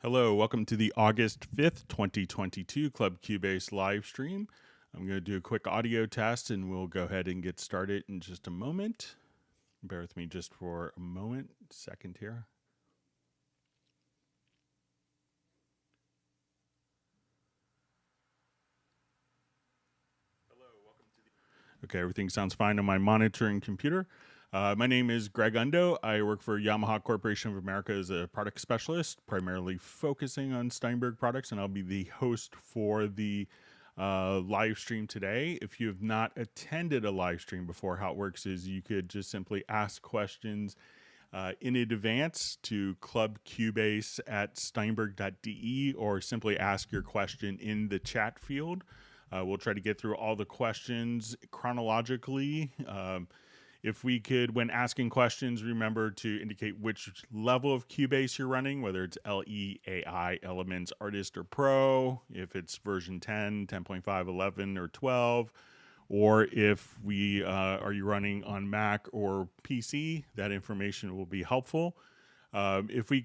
Hello, welcome to the August 5th, 2022 Club Cubase live stream. I'm going to do a quick audio test and we'll go ahead and get started in just a moment. Bear with me just for a second here. Okay, everything sounds fine on my monitoring computer. My name is Greg Undo. I work for Yamaha Corporation of America as a product specialist, primarily focusing on Steinberg products, and I'll be the host for the live stream today. If you have not attended a live stream before, how it works is you could just simply ask questions in advance to clubcubase@steinberg.de or simply ask your question in the chat field. We'll try to get through all the questions chronologically. If we could, when asking questions, remember to indicate which level of Cubase you're running, whether it's LE, AI, Elements, Artist, or Pro, if it's version 10, 10.5, 11, or 12, or if we are you running on Mac or PC, that information will be helpful. If you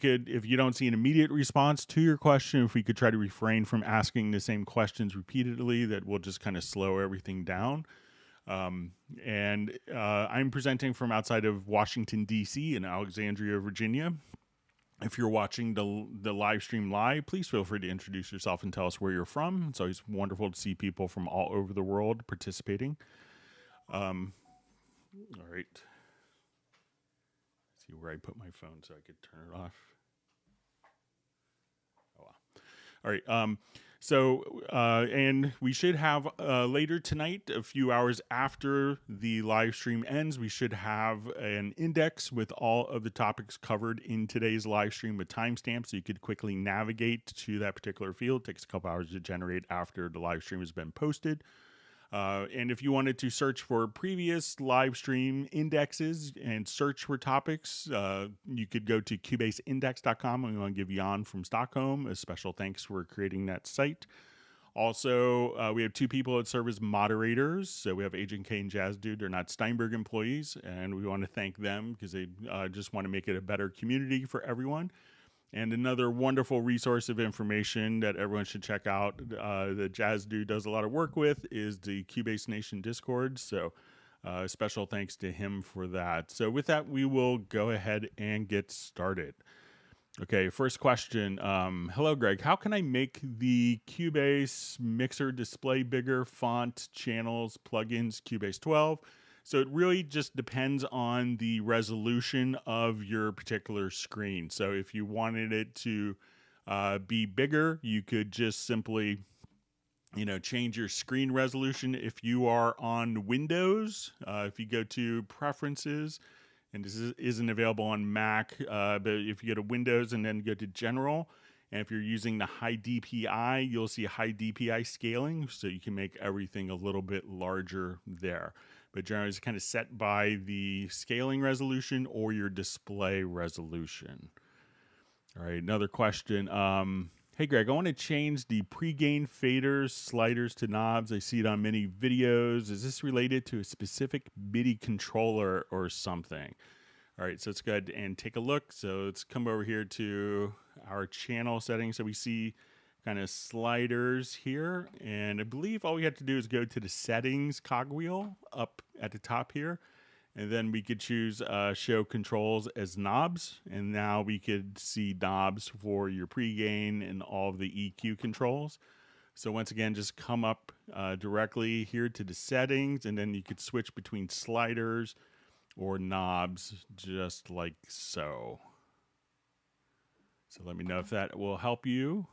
don't see an immediate response to your question, if we could try to refrain from asking the same questions repeatedly, that will just kind of slow everything down. I'm presenting from outside of Washington, D.C. in Alexandria, Virginia. If you're watching the live stream live, please feel free to introduce yourself and tell us where you're from. It's always wonderful to see people from all over the world participating. All right. See where I put my phone so I could turn it off. Oh, wow. All right. And we should have later tonight, a few hours after the live stream ends, we should have an index with all of the topics covered in today's live stream with timestamps, so you could quickly navigate to that particular field. It takes a couple hours to generate after the live stream has been posted. And if you wanted to search for previous live stream indexes and search for topics, you could go to cubaseindex.com. And we want to give Jan from Stockholm a special thanks for creating that site. Also, we have two people that serve as moderators. So we have Agent K and Jazz Dude. They're not Steinberg employees, and we want to thank them because they just want to make it a better community for everyone. And another wonderful resource of information that everyone should check out that Jazz Dude does a lot of work with is the Cubase Nation Discord. So special thanks to him for that. So with that, we will go ahead and get started. Okay, first question. Hello, Greg. How can I make the Cubase mixer display bigger, font, channels, plugins, Cubase 12? So it really just depends on the resolution of your particular screen. So if you wanted it to be bigger, you could just simply, change your screen resolution. If you are on Windows, if you go to Preferences, and this isn't available on Mac, but if you go to Windows and then go to General, and if you're using the high DPI, you'll see high DPI scaling, so you can make everything a little bit larger there. But generally, it's kind of set by the scaling resolution or your display resolution. All right, another question. Hey, Greg, I want to change the pre-gain faders, sliders to knobs. I see it on many videos. Is this related to a specific MIDI controller or something? All right, so let's go ahead and take a look. So let's come over here to our channel settings. So we see kind of sliders here, and I believe all we have to do is go to the settings cogwheel up at the top here, and then we could choose show controls as knobs, and now we could see knobs for your pre-gain and all of the EQ controls. So once again, just come up directly here to the settings, and then you could switch between sliders or knobs just like so. So let me know if that will help you.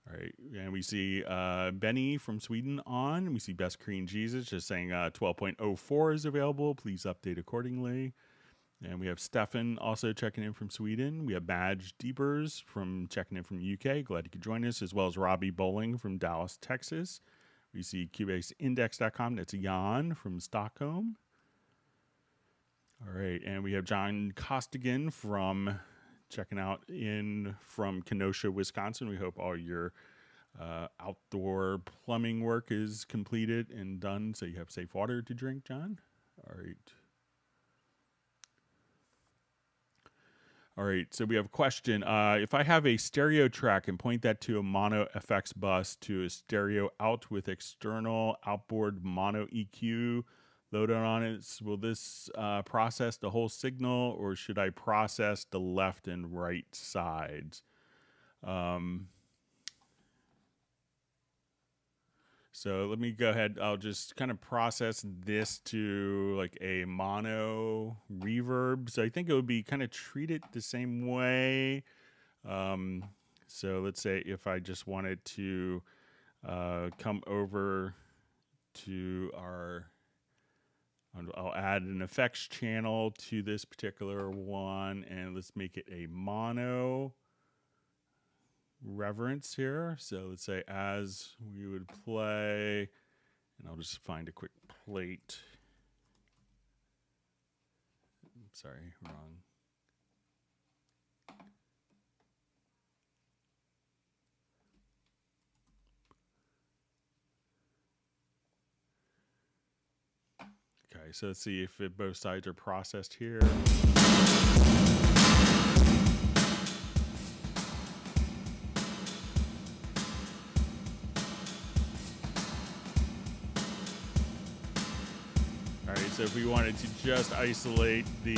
All right, and we see Benny from Sweden on. We see Best Korean Jesus just saying 12.04 is available. Please update accordingly. And we have Stefan also checking in from Sweden. We have Badge Deepers from checking in from UK. Glad you could join us, as well as Robbie Bowling from Dallas, Texas. We see CubaseIndex.com. That's Jan from Stockholm. All right, and we have John Costigan from checking out in from Kenosha, Wisconsin. We hope all your outdoor plumbing work is completed and done so you have safe water to drink, John. All right. All right, so we have a question. If I have a stereo track and point that to a mono FX bus to a stereo out with external outboard mono EQ loaded on it, will this process the whole signal, or should I process the left and right sides? So let me go ahead. I'll just kind of process this to like a mono reverb. So I think it would be kind of treated the same way. So let's say if I just wanted to come over to our, I'll add an effects channel to this particular one, and let's make it a mono reverence here. So let's say as we would play, and I'll just find a quick plate. Sorry, wrong. Okay, so let's see if both sides are processed here. All right, so if we wanted to just isolate the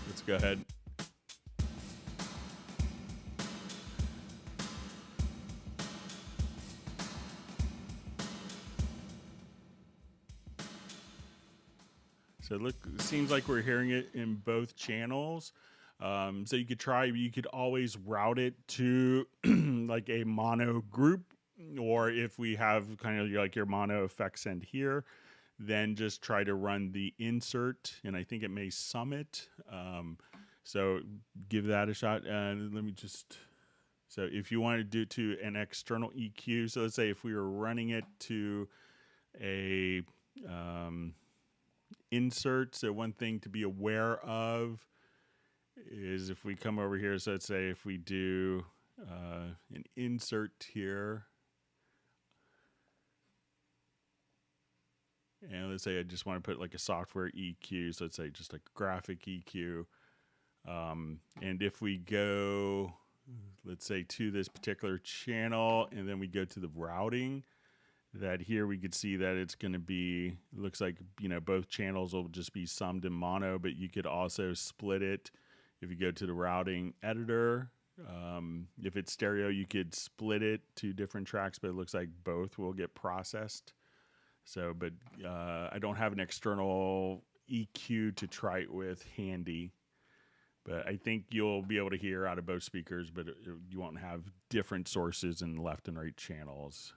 let's go ahead. So look, it seems like we're hearing it in both channels. So you could always route it to like a mono group, or if we have kind of like your mono effects end here, then just try to run the insert, and I think it may sum it. So give that a shot. And let me just, so if you want to do it to an external EQ, so let's say if we were running it to a insert, so one thing to be aware of is if we come over here, so let's say if we do an insert here, and let's say I just want to put like a software EQ, so let's say just like graphic EQ, and if we go, let's say to this particular channel, and then we go to the routing, that here we could see that it's going to be, looks like, you know, both channels will just be summed in mono, but you could also split it. If you go to the routing editor, if it's stereo, you could split it to different tracks, but it looks like both will get processed. So, but I don't have an external EQ to try it with handy, but I think you'll be able to hear out of both speakers, but you won't have different sources in left and right channels.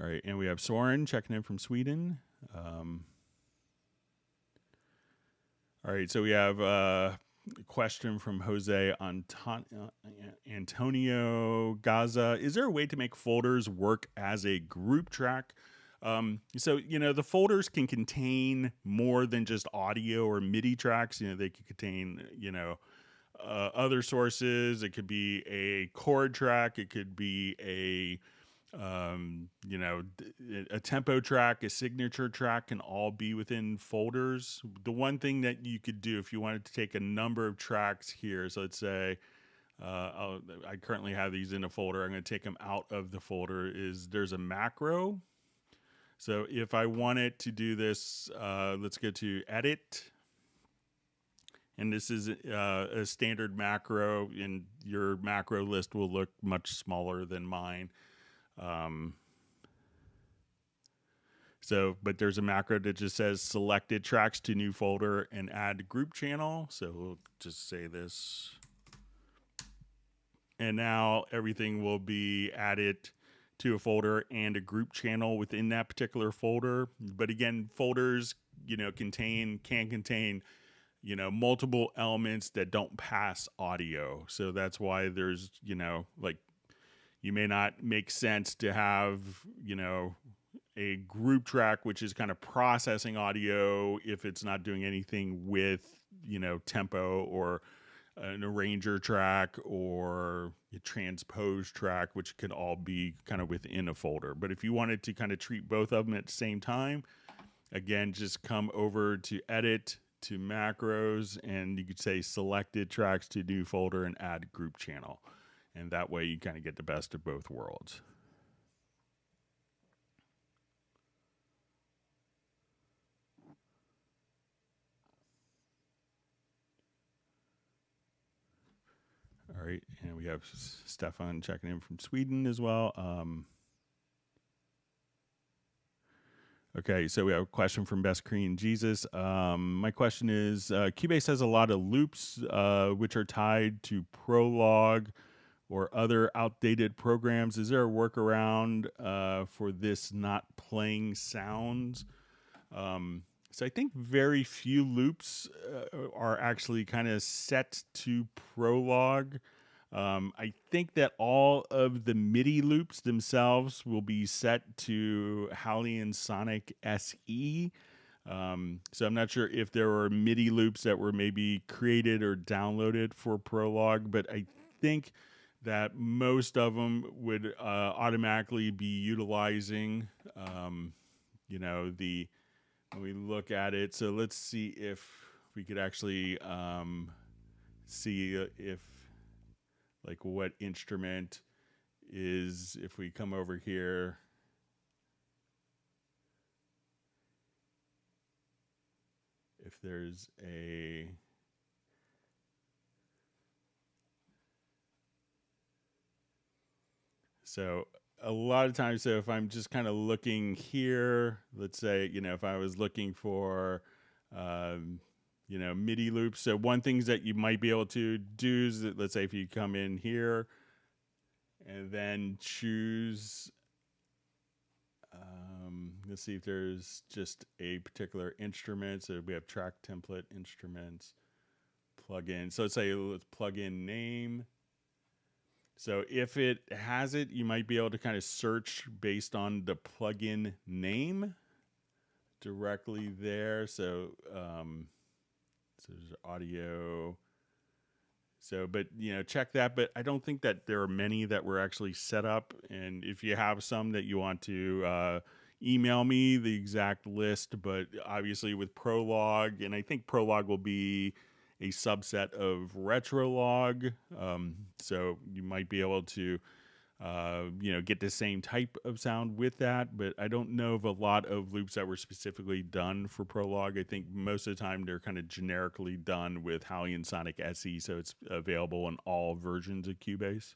All right, and we have Soren checking in from Sweden. All right, so we have a question from Jose Antonio Gaza. Is there a way to make folders work as a group track? So, you know, the folders can contain more than just audio or MIDI tracks. You know, they could contain, you know, other sources. It could be a chord track. It could be a you know, a tempo track, a signature track can all be within folders. The one thing that you could do if you wanted to take a number of tracks here, so let's say I currently have these in a folder, I'm going to take them out of the folder, is there's a macro. So if I wanted to do this, let's go to edit. And this is a standard macro, and your macro list will look much smaller than mine. But there's a macro that just says selected tracks to new folder and add group channel. So we'll just say this. And now everything will be added to a folder and a group channel within that particular folder. But again, folders, you know, can contain, you know, multiple elements that don't pass audio. So that's why there's, you know, like, you may not make sense to have, you know, a group track, which is kind of processing audio if it's not doing anything with, tempo, or an arranger track or a transpose track, which can all be kind of within a folder. But if you wanted to kind of treat both of them at the same time, again, just come over to edit, to macros, and you could say selected tracks to new folder and add group channel. And that way you kind of get the best of both worlds. All right, and we have Stefan checking in from Sweden as well. Okay, so we have a question from Best Korean Jesus. My question is, Cubase has a lot of loops which are tied to Prologue or other outdated programs. Is there a workaround for this not playing sounds? So I think very few loops are actually kind of set to Prologue. I think that all of the MIDI loops themselves will be set to Halion Sonic SE. So I'm not sure if there were MIDI loops that were maybe created or downloaded for Prologue, but I think that most of them would automatically be utilizing, when we look at it. So let's see if we could actually see if, like, what instrument is, if we come over here. If there's a... So a lot of times, so if I'm just kind of looking here, let's say, if I was looking for, MIDI loops. So one thing that you might be able to do is that, let's say if you come in here and then choose, let's see if there's just a particular instrument. So we have track template, instruments, plugin. So let's say let's plug in name. So if it has it, you might be able to kind of search based on the plugin name directly there. So, so there's audio. So, but, check that. But I don't think that there are many that were actually set up. And if you have some that you want to email me the exact list, but obviously with Prologue, and I think Prologue will be a subset of Retrolog, so you might be able to, get the same type of sound with that. But I don't know of a lot of loops that were specifically done for Prologue. I think most of the time they're kind of generically done with Halion Sonic SE, so it's available in all versions of Cubase.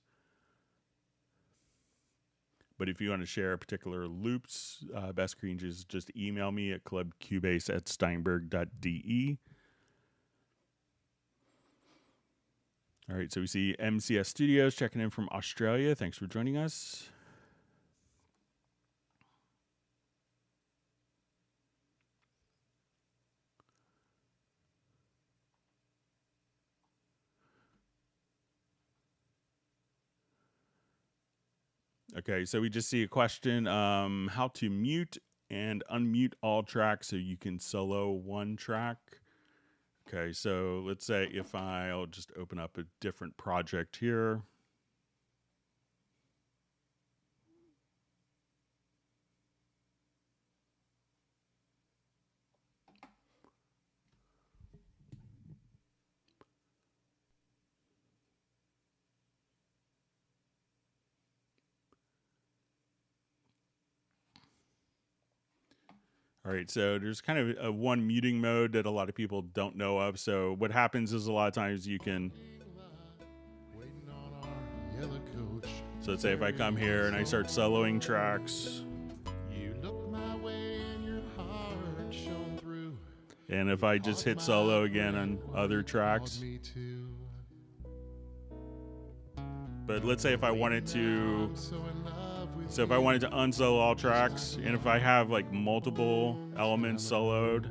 But if you want to share particular loops, best screens, just email me at clubcubase@steinberg.de. All right, so we see MCS Studios checking in from Australia. Thanks for joining us. Okay, so we just see a question, how to mute and unmute all tracks so you can solo one track. Okay, so let's say if I'll just open up a different project here. All right, so there's kind of a one muting mode that a lot of people don't know of. So what happens is a lot of times you can... So let's say if I come here and I start soloing tracks. And if I just hit solo again on other tracks. But let's say if I wanted to... So if I wanted to unsolo all tracks, and if I have like multiple elements soloed,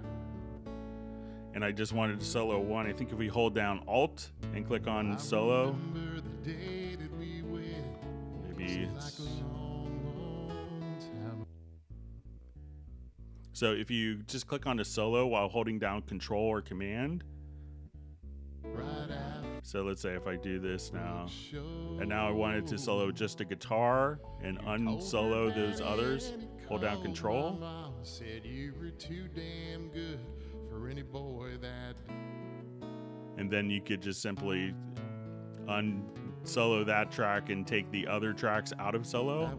and I just wanted to solo one, I think if we hold down Alt and click on solo, maybe it's... So if you just click on the solo while holding down Control or Command. So let's say if I do this now, and now I wanted to solo just a guitar and unsolo those others, hold down Control. And then you could just simply unsolo that track and take the other tracks out of solo.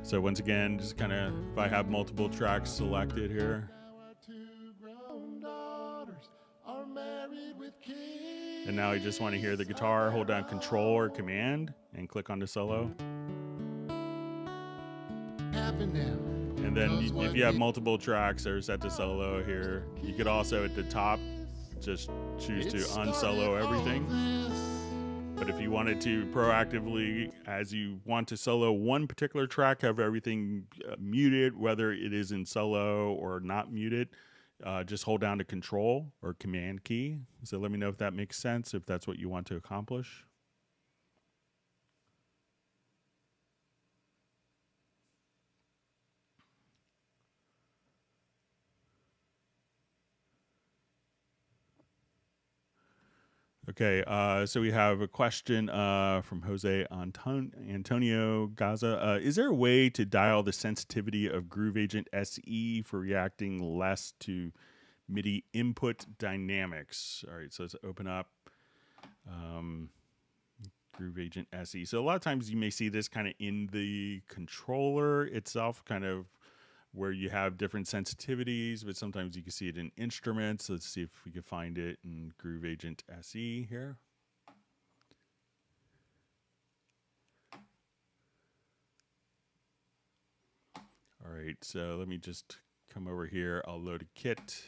So once again, just kind of, if I have multiple tracks selected here. And now I just want to hear the guitar, hold down Control or Command and click on the solo. And then if you have multiple tracks that are set to solo here, you could also at the top just choose to unsolo everything. But if you wanted to proactively, as you want to solo one particular track, have everything muted, whether it is in solo or not muted, just hold down the Control or Command key. So let me know if that makes sense, if that's what you want to accomplish. Okay, so we have a question from Jose Antonio Gaza. Is there a way to dial the sensitivity of Groove Agent SE for reacting less to MIDI input dynamics? All right, so let's open up Groove Agent SE. So a lot of times you may see this kind of in the controller itself, kind of where you have different sensitivities, but sometimes you can see it in instruments. Let's see if we can find it in Groove Agent SE here. All right, so let me just come over here. I'll load a kit.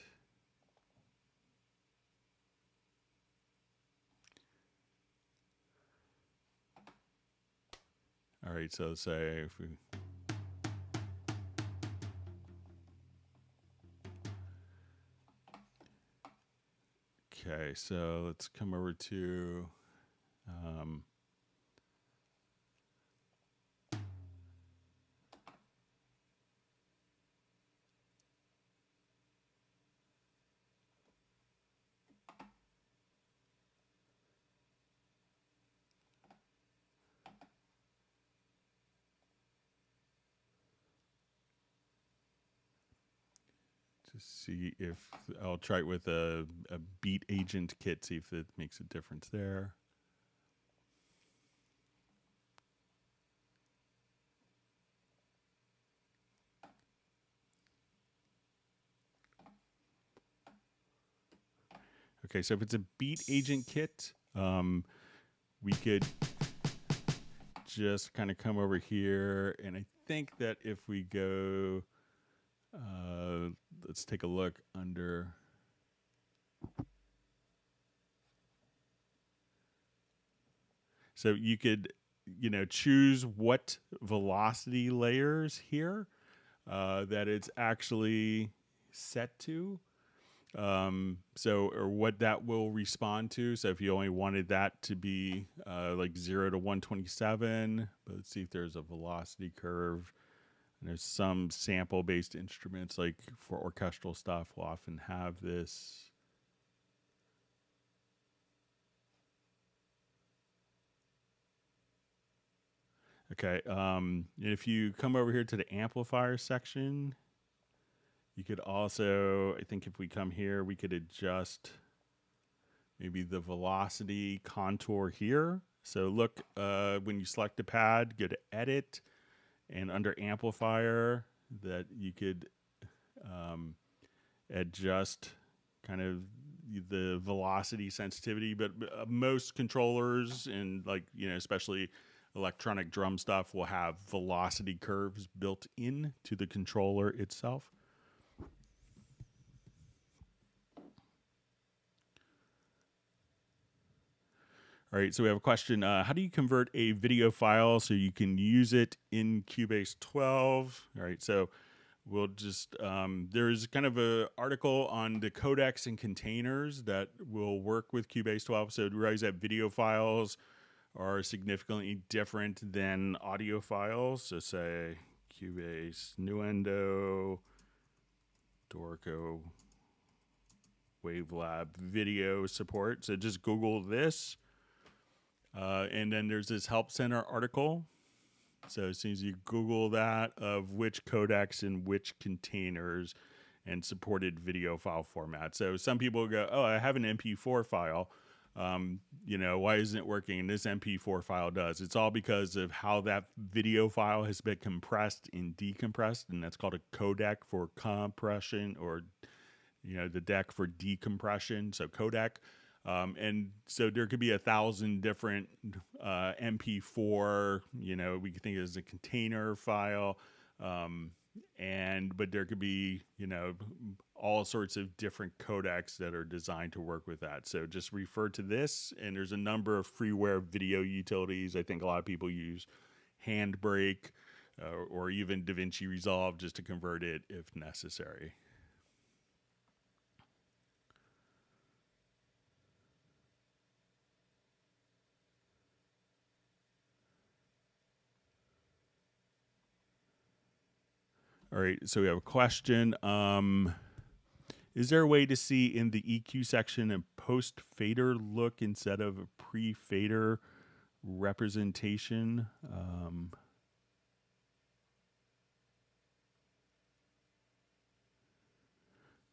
All right, so say if we... Okay, so let's come over to see if I'll try it with a beat agent kit, see if it makes a difference there. Okay, so if it's a beat agent kit, we could just kind of come over here, and I think that if we go, let's take a look under. So you could, choose what velocity layers here that it's actually set to. Or what that will respond to. So if you only wanted that to be like 0 to 127, but let's see if there's a velocity curve. And there's some sample-based instruments, like for orchestral stuff, will often have this. Okay, if you come over here to the amplifier section, you could also, I think if we come here, we could adjust maybe the velocity contour here. So look, when you select the pad, go to Edit, and under Amplifier, that you could adjust kind of the velocity sensitivity. But most controllers, and especially electronic drum stuff, will have velocity curves built in to the controller itself. All right, so we have a question. How do you convert a video file so you can use it in Cubase 12? All right, so we'll just, there's kind of an article on the codecs and containers that will work with Cubase 12. So realize that video files are significantly different than audio files. So say Cubase, Nuendo, Dorco, Wavelab video support. So just Google this. And then there's this Help Center article. So as soon as you Google that, of which codecs and which containers and supported video file format. So some people go, oh, I have an MP4 file. Why isn't it working? And this MP4 file does. It's all because of how that video file has been compressed and decompressed, and that's called a codec for compression, or the deck for decompression. So codec. And so there could be 1,000 different MP4. We could think of it as a container file. But there could be, all sorts of different codecs that are designed to work with that. So just refer to this, and there's a number of freeware video utilities. I think a lot of people use Handbrake or even DaVinci Resolve just to convert it if necessary. All right, so we have a question. Is there a way to see in the EQ section a post-fader look instead of a pre-fader representation?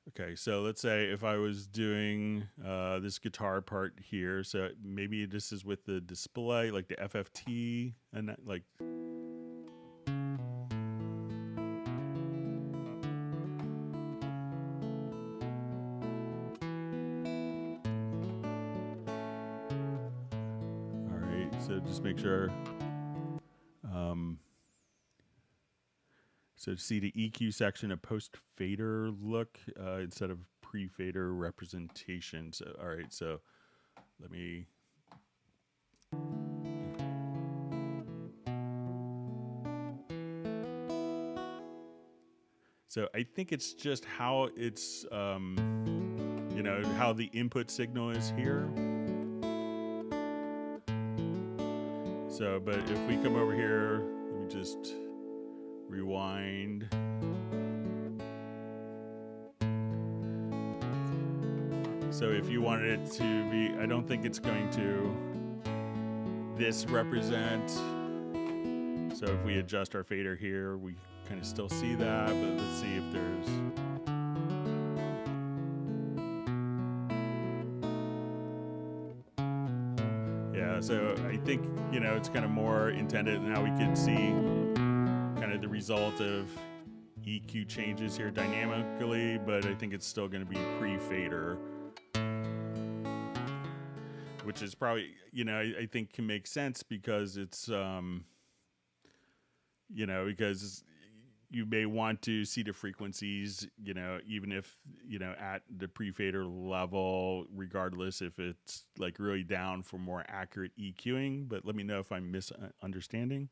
Okay, so let's say if I was doing this guitar part here, so maybe this is with the display, like the FFT, and like... So just make sure. So to see the EQ section, a post-fader look instead of pre-fader representation. So, all right, so let me... So I think it's just how it's, how the input signal is here. So, but if we come over here, let me just rewind. So if you wanted it to be, I don't think it's going to this represent. So if we adjust our fader here, we kind of still see that, but let's see if there's... So I think, it's kind of more intended. Now we can see kind of the result of EQ changes here dynamically, but I think it's still going to be pre-fader, which is probably, I think can make sense because it's, because you may want to see the frequencies, even if, at the pre-fader level, regardless if it's like really down for more accurate EQing, but let me know if I'm misunderstanding.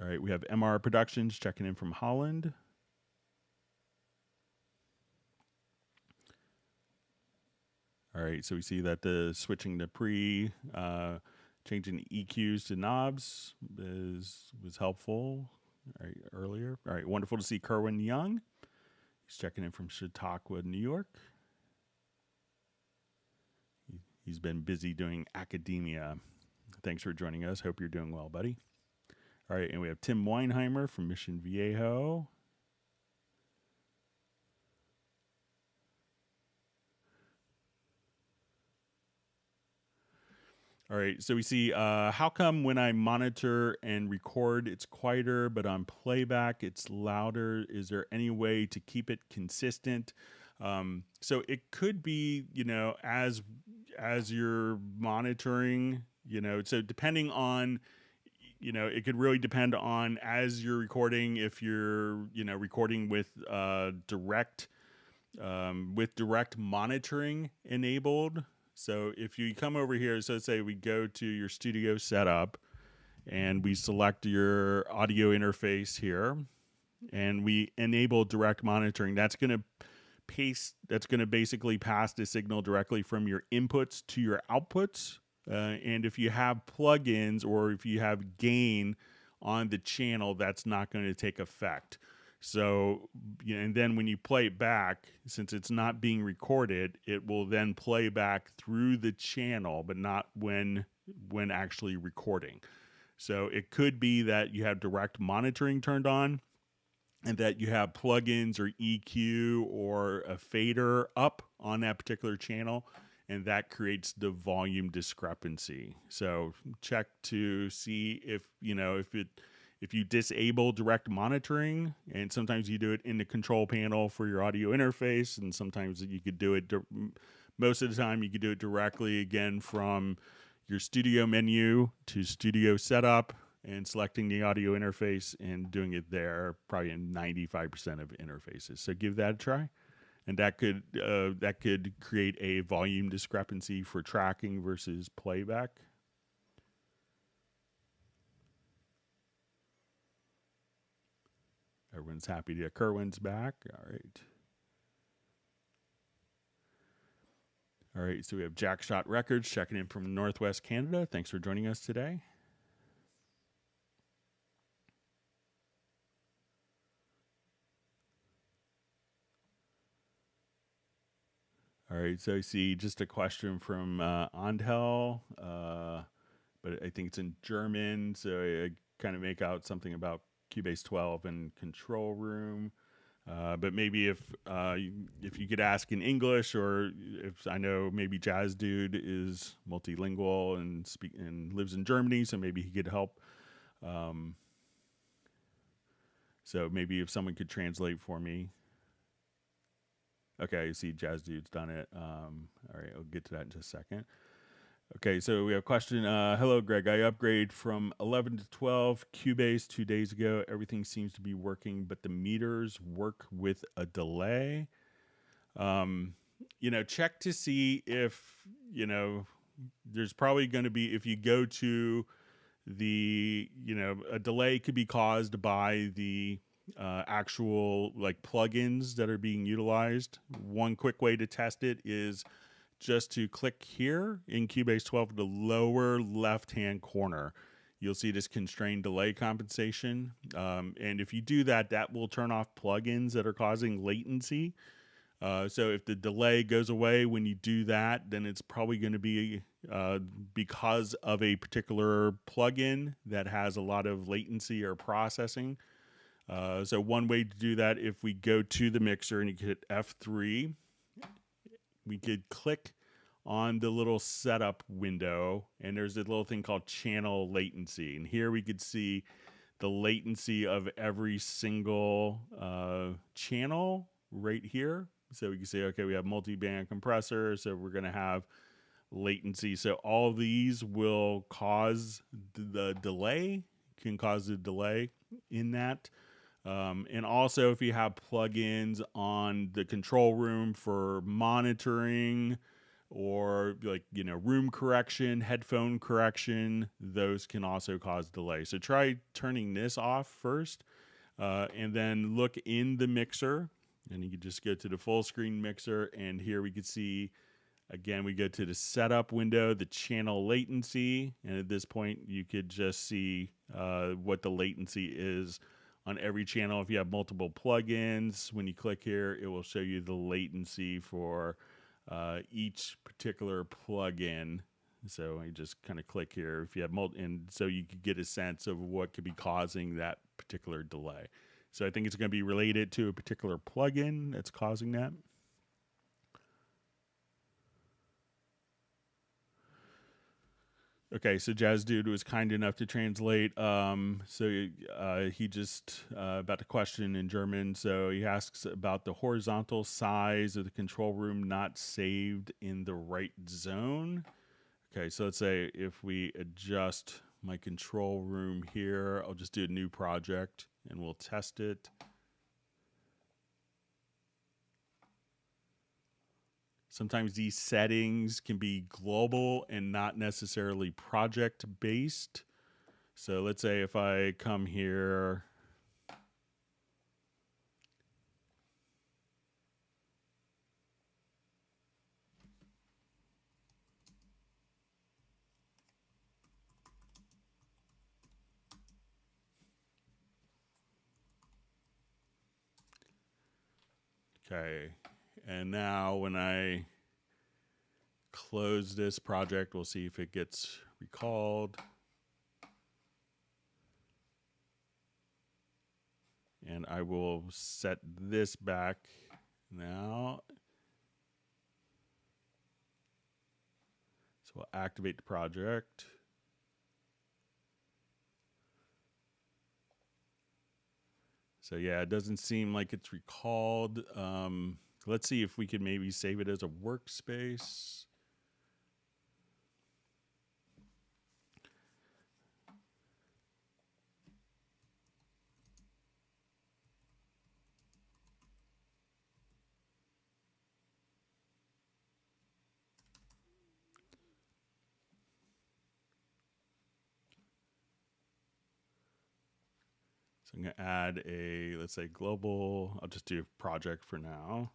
All right, we have MR Productions checking in from Holland. All right, so we see that the switching to changing EQs to knobs was helpful earlier. All right, wonderful to see Kerwin Young. He's checking in from Chautauqua, New York. He's been busy doing academia. Thanks for joining us. Hope you're doing well, buddy. All right, and we have Tim Weinheimer from Mission Viejo. All right, so we see, how come when I monitor and record, it's quieter, but on playback, it's louder? Is there any way to keep it consistent? So it could be, as you're monitoring, so depending on, it could really depend on as you're recording, if you're, recording with direct monitoring enabled. So if you come over here, so let's say we go to your studio setup and we select your audio interface here and we enable direct monitoring, that's going to basically pass the signal directly from your inputs to your outputs. And if you have plugins or if you have gain on the channel, that's not going to take effect. So, and then when you play it back, since it's not being recorded, it will then play back through the channel, but not when actually recording. So it could be that you have direct monitoring turned on and that you have plugins or EQ or a fader up on that particular channel, and that creates the volume discrepancy. So check to see if you disable direct monitoring, and sometimes you do it in the control panel for your audio interface, and sometimes you could do it, most of the time you could do it directly again from your studio menu to studio setup and selecting the audio interface and doing it there, probably in 95% of interfaces. So give that a try. And that could create a volume discrepancy for tracking versus playback. Everyone's happy that Kerwin's back. All right. All right, so we have Jackshot Records checking in from Northwest Canada. Thanks for joining us today. All right, so I see just a question from Andhel, but I think it's in German, so I kind of make out something about Cubase 12 and Control Room. But maybe if you could ask in English, or if I know maybe Jazz Dude is multilingual and lives in Germany, so maybe he could help. So maybe if someone could translate for me. Okay, I see Jazz Dude's done it. All right, I'll get to that in just a second. Okay, so we have a question. Hello, Greg. I upgraded from 11 to 12 Cubase 2 days ago. Everything seems to be working, but the meters work with a delay. Check to see if, there's probably going to be, if you go to a delay could be caused by the actual like plugins that are being utilized. One quick way to test it is just to click here in Cubase 12, the lower left-hand corner. You'll see this constrained delay compensation. And if you do that, that will turn off plugins that are causing latency. So if the delay goes away when you do that, then it's probably going to be because of a particular plugin that has a lot of latency or processing. So one way to do that, if we go to the mixer and you hit F3, we could click on the little setup window, and there's a little thing called channel latency. And here we could see the latency of every single channel right here. So we can say, okay, we have multi-band compressor, so we're going to have latency. So all these will cause the delay, can cause the delay in that. And also if you have plugins on the control room for monitoring or room correction, headphone correction, those can also cause delay. So try turning this off first, and then look in the mixer, and you can just go to the full screen mixer, and here we can see, again, we go to the setup window, the channel latency, and at this point you could just see what the latency is on every channel. If you have multiple plugins, when you click here, it will show you the latency for each particular plugin. So I just kind of click here if you have and so you could get a sense of what could be causing that particular delay. So I think it's going to be related to a particular plugin that's causing that. Okay, so Jazz Dude was kind enough to translate. So he just about the question in German. So he asks about the horizontal size of the control room not saved in the right zone. Okay, so let's say if we adjust my control room here, I'll just do a new project and we'll test it. Sometimes these settings can be global and not necessarily project-based. So let's say if I come here, Okay, and now when I close this project, we'll see if it gets recalled. And I will set this back now. So we'll activate the project. So yeah, it doesn't seem like it's recalled. Let's see if we could maybe save it as a workspace. So I'm going to add a, let's say, global. I'll just do project for now.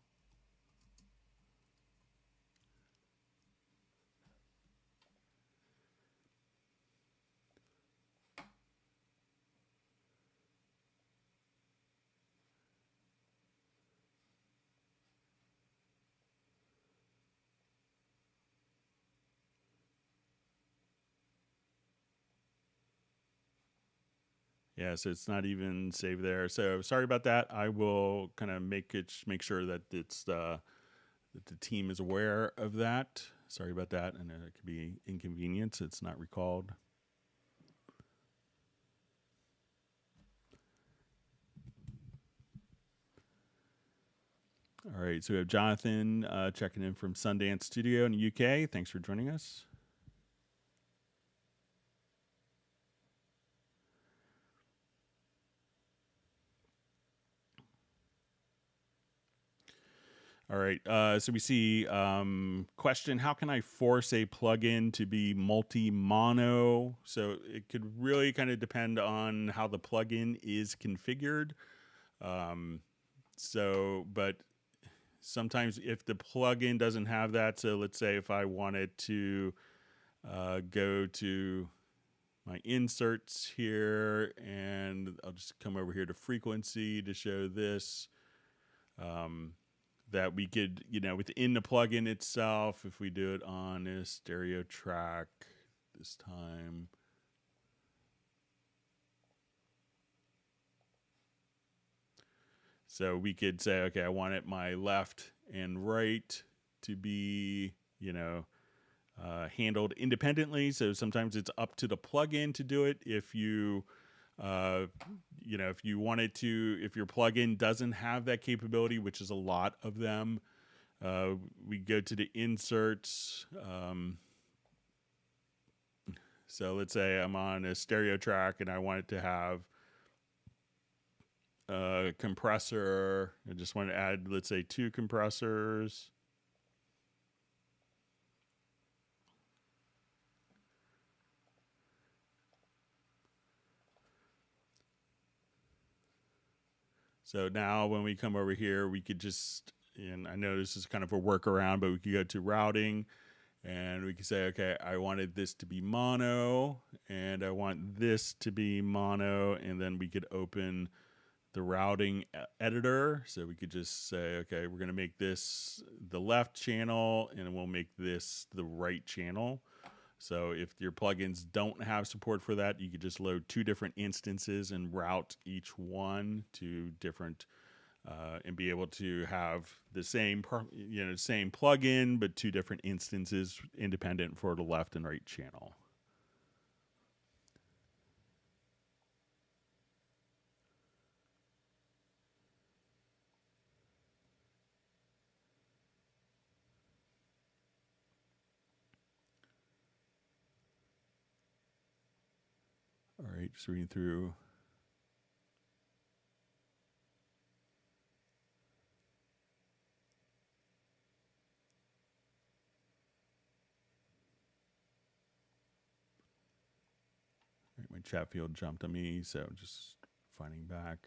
Yeah, so it's not even saved there. So sorry about that. I will kind of make sure that it's that the team is aware of that. Sorry about that. I know it could be inconvenience. It's not recalled. All right, so we have Jonathan checking in from Sundance Studio in the UK. Thanks for joining us. All right, so we see question, how can I force a plugin to be multi-mono? So it could really kind of depend on how the plugin is configured. But sometimes if the plugin doesn't have that, so let's say if I wanted to go to my inserts here, and I'll just come over here to frequency to show this, that we could, within the plugin itself, if we do it on a stereo track this time, so we could say, okay, I want it my left and right to be, handled independently. So sometimes it's up to the plugin to do it. If you, if you wanted to, if your plugin doesn't have that capability, which is a lot of them, we go to the inserts. So let's say I'm on a stereo track and I want it to have a compressor. I just want to add, let's say, 2 compressors. So now when we come over here, we could just, and I know this is kind of a workaround, but we could go to routing and we could say, okay, I wanted this to be mono and I want this to be mono. And then we could open the routing editor. So we could just say, okay, we're going to make this the left channel and we'll make this the right channel. So if your plugins don't have support for that, you could just load 2 different instances and route each one to different, and be able to have the same, same plugin, but 2 different instances independent for the left and right channel. All right, just reading through. All right, my chat field jumped on me, so just finding back.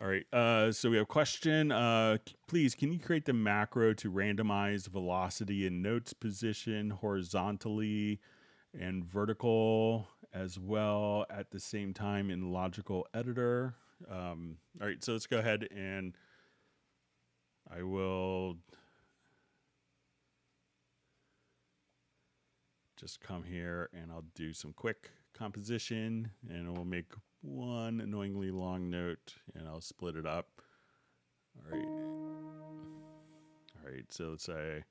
All right. So we have a question. Please, can you create the macro to randomize velocity and notes position horizontally and vertical as well at the same time in Logical Editor? All right. So let's go ahead and I will just come here and I'll do some quick composition and we'll make one annoyingly long note and I'll split it up. All right. All right. So let's say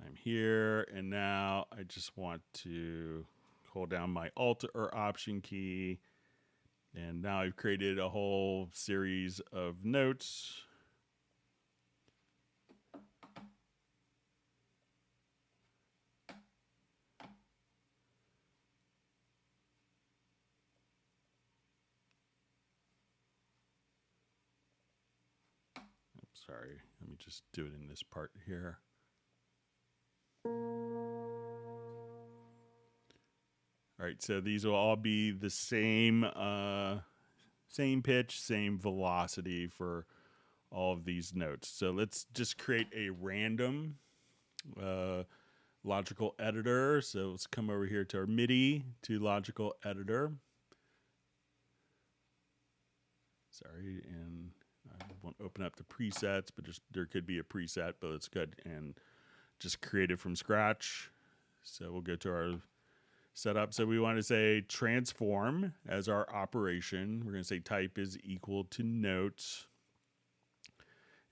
I'm here and now I just want to hold down my Alt or Option key. And now I've created a whole series of notes. Sorry, let me just do it in this part here. All right, so these will all be the same same pitch, same velocity for all of these notes. So let's just create a random logical editor. So let's come over here to our Midi to logical editor. Sorry, and I won't open up the presets, but there could be a preset, but it's good. And just create it from scratch. So we'll go to our setup. So we want to say transform as our operation. We're going to say type is equal to notes.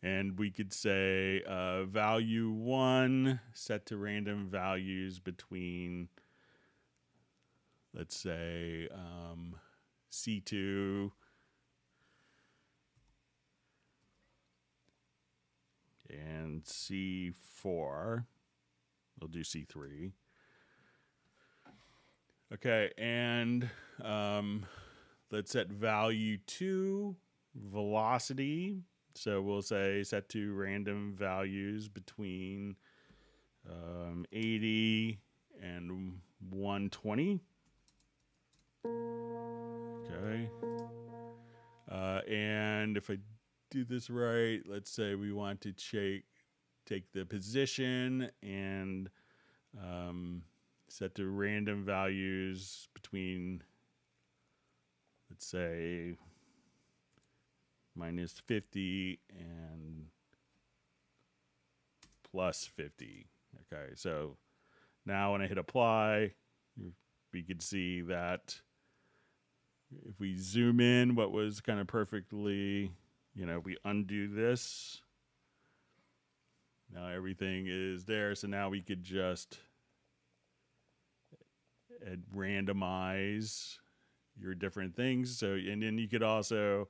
And we could say value 1 set to random values between, let's say, C2 and C4. We'll do C3. Okay, and let's set value 2 velocity. So we'll say set to random values between 80 and 120. Okay. And if I do this right, let's say we want to take the position and set to random values between, let's say, minus 50 and plus 50. Okay, so now when I hit apply, we could see that if we zoom in what was kind of perfectly, we undo this. Now everything is there, so now we could just randomize your different things. So, and then you could also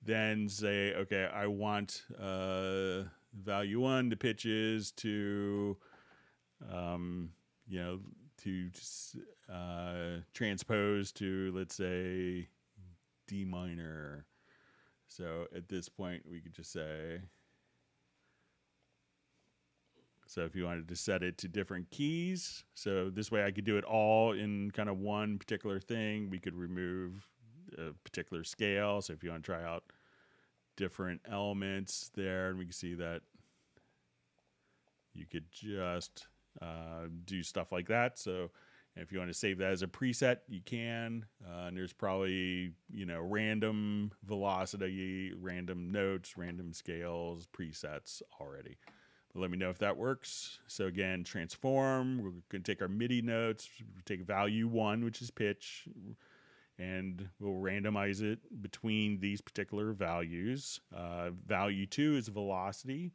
then say, okay, I want value 1, the pitches to, to transpose to, let's say, D minor. So at this point, we could just say, so if you wanted to set it to different keys, so this way I could do it all in kind of one particular thing. We could remove a particular scale. So if you want to try out different elements there, and we can see that you could just do stuff like that. So if you want to save that as a preset, you can. And there's probably, random velocity, random notes, random scales, presets already. But let me know if that works. So again, transform. We're going to take our MIDI notes, take value 1, which is pitch, and we'll randomize it between these particular values. Value 2 is velocity.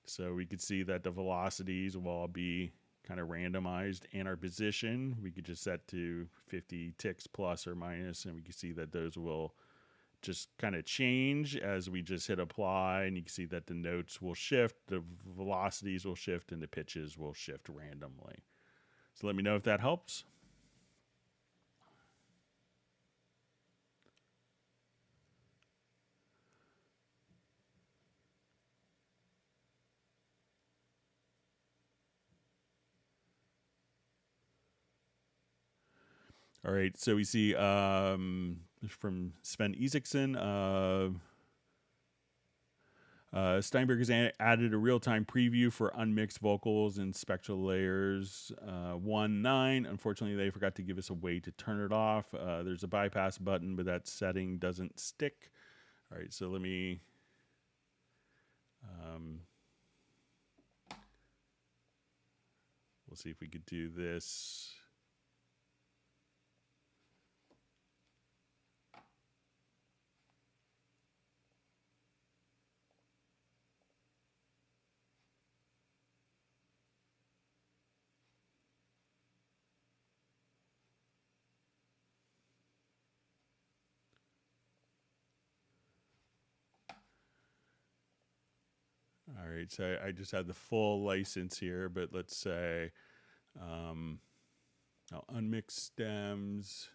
So we could see that the velocities will all be kind of randomized, and our position we could just set to 50 ticks plus or minus, and we can see that those will just kind of change as we just hit apply, and you can see that the notes will shift, the velocities will shift, and the pitches will shift randomly. So let me know if that helps. All right, so we see from Sven Isaacson, Steinberg has added a real-time preview for unmixed vocals and spectral layers 1.9. Unfortunately, they forgot to give us a way to turn it off. There's a bypass button, but that setting doesn't stick. All right, so let me... we'll see if we could do this. All right, so I just had the full license here, but let's say I'll unmix stems.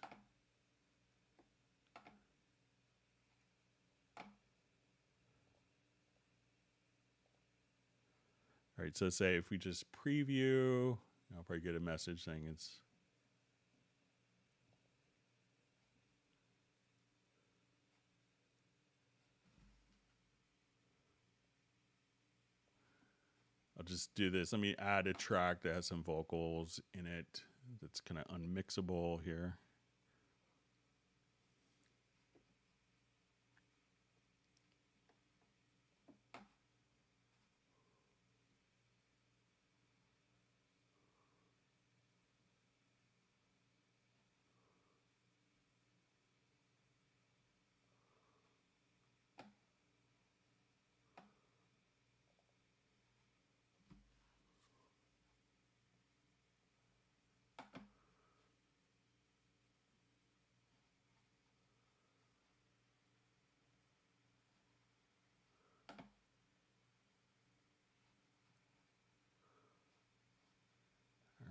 All right, so say if we just preview, I'll probably get a message saying it's... I'll just do this. Let me add a track that has some vocals in it that's kind of unmixable here.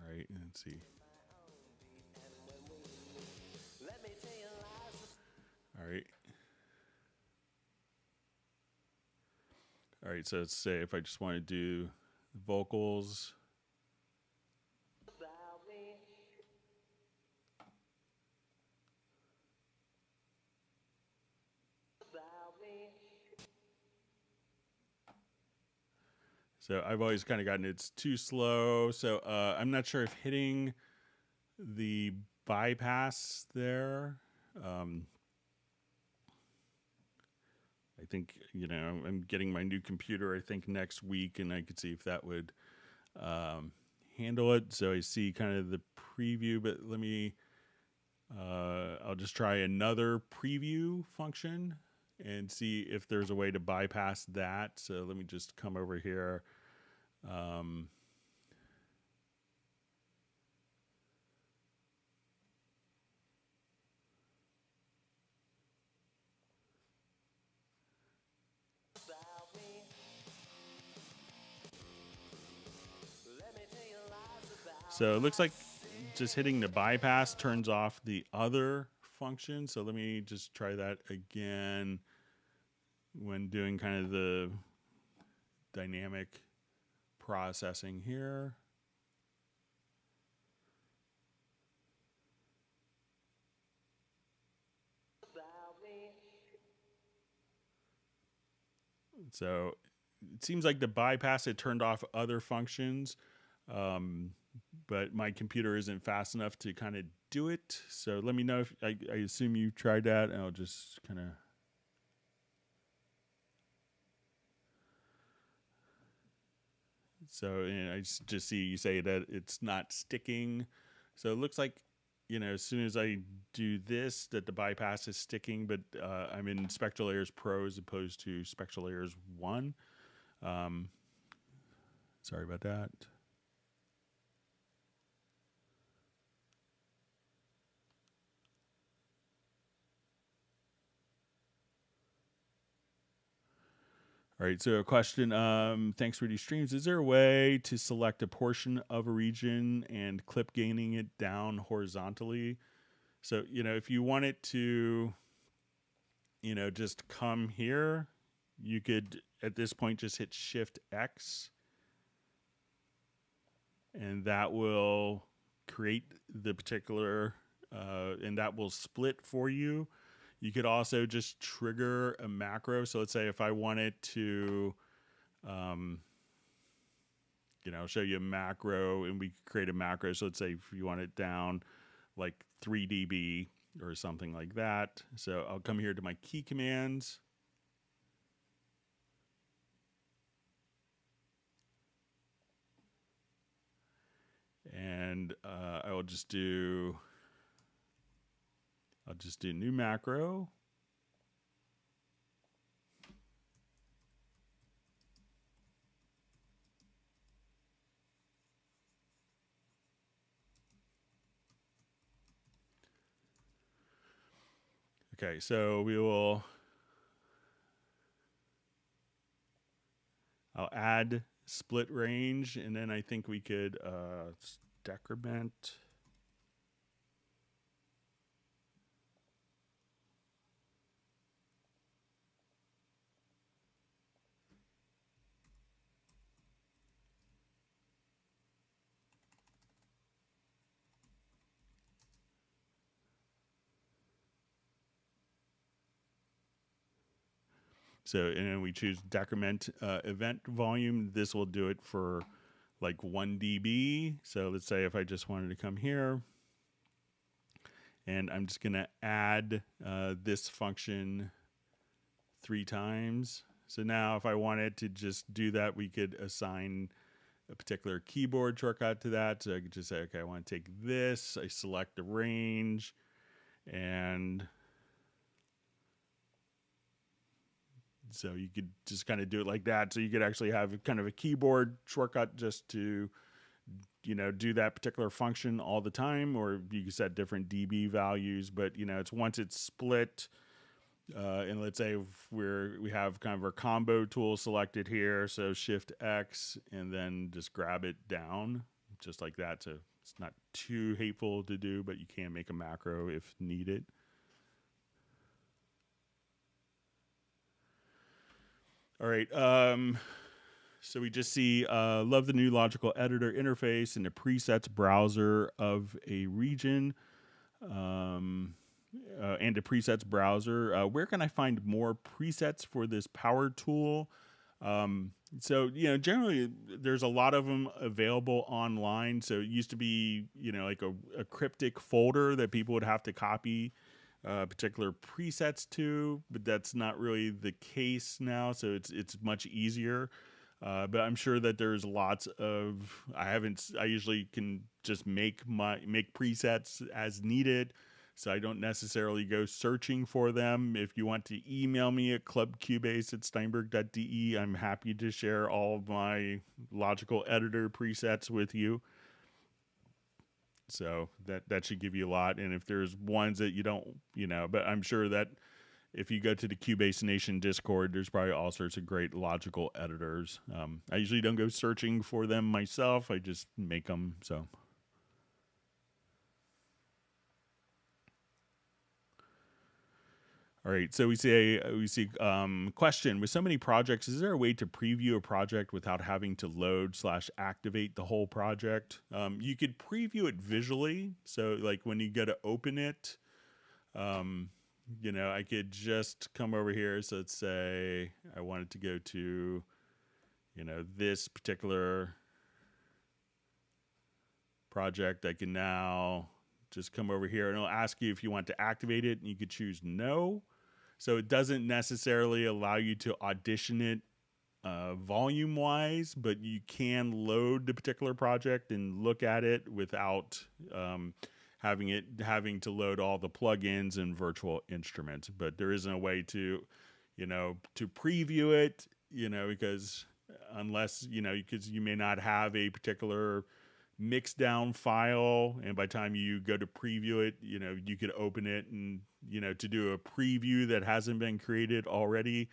All right, let's see. All right. All right, so let's say if I just want to do vocals. So I've always kind of gotten it's too slow. So I'm not sure if hitting the bypass there. I think, you know, I'm getting my new computer, I think, next week, and I could see if that would handle it. So I see kind of the preview, but let me, I'll just try another preview function and see if there's a way to bypass that. So let me just come over here. So it looks like just hitting the bypass turns off the other function. So let me just try that again when doing kind of the dynamic processing here. So it seems like the bypass, it turned off other functions, but my computer isn't fast enough to kind of do it. So let me know if, I assume you tried that, and I'll just kind of... So, you know, I just see you say that it's not sticking. So it looks like, you know, as soon as I do this, that the bypass is sticking, but I'm in Spectral Layers Pro as opposed to Spectral Layers 1. Sorry about that. All right, so a question, thanks for these streams. Is there a way to select a portion of a region and clip gaining it down horizontally? So, you know, if you want it to, you know, just come here, you could, at this point, just hit Shift X, and that will create the particular, and that will split for you. You could also just trigger a macro. So let's say if I wanted to I'll show you a macro, and we create a macro. So let's say if you want it down like 3 dB or something like that. So I'll come here to my key commands. And I'll just do new macro. Okay, so I'll add split range, and then I think we could decrement. So, and then we choose decrement event volume. This will do it for like 1 dB. So let's say if I just wanted to come here, and I'm just going to add this function 3 times. So now if I wanted to just do that, we could assign a particular keyboard shortcut to that. So I could just say, okay, I want to take this, I select the range, and so you could just kind of do it like that. So you could actually have kind of a keyboard shortcut just to, do that particular function all the time, or you can set different dB values. But it's once it's split, and let's say if we have kind of our combo tool selected here, so Shift X, and then just grab it down just like that. So it's not too hateful to do, but you can make a macro if needed. All right. So we just see, love the new logical editor interface and the presets browser of a region, and the presets browser. Where can I find more presets for this power tool? So, generally there's a lot of them available online. So it used to be, like a cryptic folder that people would have to copy particular presets to, but that's not really the case now. So it's much easier. But I'm sure that there's lots of, I usually can just make presets as needed. So I don't necessarily go searching for them. If you want to email me at clubcubase@steinberg.de, I'm happy to share all of my logical editor presets with you. So that should give you a lot. And if there's ones that you don't, but I'm sure that if you go to the Cubase Nation Discord, there's probably all sorts of great logical editors. I usually don't go searching for them myself. I just make them. So. All right, so we see question. With so many projects, is there a way to preview a project without having to load/activate the whole project? You could preview it visually. So like when you go to open it, I could just come over here. So let's say I wanted to go to, this particular project. I can now just come over here and it'll ask you if you want to activate it, and you could choose no. So it doesn't necessarily allow you to audition it volume wise, but you can load the particular project and look at it without having to load all the plugins and virtual instruments. But there isn't a way to preview it, because unless, because you may not have a particular mix down file, and by the time you go to preview it, you could open it and, to do a preview that hasn't been created already,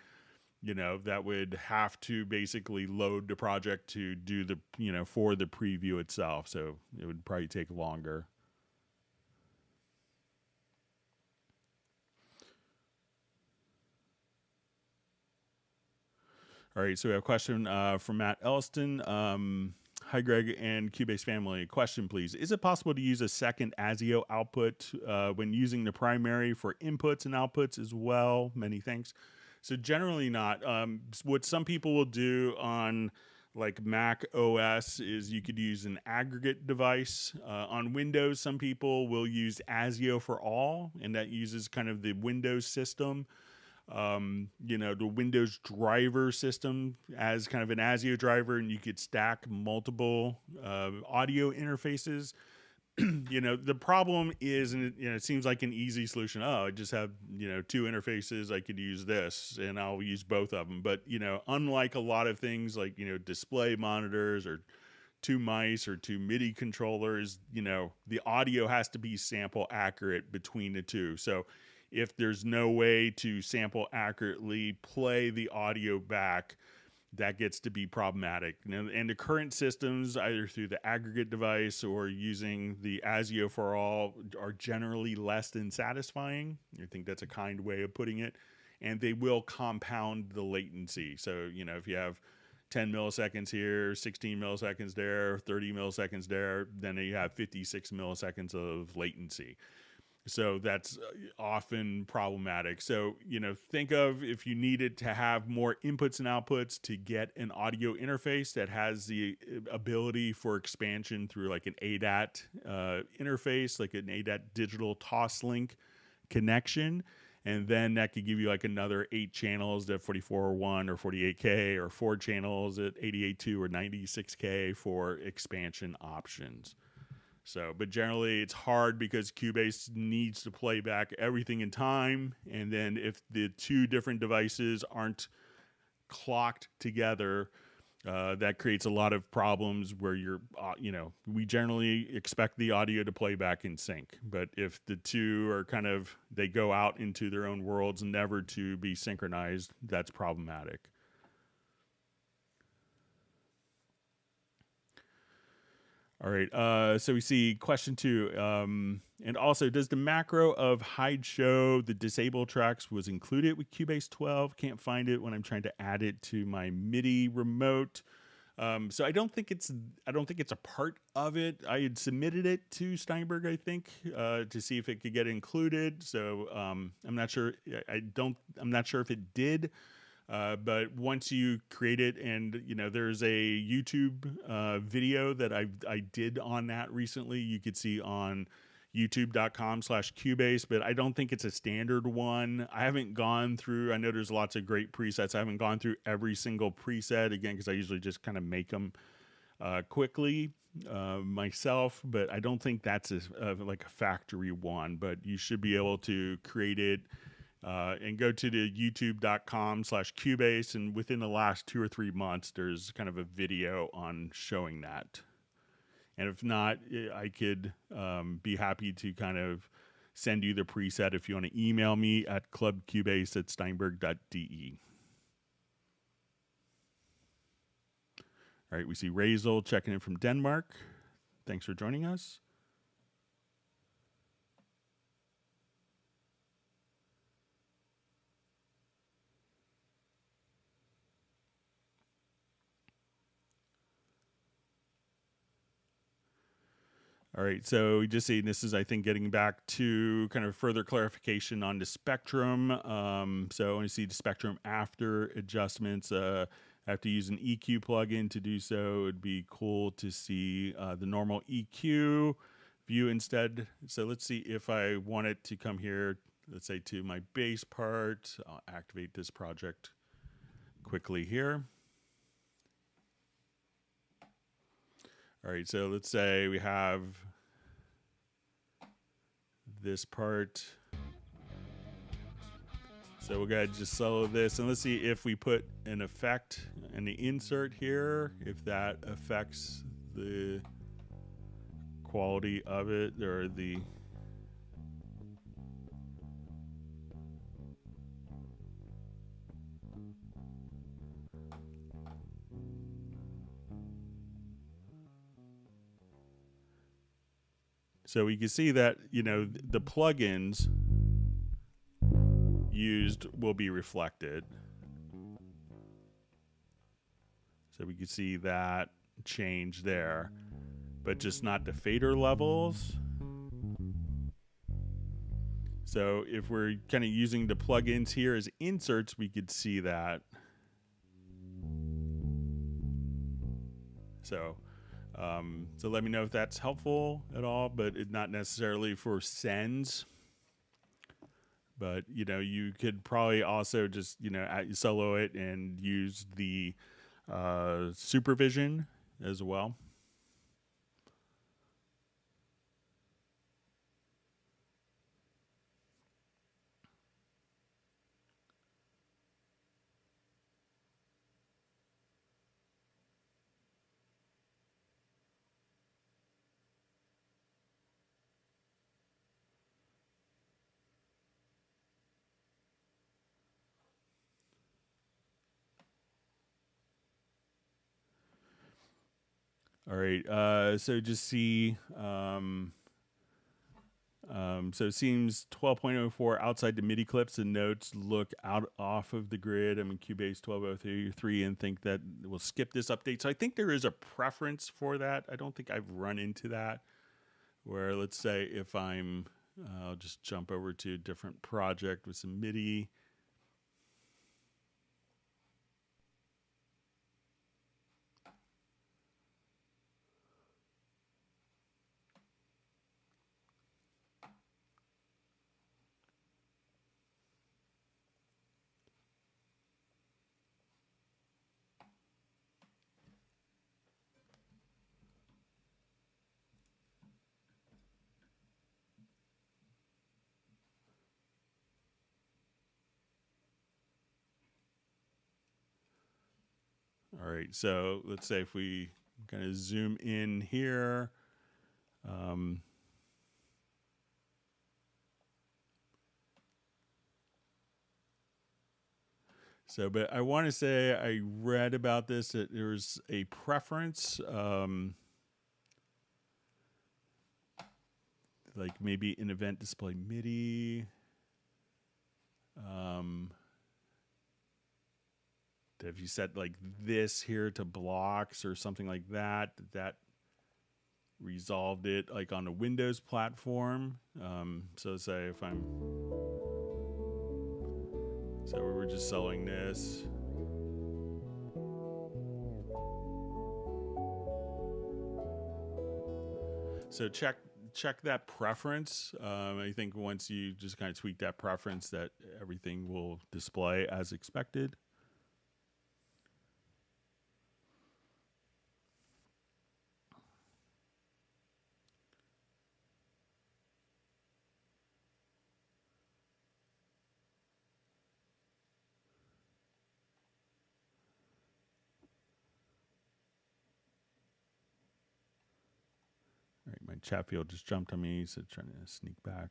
that would have to basically load the project to do the, for the preview itself. So it would probably take longer. All right, so we have a question from Matt Elston. Hi, Greg and Cubase family. Question, please. Is it possible to use a second Asio output when using the primary for inputs and outputs as well? Many thanks. So generally not. What some people will do on like Mac OS is you could use an aggregate device. On Windows, some people will use Asio for all, and that uses kind of the Windows system. The Windows driver system as kind of an Asio driver, and you could stack multiple audio interfaces. The problem is, and it seems like an easy solution. Oh, I just have, two interfaces. I could use this and I'll use both of them. But, unlike a lot of things like, display monitors or two mice or two MIDI controllers, the audio has to be sample accurate between the two. So if there's no way to sample accurately play the audio back, that gets to be problematic. And the current systems, either through the aggregate device or using the Asio for all, are generally less than satisfying. I think that's a kind way of putting it. And they will compound the latency. So, if you have 10 milliseconds here, 16 milliseconds there, 30 milliseconds there, then you have 56 milliseconds of latency. So that's often problematic. So, think of if you needed to have more inputs and outputs to get an audio interface that has the ability for expansion through like an ADAT interface, like an ADAT digital toss link connection. And then that could give you like another 8 channels at 44.1 or 48K, or 4 channels at 88.2 or 96K for expansion options. So, but generally it's hard because Cubase needs to play back everything in time. And then if the two different devices aren't clocked together, that creates a lot of problems where we generally expect the audio to play back in sync. But if the two are they go out into their own worlds, never to be synchronized, that's problematic. All right, so we see question 2. And also, does the macro of hide show the disable tracks was included with Cubase 12? Can't find it when I'm trying to add it to my MIDI remote. So I don't think it's a part of it. I had submitted it to Steinberg, I think, to see if it could get included. So I'm not sure. I'm not sure if it did. But once you create it, and there's a YouTube video that I did on that recently. You could see on youtube.com/Cubase, but I don't think it's a standard one. I haven't gone through. I know there's lots of great presets. I haven't gone through every single preset again because I usually just kind of make them quickly myself. But I don't think that's like a factory one. But you should be able to create it. And go to the youtube.com/Cubase, and within the last 2 or 3 months, there's kind of a video on showing that. And if not, I could be happy to kind of send you the preset if you want to email me at clubcubase@steinberg.de. All right, we see Razel checking in from Denmark. Thanks for joining us. All right, so we just see this is, I think, getting back to kind of further clarification on the spectrum. So when you see the spectrum after adjustments, I have to use an EQ plugin to do so. It'd be cool to see the normal EQ view instead. So let's see if I want it to come here, let's say to my bass part. I'll activate this project quickly here. All right, so let's say we have this part. So we'll go ahead and just solo this, and let's see if we put an effect in the insert here, if that affects the quality of it, or the... So we can see that, the plugins used will be reflected. So we can see that change there, but just not the fader levels. So if we're kind of using the plugins here as inserts, we could see that. So let me know if that's helpful at all, but it's not necessarily for sends. But, you know, you could probably also just, you know, solo it and use the supervision as well. All right, so just see, so it seems 12.04 outside the MIDI clips and notes look out off of the grid. I'm in Cubase 12.03 and think that we'll skip this update. So I think there is a preference for that. I don't think I've run into that, where let's say if I'm, I'll just jump over to a different project with some MIDI. All right, so let's say if we kind of zoom in here, so, but I want to say I read about this, that there's a preference, like maybe an event display MIDI. If you set like this here to blocks or something like that, that resolved it like on a Windows platform. So say if I'm, so we're just selling this. So check that preference. I think once you just kind of tweak that preference, that everything will display as expected. All right, my chat field just jumped on me, so trying to sneak back.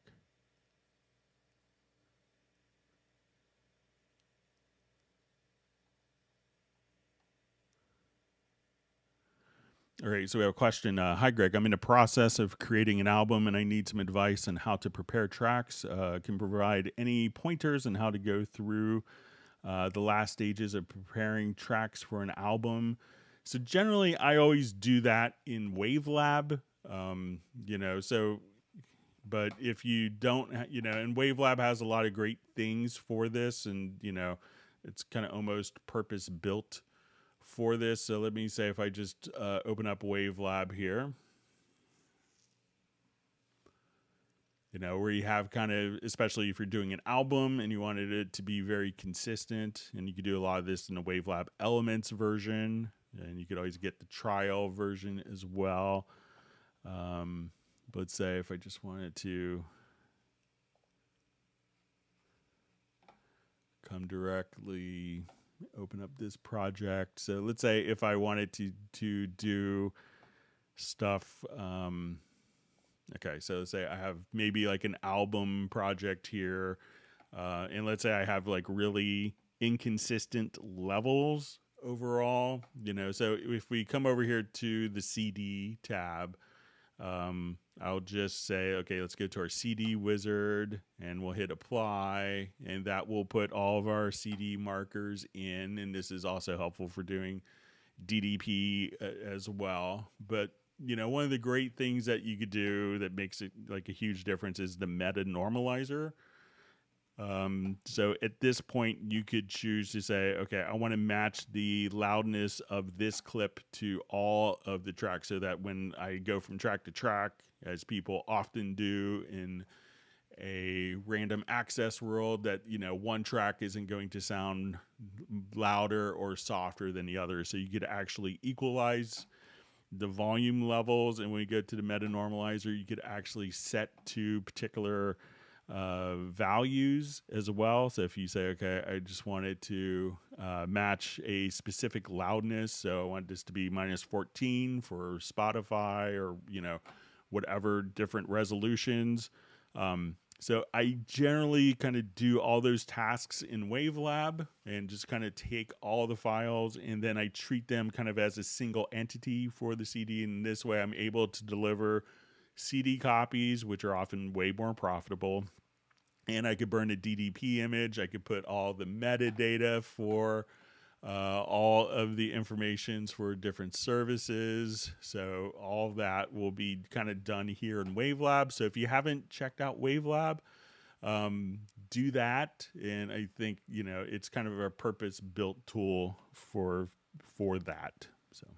All right, so we have a question. Hi, Greg. I'm in the process of creating an album, and I need some advice on how to prepare tracks. Can provide any pointers on how to go through the last stages of preparing tracks for an album. So generally, I always do that in Wavelab. You know, so, but if you don't, you know, and Wavelab has a lot of great things for this, and you know, it's kind of almost purpose built for this. So let me say if I just open up Wavelab here, you know, where you have kind of, especially if you're doing an album and you wanted it to be very consistent, and you could do a lot of this in the Wavelab Elements version, and you could always get the trial version as well. Let's say if I just wanted to come directly, open up this project. So let's say if I wanted to do stuff, okay, so let's say I have maybe like an album project here, and let's say I have like really inconsistent levels overall, you know, so if we come over here to the CD tab, I'll just say, okay, let's go to our CD wizard and we'll hit apply, and that will put all of our CD markers in. And this is also helpful for doing DDP as well. But, you know, one of the great things that you could do that makes it like a huge difference is the meta normalizer. So at this point, you could choose to say, okay, I want to match the loudness of this clip to all of the tracks so that when I go from track to track, as people often do in a random access world, that, you know, one track isn't going to sound louder or softer than the other. So you could actually equalize the volume levels. And when you go to the meta normalizer, you could actually set to particular values as well. So if you say, okay, I just wanted to match a specific loudness, so I want this to be -14 for Spotify, or, you know, whatever different resolutions. So I generally kind of do all those tasks in Wavelab and just kind of take all the files, and then I treat them kind of as a single entity for the CD. And this way I'm able to deliver CD copies, which are often way more profitable. And I could burn a DDP image. I could put all the metadata for all of the informations for different services. So all that will be kind of done here in Wavelab. So if you haven't checked out Wavelab, do that. And I think, you know, it's kind of a purpose-built tool for that. So.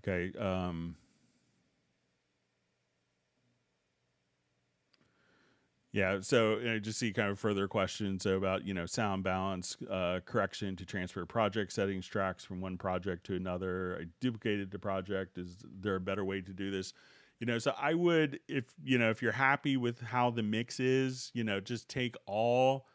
Okay. Yeah, so I just see kind of further questions about, you know, sound balance, correction to transfer project settings tracks from one project to another. I duplicated the project. Is there a better way to do this? You know, so I would, if, you know, if you're happy with how the mix is, you know, just take all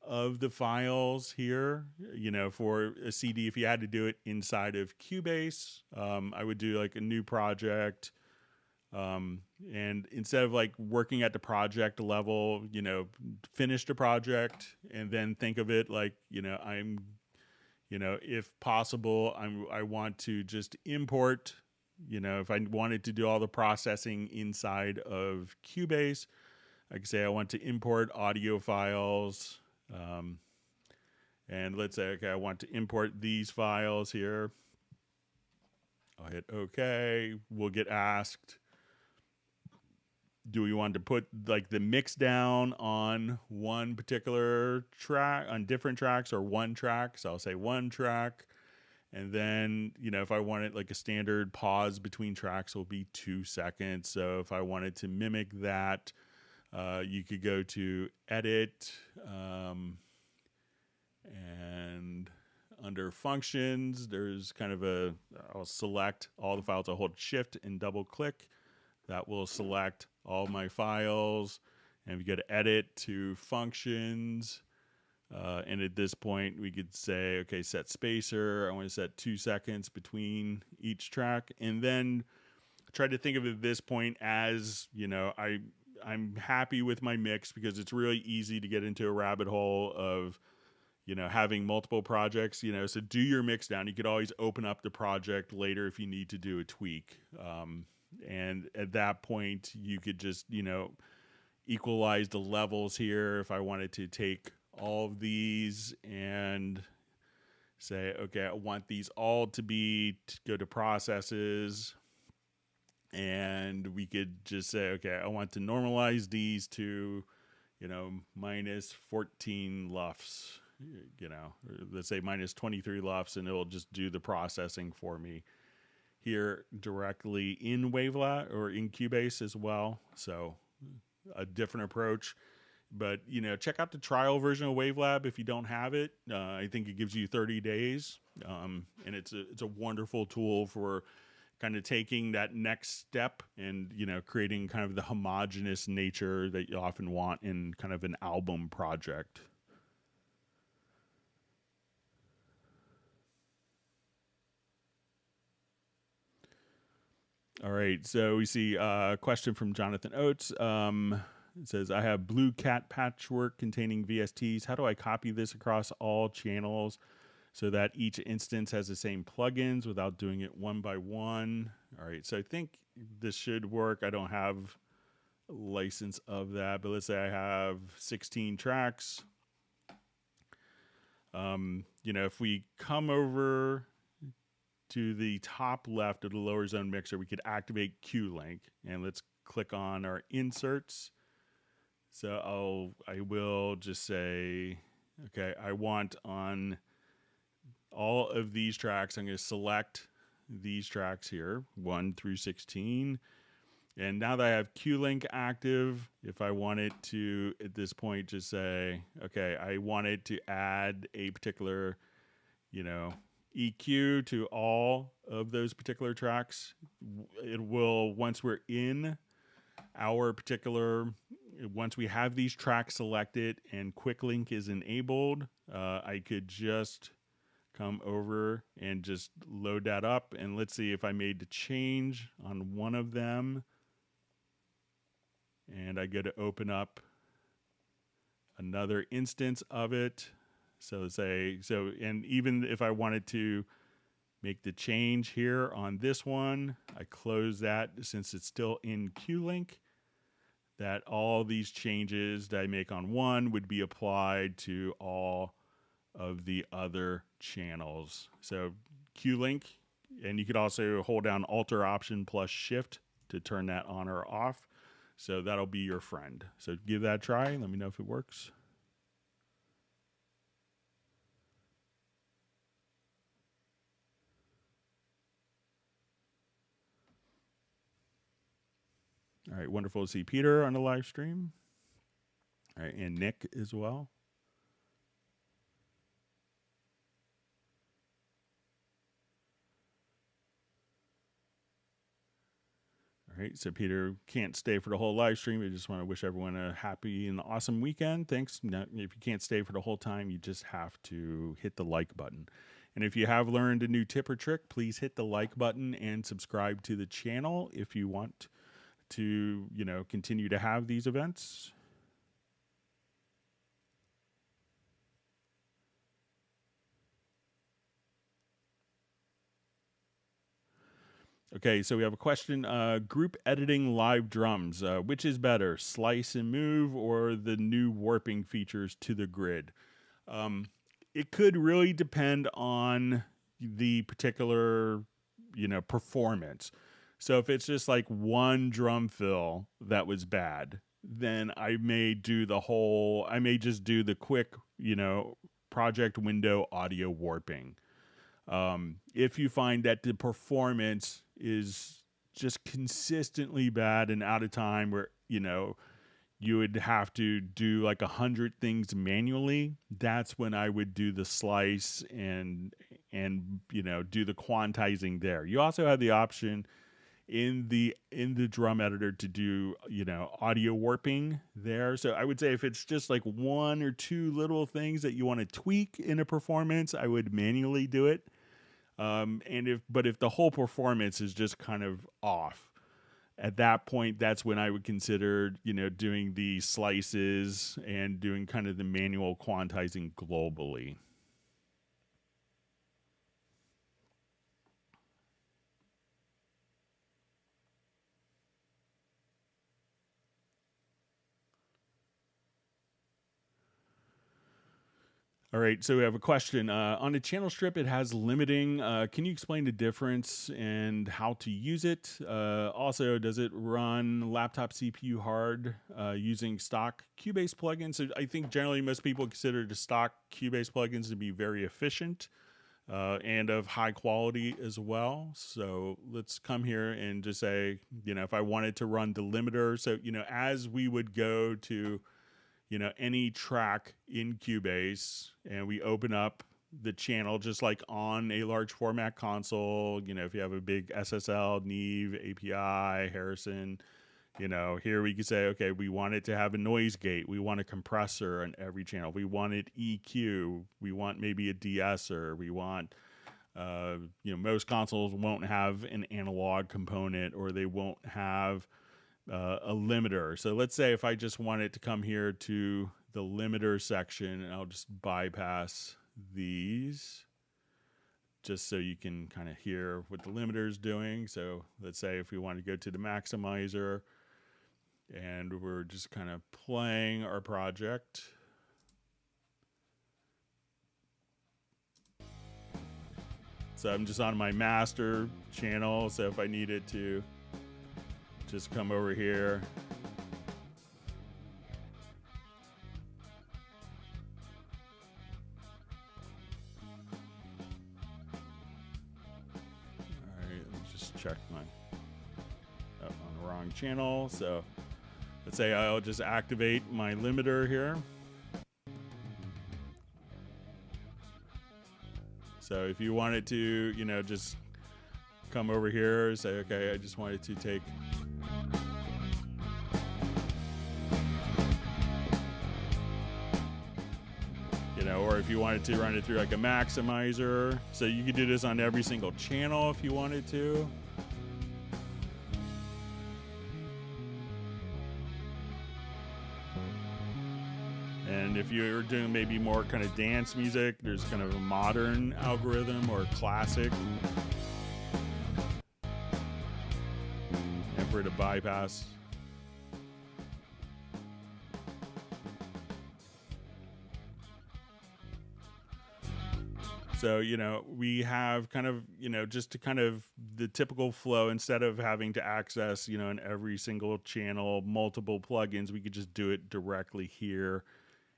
of the files here, you know, for a CD. If you had to do it inside of Cubase, I would do like a new project. And instead of like working at the project level, you know, finish the project and then think of it like, you know, if possible, I want to just import, you know, if I wanted to do all the processing inside of Cubase, I could say I want to import audio files. And let's say, okay, I want to import these files here. I'll hit OK. We'll get asked, do we want to put like the mix down on one particular track, on different tracks, or one track? So I'll say one track. And then, you know, if I wanted like a standard pause between tracks, will be 2 seconds. So if I wanted to mimic that, you could go to edit, and under functions, there's kind of I'll select all the files. I'll hold shift and double click. That will select all my files. And we go to edit to functions. And at this point, we could say, okay, set spacer. I want to set 2 seconds between each track. And then try to think of it at this point as, you know, I'm happy with my mix, because it's really easy to get into a rabbit hole of, you know, having multiple projects, you know, so do your mix down. You could always open up the project later if you need to do a tweak. And at that point, you could just, you know, equalize the levels here. If I wanted to take all of these and say, okay, I want these all to go to processes. And we could just say, okay, I want to normalize these to, you know, -14 LUFS, you know, or let's say -23 LUFS, and it'll just do the processing for me here directly in Wavelab or in Cubase as well. So a different approach. But, you know, check out the trial version of Wavelab if you don't have it. I think it gives you 30 days. And it's a wonderful tool for kind of taking that next step and, you know, creating kind of the homogeneous nature that you often want in kind of an album project. All right, so we see a question from Jonathan Oates. It says, I have Blue Cat patchwork containing VSTs. How do I copy this across all channels so that each instance has the same plugins without doing it one by one. All right, so I think this should work. I don't have a license of that, but let's say I have 16 tracks. If we come over to the top left of the lower zone mixer, we could activate Q-Link, and let's click on our inserts. So I will just say, okay, I want on all of these tracks, I'm going to select these tracks here, 1 through 16. And now that I have Q-Link active, if I wanted to, at this point, just say, okay, I wanted to add a particular, EQ to all of those particular tracks, it will, once we're in our particular, once we have these tracks selected and Quick Link is enabled, I could just come over and just load that up. And let's see if I made the change on one of them. And I go to open up another instance of it. And even if I wanted to make the change here on this one, I close that since it's still in Q-Link, that all these changes that I make on one would be applied to all of the other channels. So Q-Link, and you could also hold down Alt or Option plus Shift to turn that on or off. So that'll be your friend. So give that a try. Let me know if it works. All right, wonderful to see Peter on the live stream. All right, and Nick as well. All right, so Peter can't stay for the whole live stream. I just want to wish everyone a happy and awesome weekend. Thanks. Now, if you can't stay for the whole time, you just have to hit the like button. And if you have learned a new tip or trick, please hit the like button and subscribe to the channel if you want to, continue to have these events. Okay, so we have a question. Group editing live drums. Which is better, slice and move or the new warping features to the grid? It could really depend on the particular, performance. So if it's just like one drum fill that was bad, then I may just do the quick, project window audio warping. If you find that the performance is just consistently bad and out of time where, you would have to do like 100 things manually, that's when I would do the slice and do the quantizing there. You also have the option in the drum editor to do, audio warping there. So I would say if it's just like one or two little things that you want to tweak in a performance, I would manually do it. But if the whole performance is just kind of off, at that point, that's when I would consider, doing the slices and doing kind of the manual quantizing globally. All right, so we have a question. On a channel strip, it has limiting. Can you explain the difference and how to use it? Also, does it run laptop CPU hard using stock Cubase plugins? So I think generally most people consider the stock Cubase plugins to be very efficient and of high quality as well. So let's come here and just say, if I wanted to run the limiter, so, as we would go to any track in Cubase and we open up the channel just like on a large format console, if you have a big SSL, Neve, API, Harrison, here we could say, okay, we want it to have a noise gate. We want a compressor on every channel. We want it EQ. We want maybe a de-esser. We want, most consoles won't have an analog component or they won't have a limiter. So let's say if I just wanted to come here to the limiter section and I'll just bypass these. just so you can kind of hear what the limiter is doing. So let's say if we want to go to the maximizer and we're just kind of playing our project. So I'm just on my master channel. So if I needed to just come over here. All right, let me just check my on the wrong channel. So let's say I'll just activate my limiter here. So if you wanted to, you know, just come over here, say, okay, I just wanted to take, you know, or if you wanted to run it through like a maximizer. So you could do this on every single channel if you wanted to. And if you're doing maybe more kind of dance music, there's kind of a modern algorithm or classic. And for it to bypass. So, you know, we have kind of, you know, just to kind of the typical flow, instead of having to access, you know, in every single channel, multiple plugins, we could just do it directly here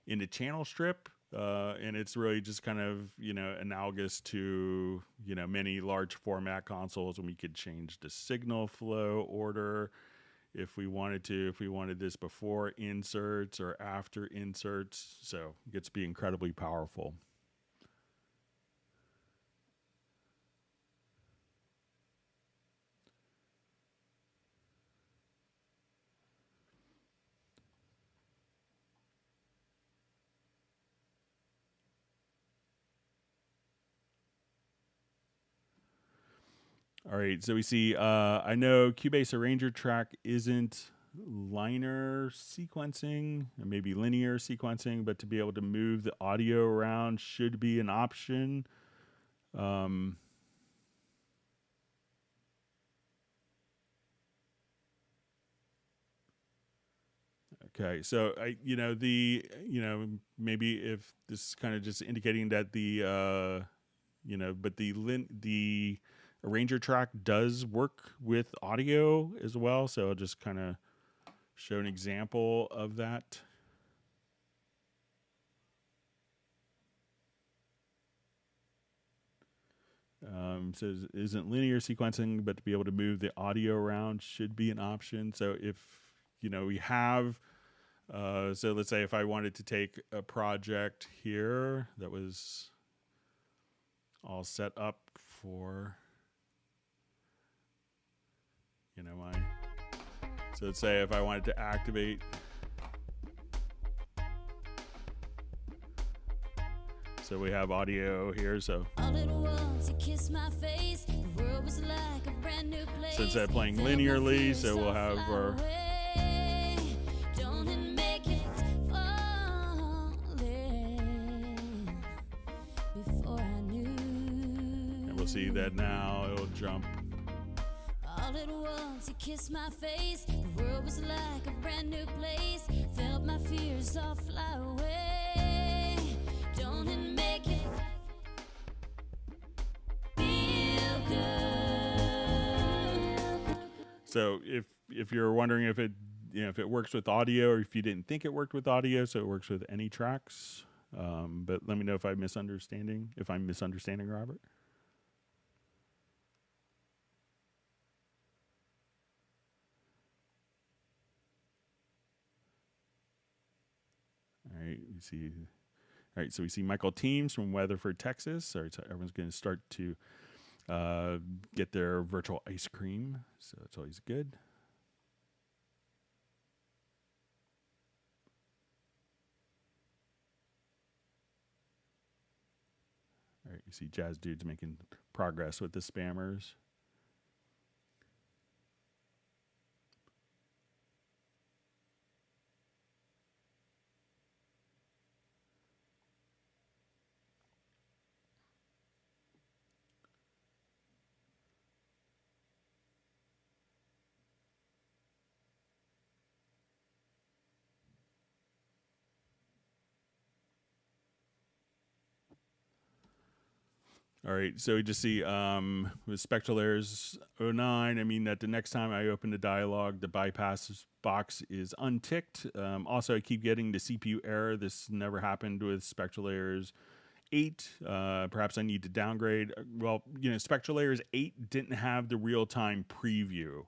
in the channel strip. And it's really just kind of, you know, analogous to, you know, many large format consoles, when we could change the signal flow order if we wanted to, if we wanted this before inserts or after inserts. So it gets to be incredibly powerful. All right, so we see, I know Cubase Arranger track isn't linear sequencing, or maybe linear sequencing, but to be able to move the audio around should be an option. Okay, so you know, you know, maybe if this is kind of just indicating that the, you know, but the Arranger track does work with audio as well. So I'll just kind of show an example of that. So it isn't linear sequencing, but to be able to move the audio around should be an option. So if, you know, we have, so let's say if I wanted to take a project here that was all set up for, you know, so let's say if I wanted to activate, so we have audio here, so instead of playing linearly, so we'll have our, and we'll see that now it'll jump. All at once you kissed my face, the world was like a brand new place, felt my fears all fly away. Don't it make it feel good? So if you're wondering if it, you know, if it works with audio, or if you didn't think it worked with audio, so it works with any tracks. But let me know if I'm misunderstanding Robert. All right, we see. All right, so we see Michael Teams from Weatherford, Texas. All right, so everyone's going to start to get their virtual ice cream, so it's always good. All right, you see Jazz Dude's making progress with the spammers. All right, so we just see with Spectral Layers 09, I mean that the next time I open the dialog, the bypass box is unticked. Also, I keep getting the CPU error. This never happened with Spectral Layers 8. Perhaps I need to downgrade. Well, Spectral Layers 8 didn't have the real-time preview.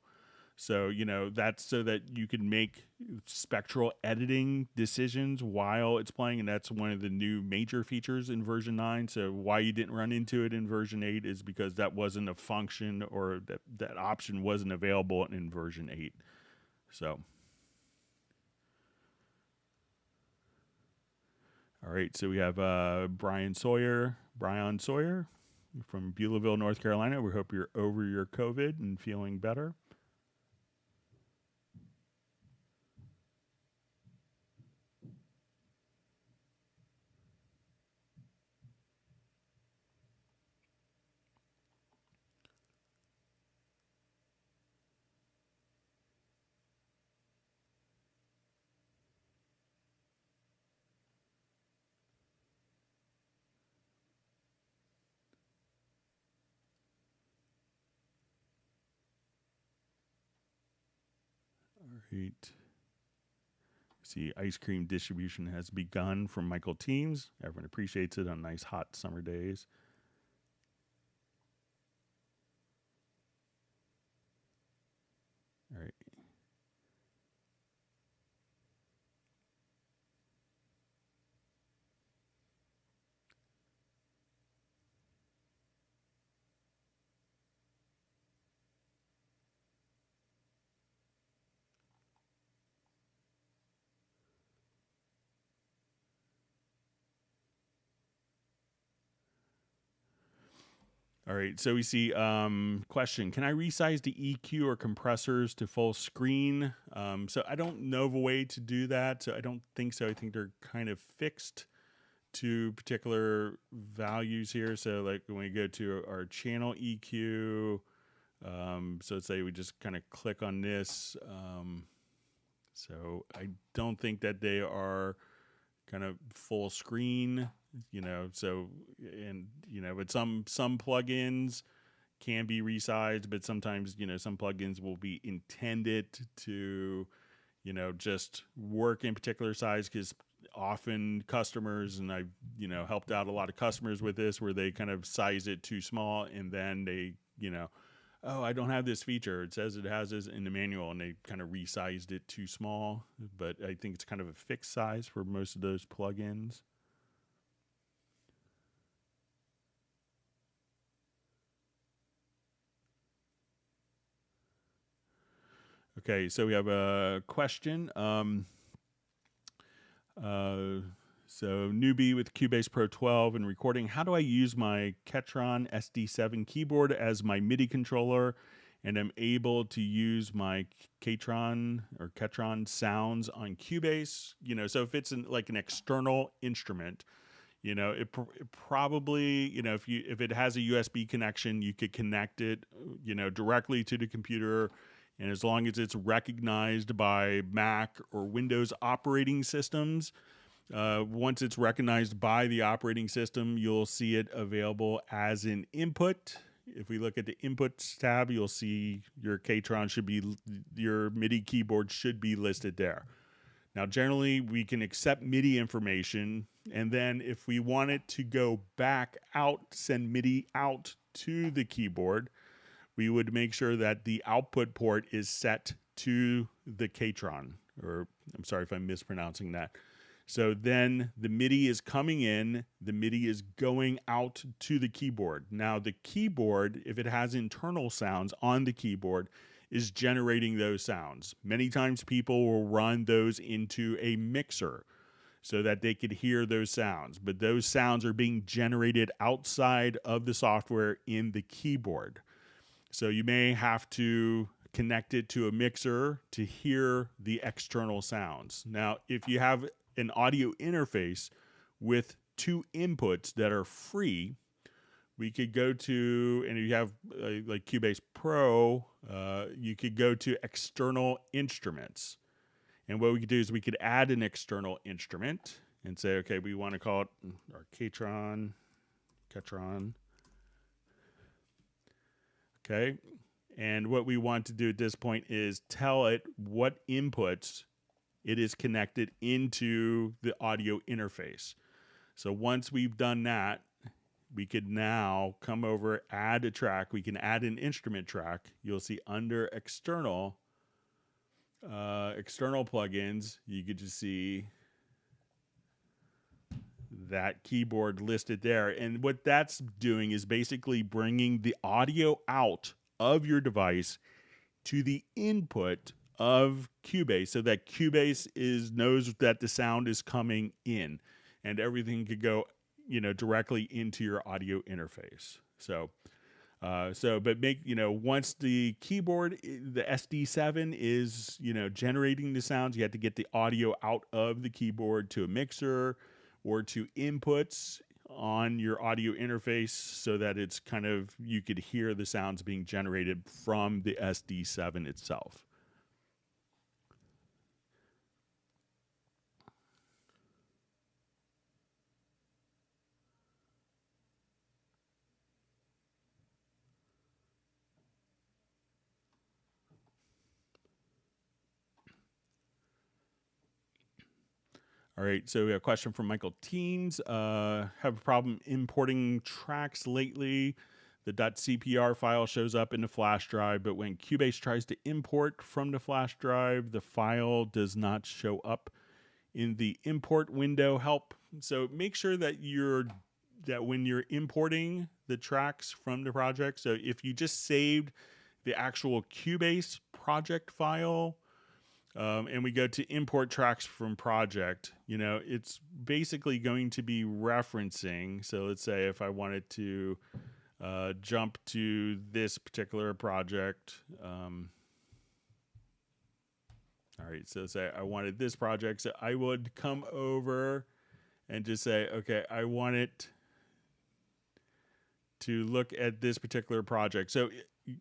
So, that's so that you can make spectral editing decisions while it's playing, and that's one of the new major features in version 9. So why you didn't run into it in version 8 is because that wasn't a function, or that option wasn't available in version 8. So, all right, so we have Brian Sawyer from Beulahville, North Carolina. We hope you're over your COVID and feeling better. All right. See, ice cream distribution has begun from Michael Teams. Everyone appreciates it on nice hot summer days. All right. All right, so we see question. Can I resize the EQ or compressors to full screen? So I don't know of a way to do that, so I don't think so. I think they're kind of fixed to particular values here. So like when we go to our channel EQ, so let's say we just kind of click on this. So I don't think that they are kind of full screen, so, and, but some plugins can be resized, but sometimes, some plugins will be intended to, just work in particular size, because often customers, and I've, helped out a lot of customers with this, where they kind of size it too small, and then they, oh, I don't have this feature. It says it has this in the manual, and they kind of resized it too small. But I think it's kind of a fixed size for most of those plugins. Okay, so we have a question. So newbie with Cubase Pro 12 and recording. How do I use my Ketron SD7 keyboard as my MIDI controller, and I'm able to use my Ketron sounds on Cubase? So if it's like an external instrument, it probably, if it has a USB connection, you could connect it, directly to the computer. And as long as it's recognized by Mac or Windows operating systems, once it's recognized by the operating system, you'll see it available as an input. If we look at the inputs tab, you'll see your your MIDI keyboard should be listed there. Now, generally, we can accept MIDI information, and then if we want it to go back out, send MIDI out to the keyboard, we would make sure that the output port is set to the Ketron, or I'm sorry if I'm mispronouncing that. So then the MIDI is coming in, the MIDI is going out to the keyboard. Now the keyboard, if it has internal sounds on the keyboard, is generating those sounds. Many times people will run those into a mixer so that they could hear those sounds, but those sounds are being generated outside of the software in the keyboard. So you may have to connect it to a mixer to hear the external sounds. Now, if you have an audio interface with two inputs that are free, we could go to, and you have like Cubase Pro, you could go to external instruments. And what we could do is we could add an external instrument and say, okay, we want to call it our Ketron. Okay. And what we want to do at this point is tell it what inputs it is connected into the audio interface. So once we've done that, we could now come over, add a track. We can add an instrument track. You'll see under external plugins, you could just see that keyboard listed there. And what that's doing is basically bringing the audio out of your device to the input of Cubase, so that Cubase knows that the sound is coming in, and everything could go, directly into your audio interface. But once the keyboard, the SD7 is, generating the sounds, you have to get the audio out of the keyboard to a mixer or to inputs on your audio interface, so that it's kind of, you could hear the sounds being generated from the SD7 itself. All right, so we have a question from Michael Teens. Have a problem importing tracks lately. The .cpr file shows up in the flash drive, but when Cubase tries to import from the flash drive, the file does not show up in the import window. Help. So make sure that when you're importing the tracks from the project, so if you just saved the actual Cubase project file, and we go to import tracks from project, it's basically going to be referencing. So let's say if I wanted to jump to this particular project. All right, so say I wanted this project. So I would come over and just say, okay, I want it to look at this particular project. So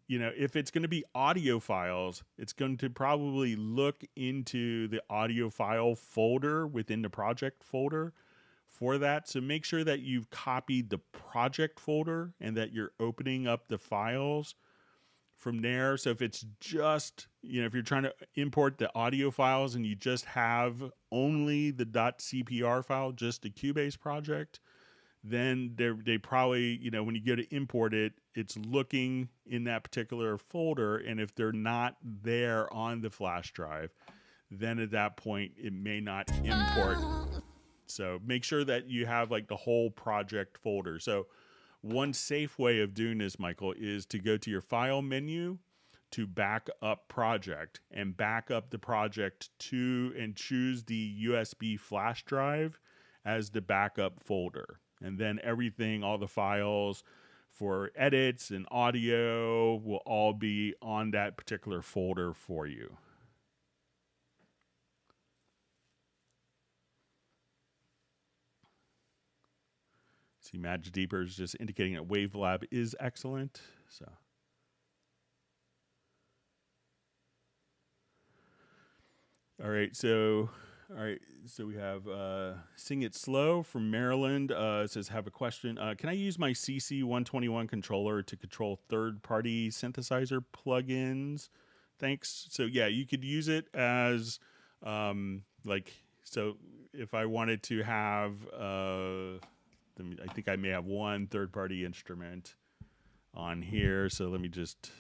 if it's going to be audio files, it's going to probably look into the audio file folder within the project folder for that. So make sure that you've copied the project folder and that you're opening up the files from there. So if it's just, if you're trying to import the audio files and you just have only the .cpr file, just the Cubase project, then they probably, when you go to import it, it's looking in that particular folder. And if they're not there on the flash drive, then at that point, it may not import. So make sure that you have like the whole project folder. So one safe way of doing this, Michael, is to go to your file menu to back up project and back up the project to and choose the USB flash drive as the backup folder. And then everything, all the files for edits and audio will all be on that particular folder for you. See, Madge Deeper is just indicating that Wavelab is excellent. So, all right, so we have Sing It Slow from Maryland. It says, have a question. Can I use my CC121 controller to control third-party synthesizer plugins? Thanks. So yeah, you could use it as so if I wanted to have, I think I may have one third-party instrument on here. So let me just...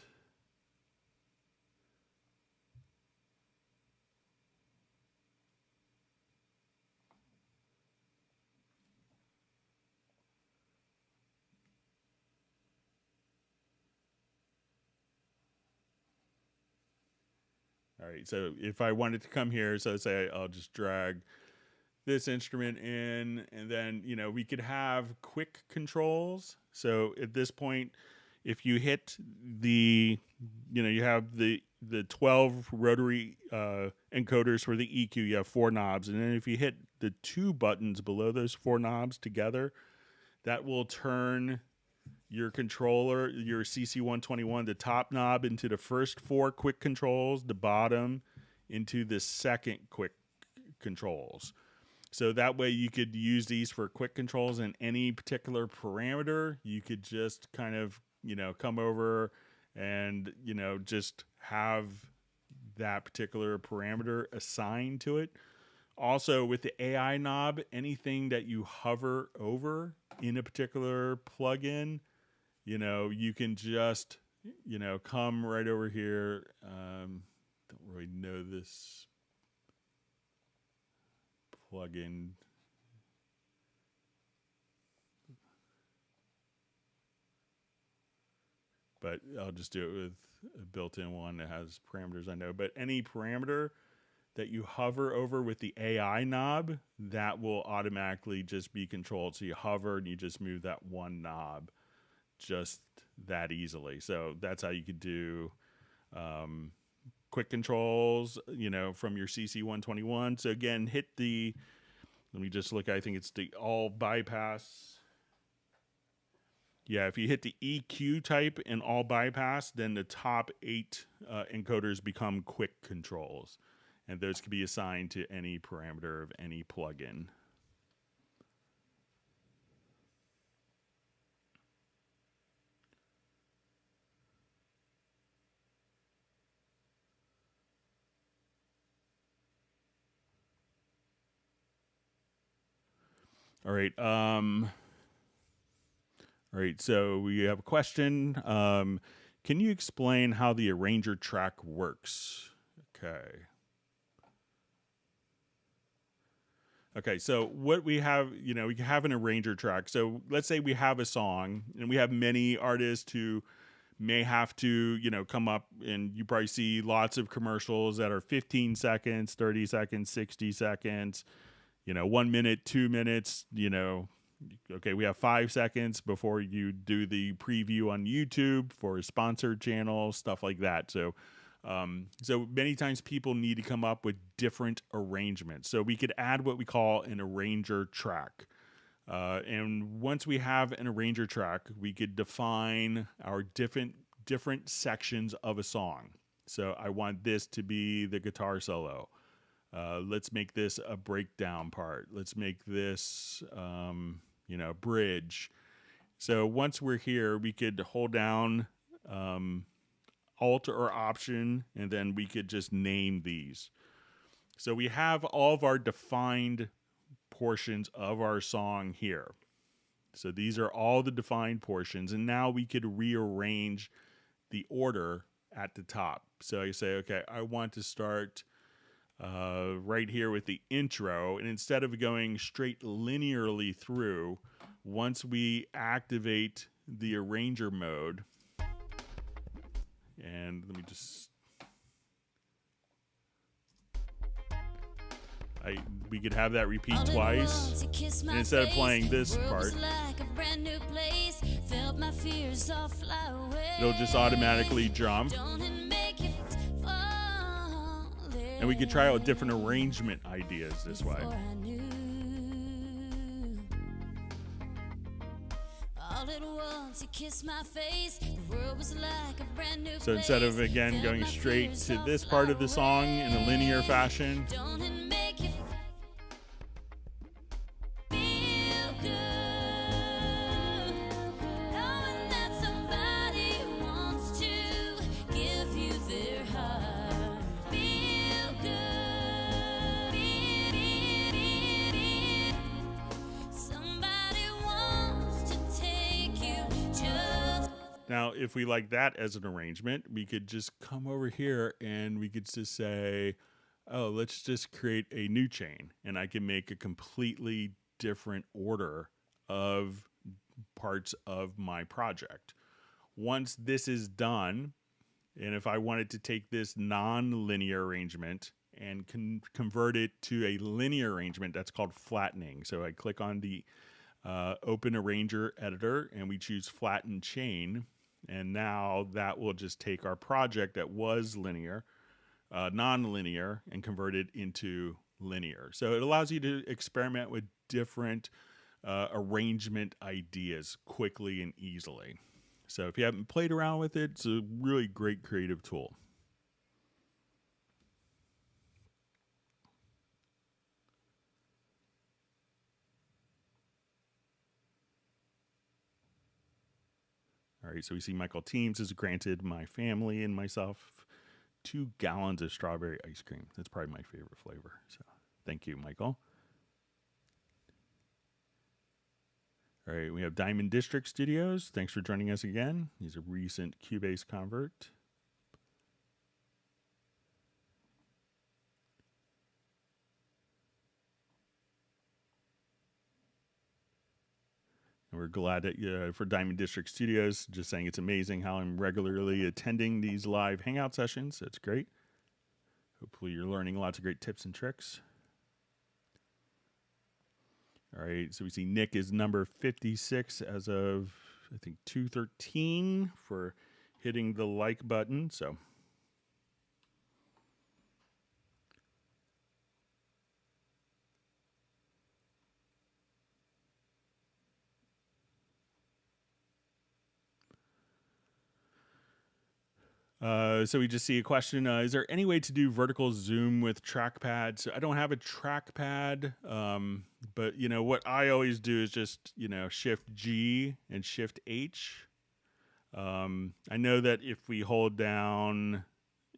All right, so if I wanted to come here, so say I'll just drag this instrument in, and then, we could have quick controls. So at this point, if you hit the, you have the 12 rotary encoders for the EQ, you have 4 knobs. And then if you hit the 2 buttons below those 4 knobs together, that will turn your controller, your CC121, the top knob into the first 4 quick controls, the bottom into the second quick controls. So that way you could use these for quick controls in any particular parameter. You could just kind of, come over and, you know, just have that particular parameter assigned to it. Also, with the AI knob, anything that you hover over in a particular plugin, you know, you can just, you know, come right over here. Don't really know this plugin. But I'll just do it with a built-in one that has parameters I know. But any parameter that you hover over with the AI knob, that will automatically just be controlled. So you hover and you just move that one knob just that easily. So that's how you could do quick controls, you know, from your CC121. So again, hit the, let me just look, I think it's the all bypass. Yeah, if you hit the EQ type and all bypass, then the top 8 encoders become quick controls. And those can be assigned to any parameter of any plugin. All right. All right. So we have a question. Can you explain how the arranger track works? Okay. Okay, so what we have, you know, we have an arranger track. So let's say we have a song, and we have many artists who may have to, you know, come up, and you probably see lots of commercials that are 15 seconds, 30 seconds, 60 seconds, you know, 1 minute, 2 minutes, you know. Okay, we have 5 seconds before you do the preview on YouTube for a sponsored channel, stuff like that. So so many times people need to come up with different arrangements. So we could add what we call an arranger track. And once we have an arranger track, we could define our different sections of a song. So I want this to be the guitar solo. Let's make this a breakdown part. Let's make this, you know, bridge. So once we're here, we could hold down Alt or Option, and then we could just name these. So we have all of our defined portions of our song here. So these are all the defined portions, and now we could rearrange the order at the top. So I say, okay, I want to start right here with the intro, and instead of going straight linearly through, once we activate the arranger mode, and let me just, we could have that repeat twice. And instead of playing this part, it'll just automatically jump. And we could try out different arrangement ideas this way. So instead of, again, going straight to this part of the song in a linear fashion, now, if we like that as an arrangement, we could just come over here and we could just say, oh, let's just create a new chain. And I can make a completely different order of parts of my project. Once this is done, and if I wanted to take this non-linear arrangement and convert it to a linear arrangement, that's called flattening. So I click on the open arranger editor and we choose flatten chain. And now that will just take our project that was linear, non-linear, and convert it into linear. So it allows you to experiment with different arrangement ideas quickly and easily. So if you haven't played around with it, it's a really great creative tool. All All right, so we see Michael Teams has granted my family and myself 2 gallons of strawberry ice cream. That's probably my favorite flavor. So thank you, Michael. All right, we have Diamond District Studios. Thanks for joining us again. He's a recent Cubase convert. And we're glad that for Diamond District Studios, just saying it's amazing how I'm regularly attending these live hangout sessions. That's great. Hopefully you're learning lots of great tips and tricks. All right, so we see Nick is number 56 as of, I think, 2:13 for hitting the like button. So so we just see a question. Is there any way to do vertical zoom with trackpad? So I don't have a trackpad, but what I always do is just Shift G and Shift H. I know that if we hold down,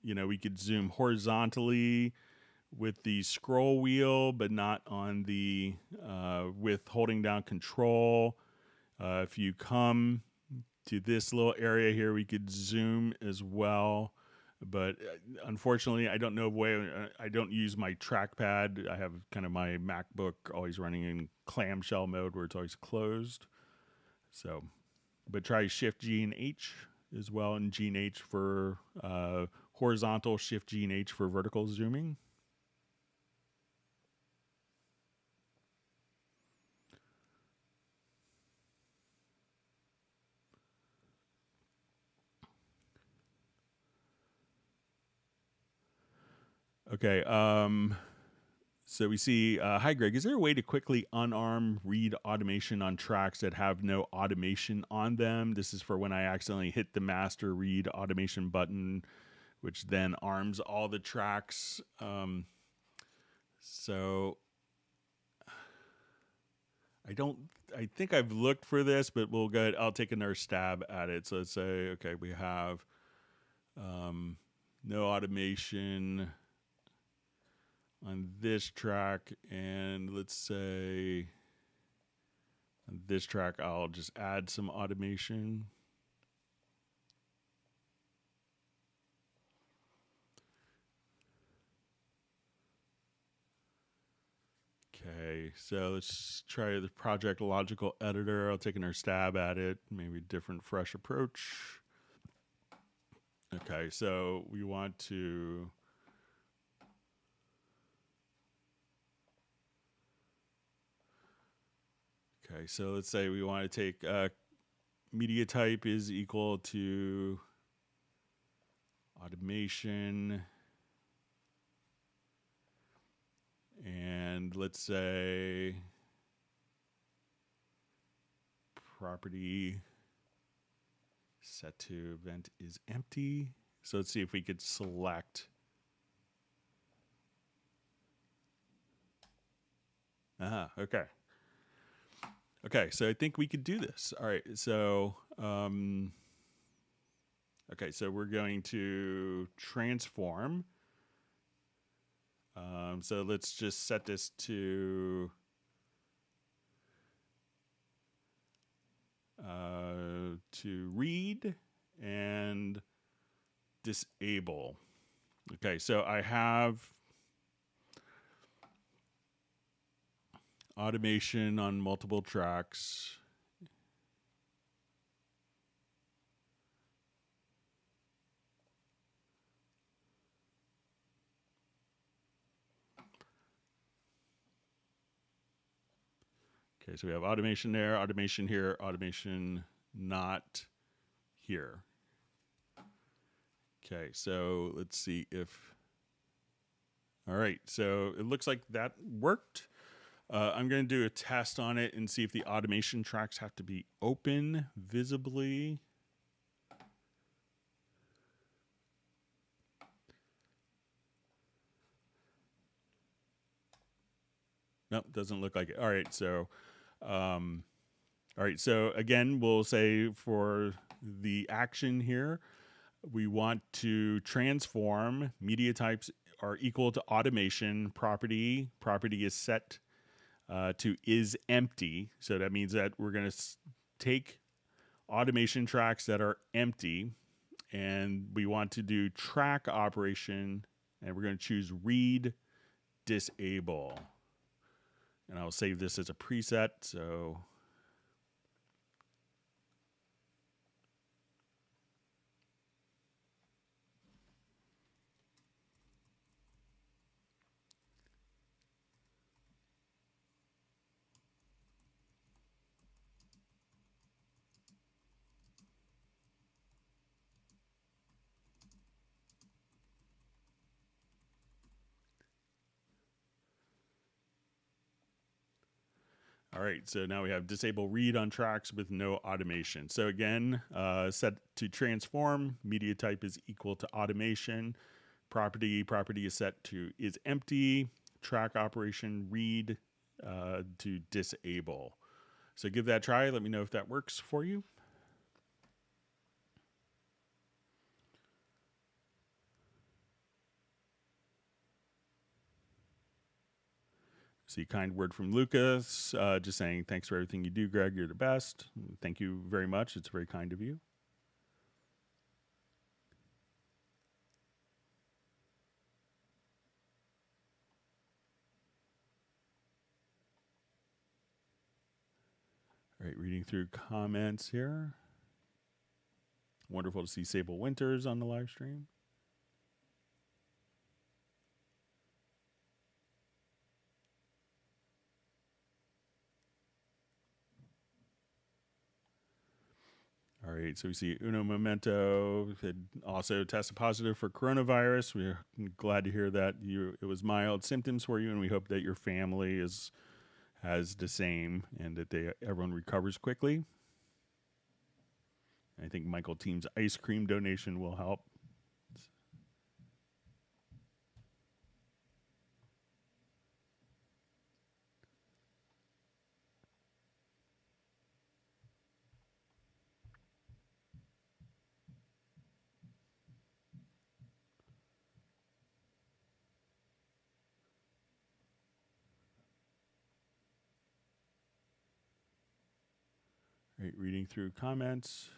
we could zoom horizontally with the scroll wheel, but not on the with holding down Control. If you come to this little area here, we could zoom as well, but unfortunately I don't know I don't use my trackpad. I have kind of my MacBook always running in clamshell mode where it's always closed. So, but try Shift G and H as well, and G and H for horizontal, Shift G and H for vertical zooming. Okay, so we see, hi Greg, is there a way to quickly unarm read automation on tracks that have no automation on them? This is for when I accidentally hit the master read automation button, which then arms all the tracks. So I think I've looked for this, but we'll go ahead, I'll take another stab at it. So let's say, okay, we have no automation on this track, and let's say on this track I'll just add some automation. Okay, so let's try the Project Logical Editor. I'll take another stab at it, maybe different, fresh approach. Okay, so we want to okay, so let's say we want to take media type is equal to automation, and let's say property set to event is empty. So let's see if we could select. Okay. Okay, so I think we could do this. All right, so okay, so we're going to transform. So let's just set this to read and disable. Okay, so I have automation on multiple tracks. Okay, so we have automation there, automation here, automation not here. Okay, so let's see if, all right, so it looks like that worked. I'm going to do a test on it and see if the automation tracks have to be open visibly. Nope, doesn't look like it. All right, so again, we'll say for the action here, we want to transform media types are equal to automation property. Property is set to is empty. So that means that we're going to take automation tracks that are empty, and we want to do track operation, and we're going to choose read disable. And I'll save this as a preset. So all right, so now we have disable read on tracks with no automation. So again, set to transform, media type is equal to automation. Property is set to is empty. Track operation read to disable. So give that a try. Let me know if that works for you. See, kind word from Lucas, just saying thanks for everything you do, Greg. You're the best. Thank you very much. It's very kind of you. All right, reading through comments here. Wonderful to see Sable Winters on the live stream. All right, so we see Uno Momento had also tested positive for coronavirus. We're glad to hear that it was mild symptoms for you, and we hope that your family has the same and that everyone recovers quickly. I think Michael Team's ice cream donation will help. Right, reading through comments.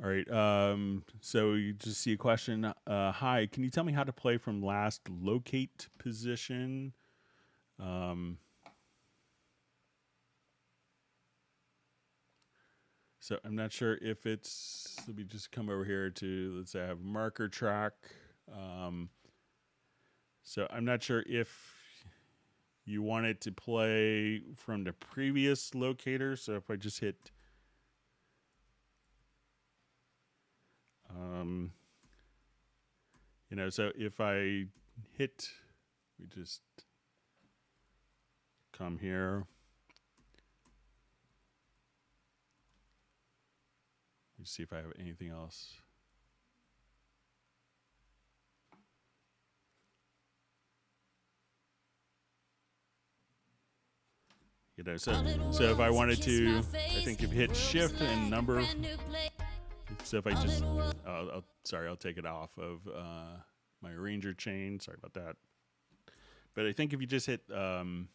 All right, so you just see a question. Hi, can you tell me how to play from last locate position? So I'm not sure if it's, let me just come over here to, let's say I have marker track. So I'm not sure if you want it to play from the previous locator. So if I just hit, so if I hit, we just come here. Let's see if I have anything else. So if I wanted to, I think if you hit shift and number, so if I just, I'll take it off of my arranger chain. Sorry about that. But I think if you just hit, to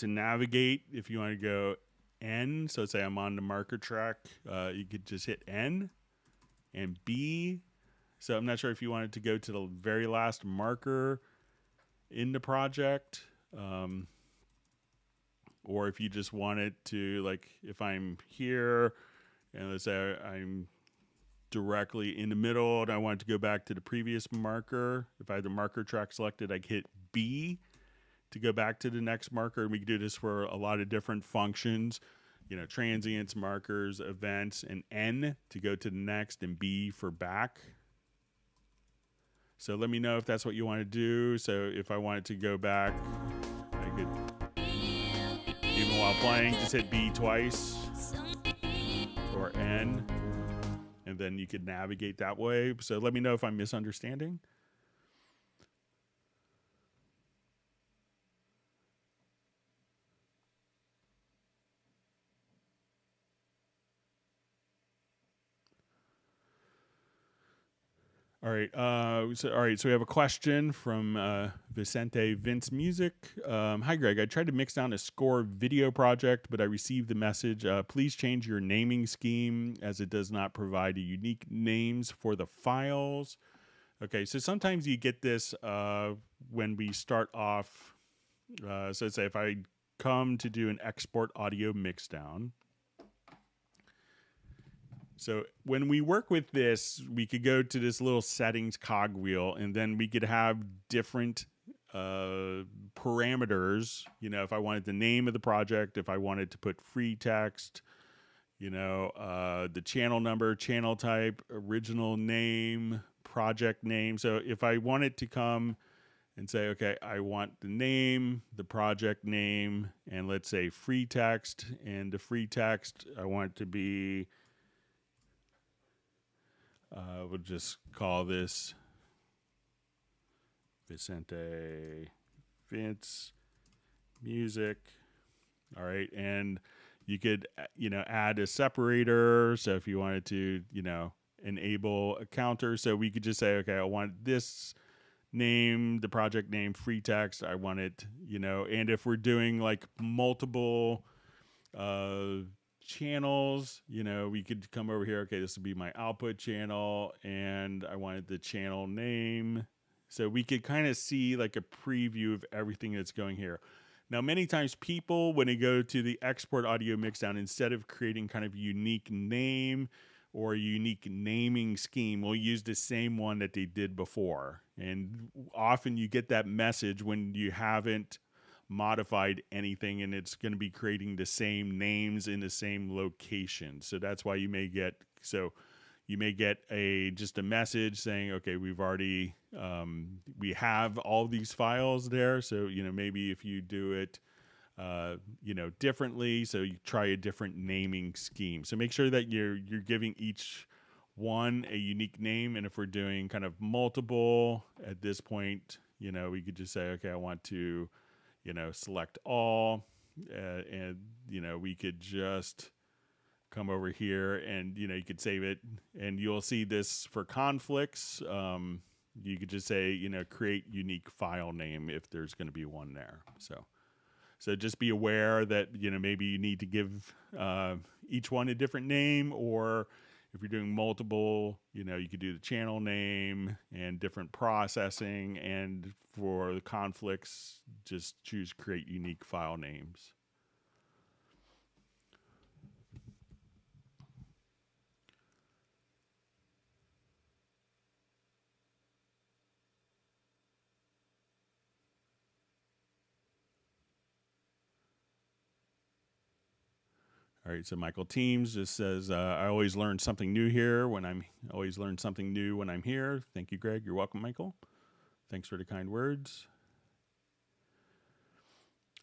navigate, if you want to go N, so say I'm on the marker track, you could just hit N and B. So I'm not sure if you wanted to go to the very last marker in the project, or if you just wanted to, like, if I'm here and let's say I'm directly in the middle and I wanted to go back to the previous marker, if I had the marker track selected, I could hit B to go back to the next marker. And we can do this for a lot of different functions. transients, markers, events, and N to go to the next, and B for back. So let me know if that's what you want to do. So if I wanted to go back, I could, even while playing, just hit B twice or N, and then you could navigate that way. So let me know if I'm misunderstanding. All right. So we have a question from Vicente Vince Music. Hi, Greg. I tried to mix down a score video project, but I received the message, please change your naming scheme as it does not provide unique names for the files. Okay, so sometimes you get this when we start off. So say if I come to do an export audio mixdown. So when we work with this, we could go to this little settings cogwheel, and then we could have different parameters. If I wanted the name of the project, if I wanted to put free text, the channel number, channel type, original name, project name. So if I wanted to come and say, okay, I want the name, the project name, and let's say free text, and the free text, I want it to be... we'll just call this Vicente Vince Music. All right. And you could, add a separator. So if you wanted to, enable a counter. So we could just say, okay, I want this name, the project name, free text. I want it, and if we're doing like multiple, channels, we could come over here. Okay, this would be my output channel, and I wanted the channel name. So we could kind of see like a preview of everything that's going here. Now, many times people, when they go to the export audio mixdown, instead of creating kind of unique name or a unique naming scheme, will use the same one that they did before. And often you get that message when you haven't modified anything, and it's going to be creating the same names in the same location. So that's why you may get just a message saying, okay, we've already we have all these files there. So maybe if you do it differently, so you try a different naming scheme. So make sure that you're giving each one a unique name. And if we're doing kind of multiple at this point, we could just say, okay, I want to select all, and, we could just come over here and, you could save it, and you'll see this for conflicts. You could just say, create unique file name if there's going to be one there. So just be aware that, maybe you need to give each one a different name, or if you're doing multiple, you could do the channel name and different processing. And for the conflicts, just choose create unique file names. All right, so Michael Teams just says, I always learn something new here when I'm here. Thank you, Greg. You're welcome, Michael. Thanks for the kind words.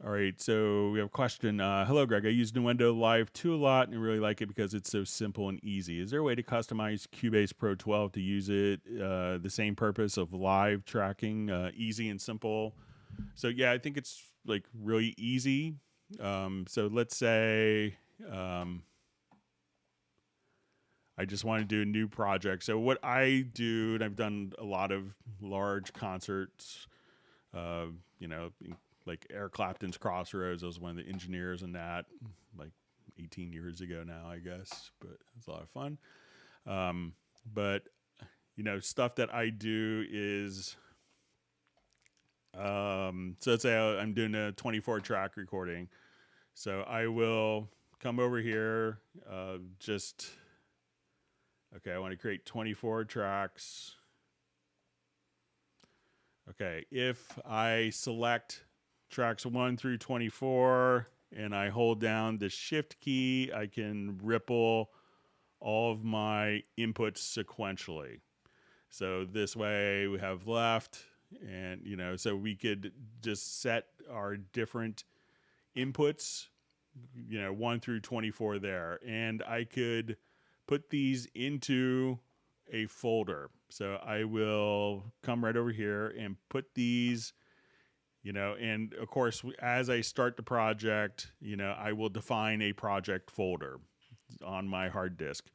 All right, so we have a question. Hello, Greg. I use Nuendo Live 2 a lot and really like it because it's so simple and easy. Is there a way to customize Cubase Pro 12 to use it the same purpose of live tracking, easy and simple? So yeah, I think it's like really easy. So let's say I just want to do a new project. So what I do, and I've done a lot of large concerts, like Eric Clapton's Crossroads. I was one of the engineers in that, like 18 years ago now, I guess, but it's a lot of fun. But stuff that I do is, so let's say I'm doing a 24 track recording. So I will come over here, I want to create 24 tracks. Okay, if I select tracks 1 through 24, and I hold down the shift key, I can ripple all of my inputs sequentially. So this way we have left, and so we could just set our different inputs, 1 through 24 there. And I could put these into a folder. So I will come right over here and put these, and of course, as I start the project, I will define a project folder on my hard disk.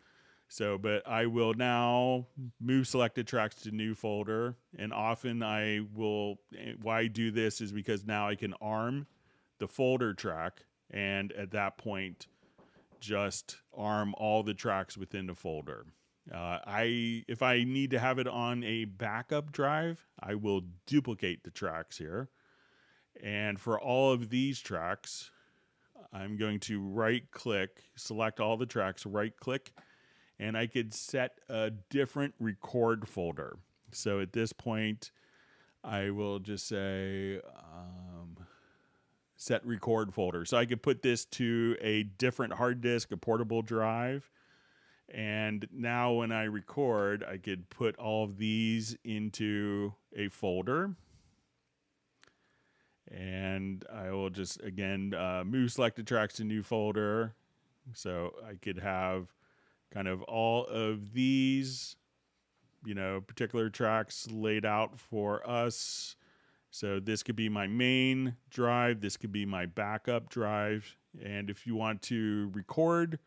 So, but I will now move selected tracks to new folder. And often why I do this is because now I can arm the folder track, and at that point, just arm all the tracks within the folder. If I need to have it on a backup drive, I will duplicate the tracks here. And for all of these tracks, I'm going to right click, select all the tracks, right click, and I could set a different record folder. So at this point, I will just say set record folder. So I could put this to a different hard disk, a portable drive. And now when I record, I could put all of these into a folder. And I will just, again, move selected tracks to new folder. So I could have kind of all of these, particular tracks laid out for us. So this could be my main drive. This could be my backup drive. And if you want to record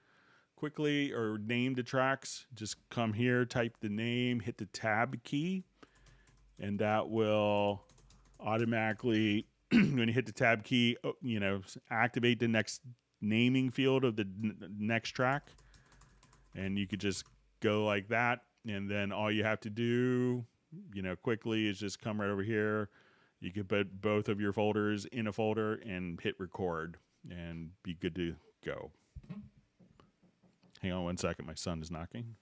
quickly or name the tracks, just come here, type the name, hit the tab key, and that will automatically, when you hit the tab key, activate the next naming field of the next track. And you could just go like that. And then all you have to do, quickly is just come right over here. You could put both of your folders in a folder and hit record and be good to go. Hang on 1 second. My son is knocking.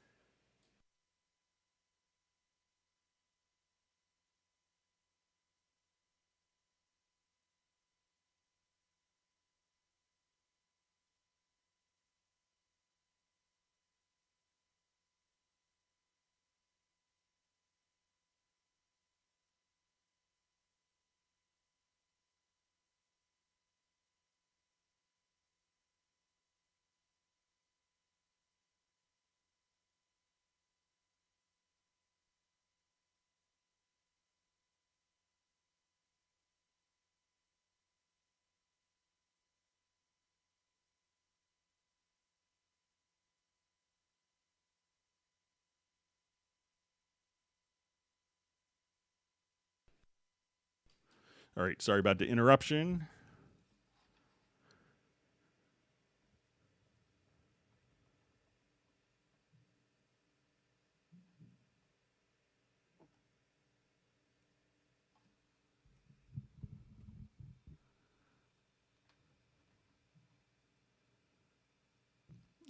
All right, sorry about the interruption.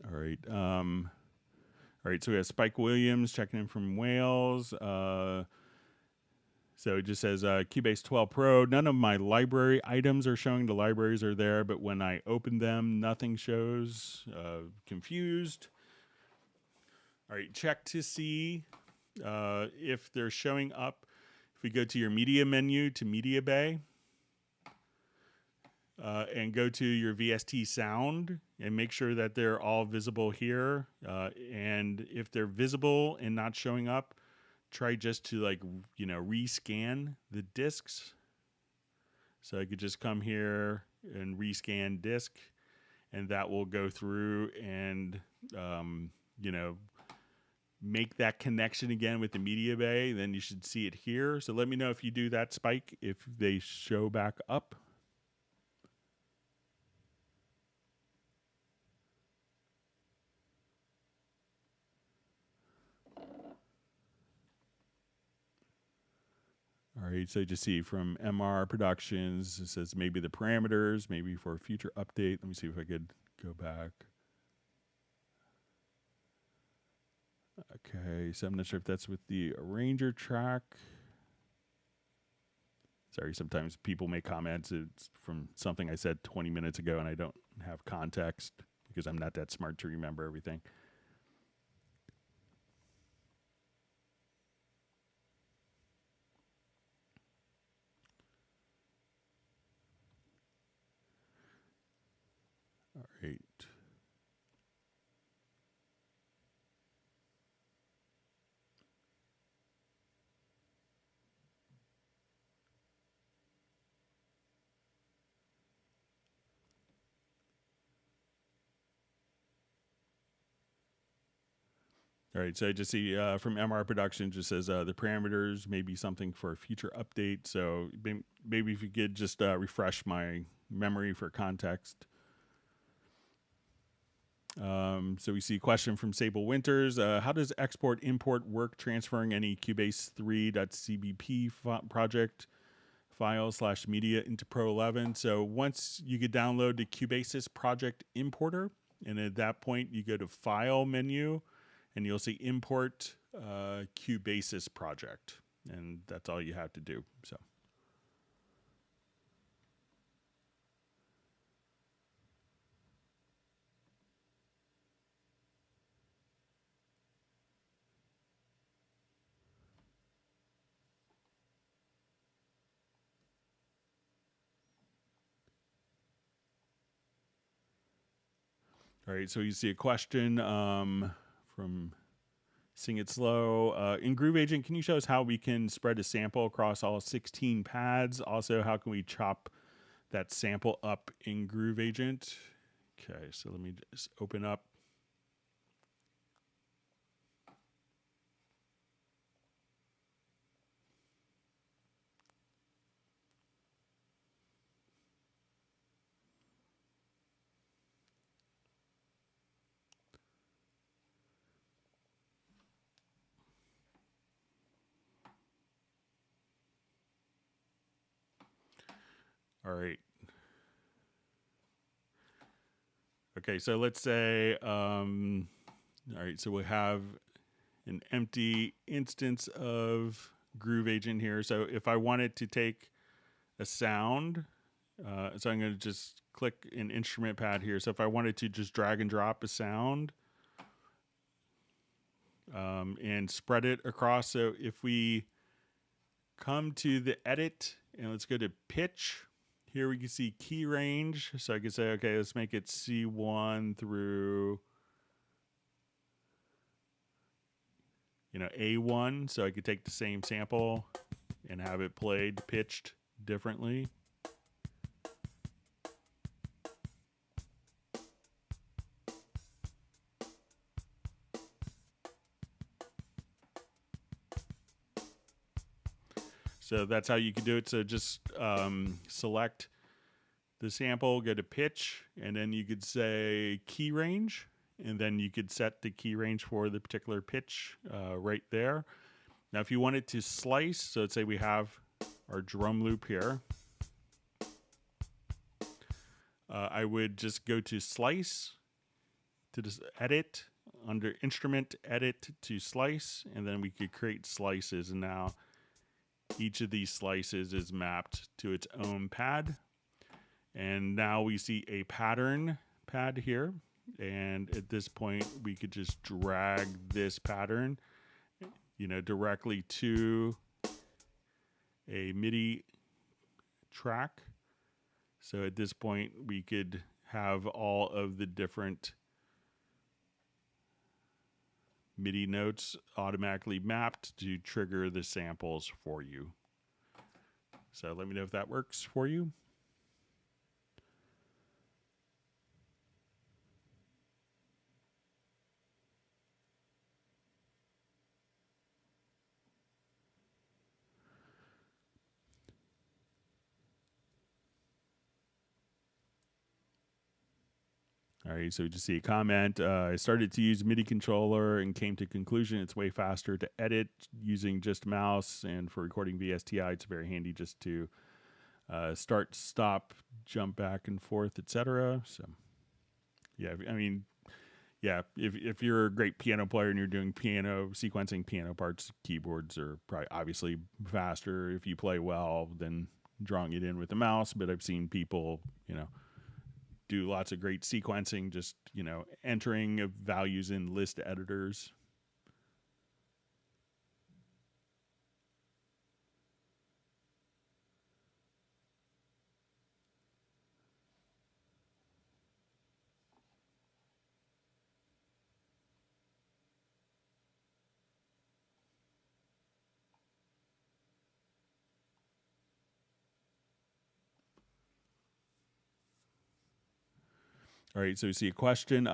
All right. All right, so we have Spike Williams checking in from Wales. So it just says Cubase 12 Pro. None of my library items are showing. The libraries are there, but when I open them, nothing shows. Confused. All right, check to see if they're showing up. If we go to your media menu to Media Bay and go to your VST sound and make sure that they're all visible here. And if they're visible and not showing up, try just to rescan the discs. So I could just come here and rescan disk, and that will go through and make that connection again with the media bay. Then you should see it here. So let me know if you do that, Spike, if they show back up. All right, so just see from MR Productions, it says maybe the parameters, maybe for a future update. Let me see if I could go back. Okay, so I'm not sure if that's with the arranger track. Sorry, sometimes people make comments. It's from something I said 20 minutes ago, and I don't have context because I'm not that smart to remember everything. All right. All right, so I just see from MR Production just says the parameters may be something for a future update. So maybe if you could just refresh my memory for context. So we see a question from Sable Winters. How does export import work transferring any Cubase 3.cbp project file / media into Pro 11? So once you could download the Cubase's project importer, and at that point you go to File menu, and you'll see Import Cubase's project, and that's all you have to do. So. All right, so you see a question from Sing It Slow. In Groove Agent, can you show us how we can spread a sample across all 16 pads? Also, how can we chop that sample up in Groove Agent? Okay, so let me just open up. All right. Okay, so let's say, all right, so we have an empty instance of Groove Agent here. So if I wanted to take a sound, so I'm going to just click an instrument pad here. So if I wanted to just drag and drop a sound and spread it across. So if we come to the edit and let's go to pitch, here we can see key range. So I can say, okay, let's make it C1 through, A1. So I could take the same sample and have it played pitched differently. So that's how you can do it. So just select the sample, go to pitch, and then you could say key range, and then you could set the key range for the particular pitch right there. Now, if you wanted to slice, so let's say we have our drum loop here. I would just go to slice, to just edit, under instrument, edit to slice, and then we could create slices. And now each of these slices is mapped to its own pad. And now we see a pattern pad here. And at this point, we could just drag this pattern, directly to a MIDI track. So at this point, we could have all of the different MIDI notes automatically mapped to trigger the samples for you. So let me know if that works for you. All right, so we just see a comment. I started to use MIDI controller and came to conclusion it's way faster to edit using just mouse, and for recording VSTI, it's very handy just to start, stop, jump back and forth, etc. So, yeah, I mean, yeah, if you're a great piano player and you're doing sequencing piano parts, keyboards are probably obviously faster. If you play well, then drawing it in with the mouse, but I've seen people, do lots of great sequencing, just, entering values in list editors. All right, so you see a question.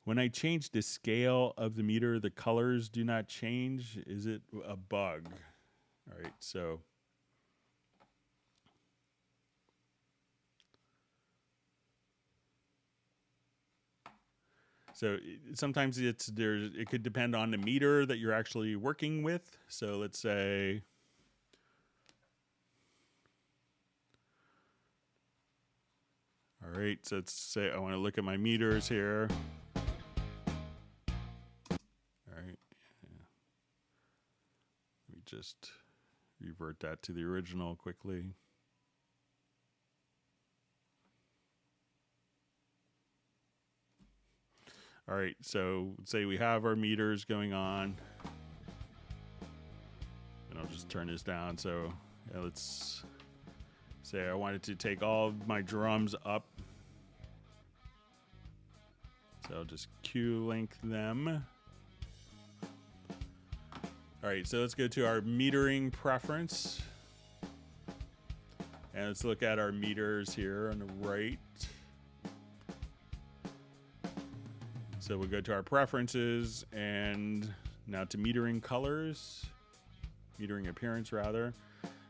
When I change the scale of the meter, the colors do not change. Is it a bug? All right, so sometimes it could depend on the meter that you're actually working with. So let's say, all right, so let's say I want to look at my meters here. All right, yeah. Let me just revert that to the original quickly. All right, so say we have our meters going on. And I'll just turn this down. So yeah, let's say I wanted to take all of my drums up. So I'll just Q link them. All right, so let's go to our metering preference. And let's look at our meters here on the right. So we'll go to our preferences and now to metering colors, metering appearance rather.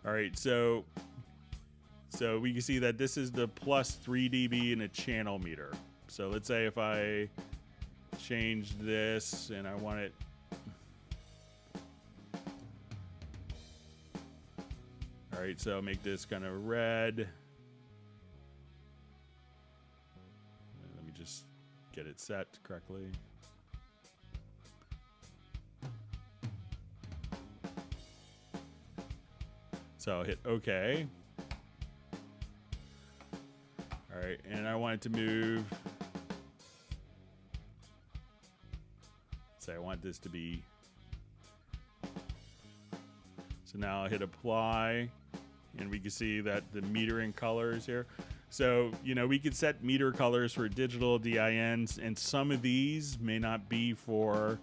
All right, so we can see that this is the plus 3 dB in a channel meter. So let's say if I change this and I want it, all right, so I'll make this kind of red. Let me just get it set correctly. So I'll hit OK. All right, and I want it to move. Say I want this to be. So now I'll hit apply, and we can see that the metering colors here. So, we could set meter colors for digital DINs, and some of these may not be for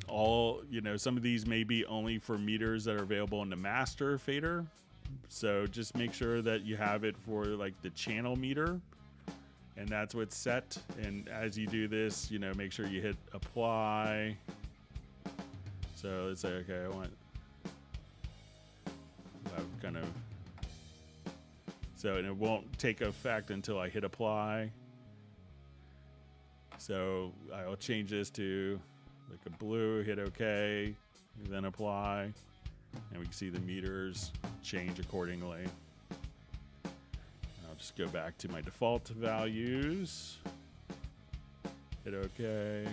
all, some of these may be only for meters that are available in the master fader. So just make sure that you have it for like the channel meter, and that's what's set. And as you do this, make sure you hit apply. So let's say, okay, I want kind of, and it won't take effect until I hit apply. So I'll change this to like a blue, hit OK, then apply, and we can see the meters change accordingly. I'll just go back to my default values, hit OK.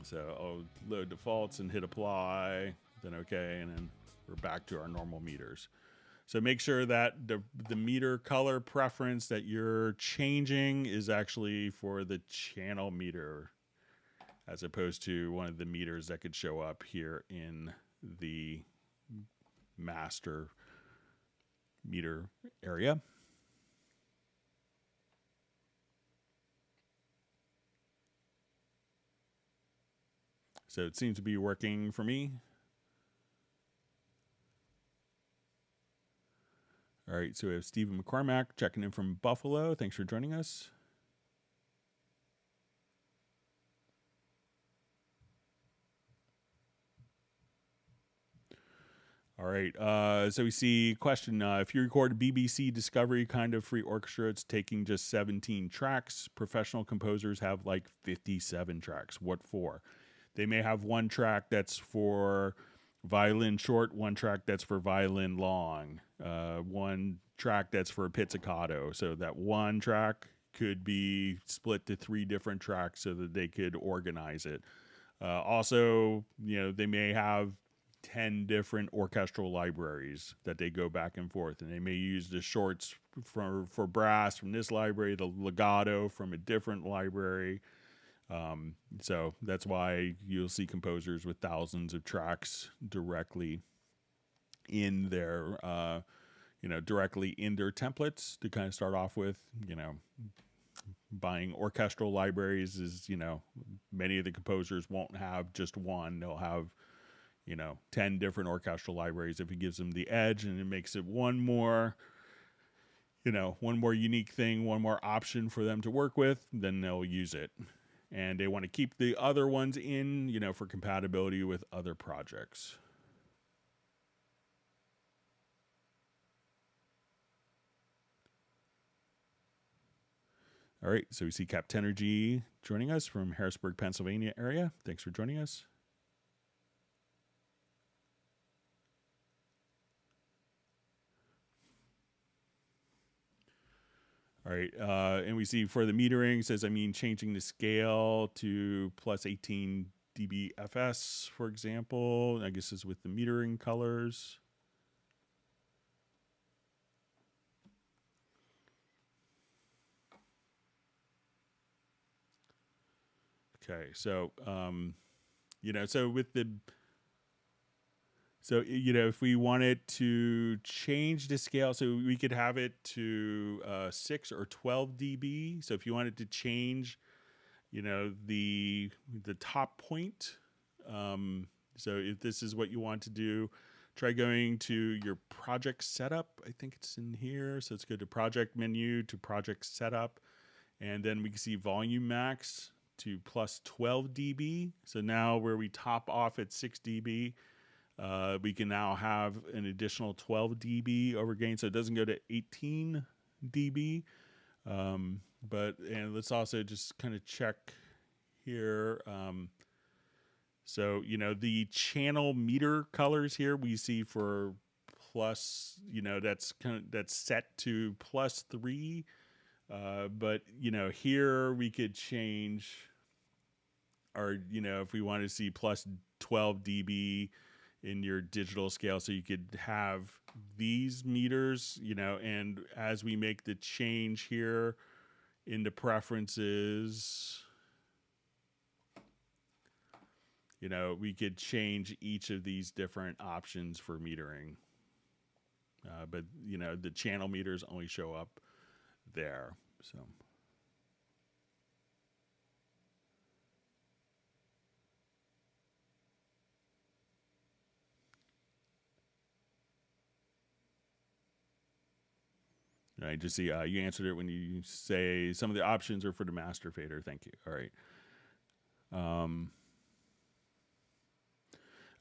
So I'll load defaults and hit apply, then OK, and then we're back to our normal meters. So make sure that the meter color preference that you're changing is actually for the channel meter, as opposed to one of the meters that could show up here in the master meter area. So it seems to be working for me. All right, so we have Stephen McCormack checking in from Buffalo. Thanks for joining us. All right, so we see question, if you record a BBC Discovery kind of free orchestra, it's taking just 17 tracks. Professional composers have like 57 tracks. What for? They may have one track that's for violin short, one track that's for violin long, one track that's for pizzicato. So that one track could be split to 3 different tracks so that they could organize it. Also, they may have 10 different orchestral libraries that they go back and forth, and they may use the shorts for brass from this library, the legato from a different library. So that's why you'll see composers with thousands of tracks directly in their directly in their templates to kind of start off with. Buying orchestral libraries is, many of the composers won't have just one. They'll have 10 different orchestral libraries if it gives them the edge, and it makes it one more unique thing, one more option for them to work with, then they'll use it. And they want to keep the other ones in, for compatibility with other projects. All right, so we see Captenergy joining us from Harrisburg, Pennsylvania area. Thanks for joining us. All right, and we see for the metering, says, changing the scale to plus 18 dB FS, for example. I guess is with the metering colors. Okay, so, so with the... So, if we wanted to change the scale, so we could have it to 6 or 12 dB. So if you wanted to change, the top point, so if this is what you want to do, try going to your project setup. I think it's in here. So let's go to project menu to project setup. And then we can see volume max to plus 12 dB. So now where we top off at 6 dB, we can now have an additional 12 dB overgain, so it doesn't go to 18 dB. And let's also just kind of check here. So, the channel meter colors here we see for plus, that's set to plus 3. But, here we could change our, if we want to see plus 12 dB in your digital scale, so you could have these meters, and as we make the change here into preferences, we could change each of these different options for metering. But, the channel meters only show up there, so. I just see you answered it when you say some of the options are for the master fader. Thank you. All right.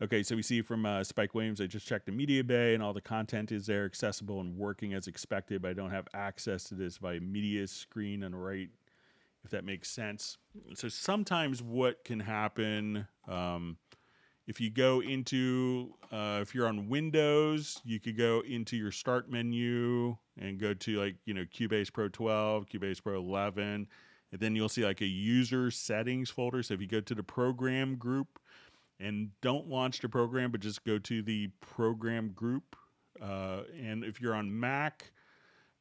Okay, so we see from Spike Williams, I just checked the media bay and all the content is there, accessible and working as expected, but I don't have access to this via media screen on the right, if that makes sense. So sometimes what can happen, if you go into, if you're on Windows, you could go into your start menu and go to Cubase Pro 12, Cubase Pro 11, and then you'll see a user settings folder. So if you go to the program group and don't launch the program, but just go to the program group. And if you're on Mac,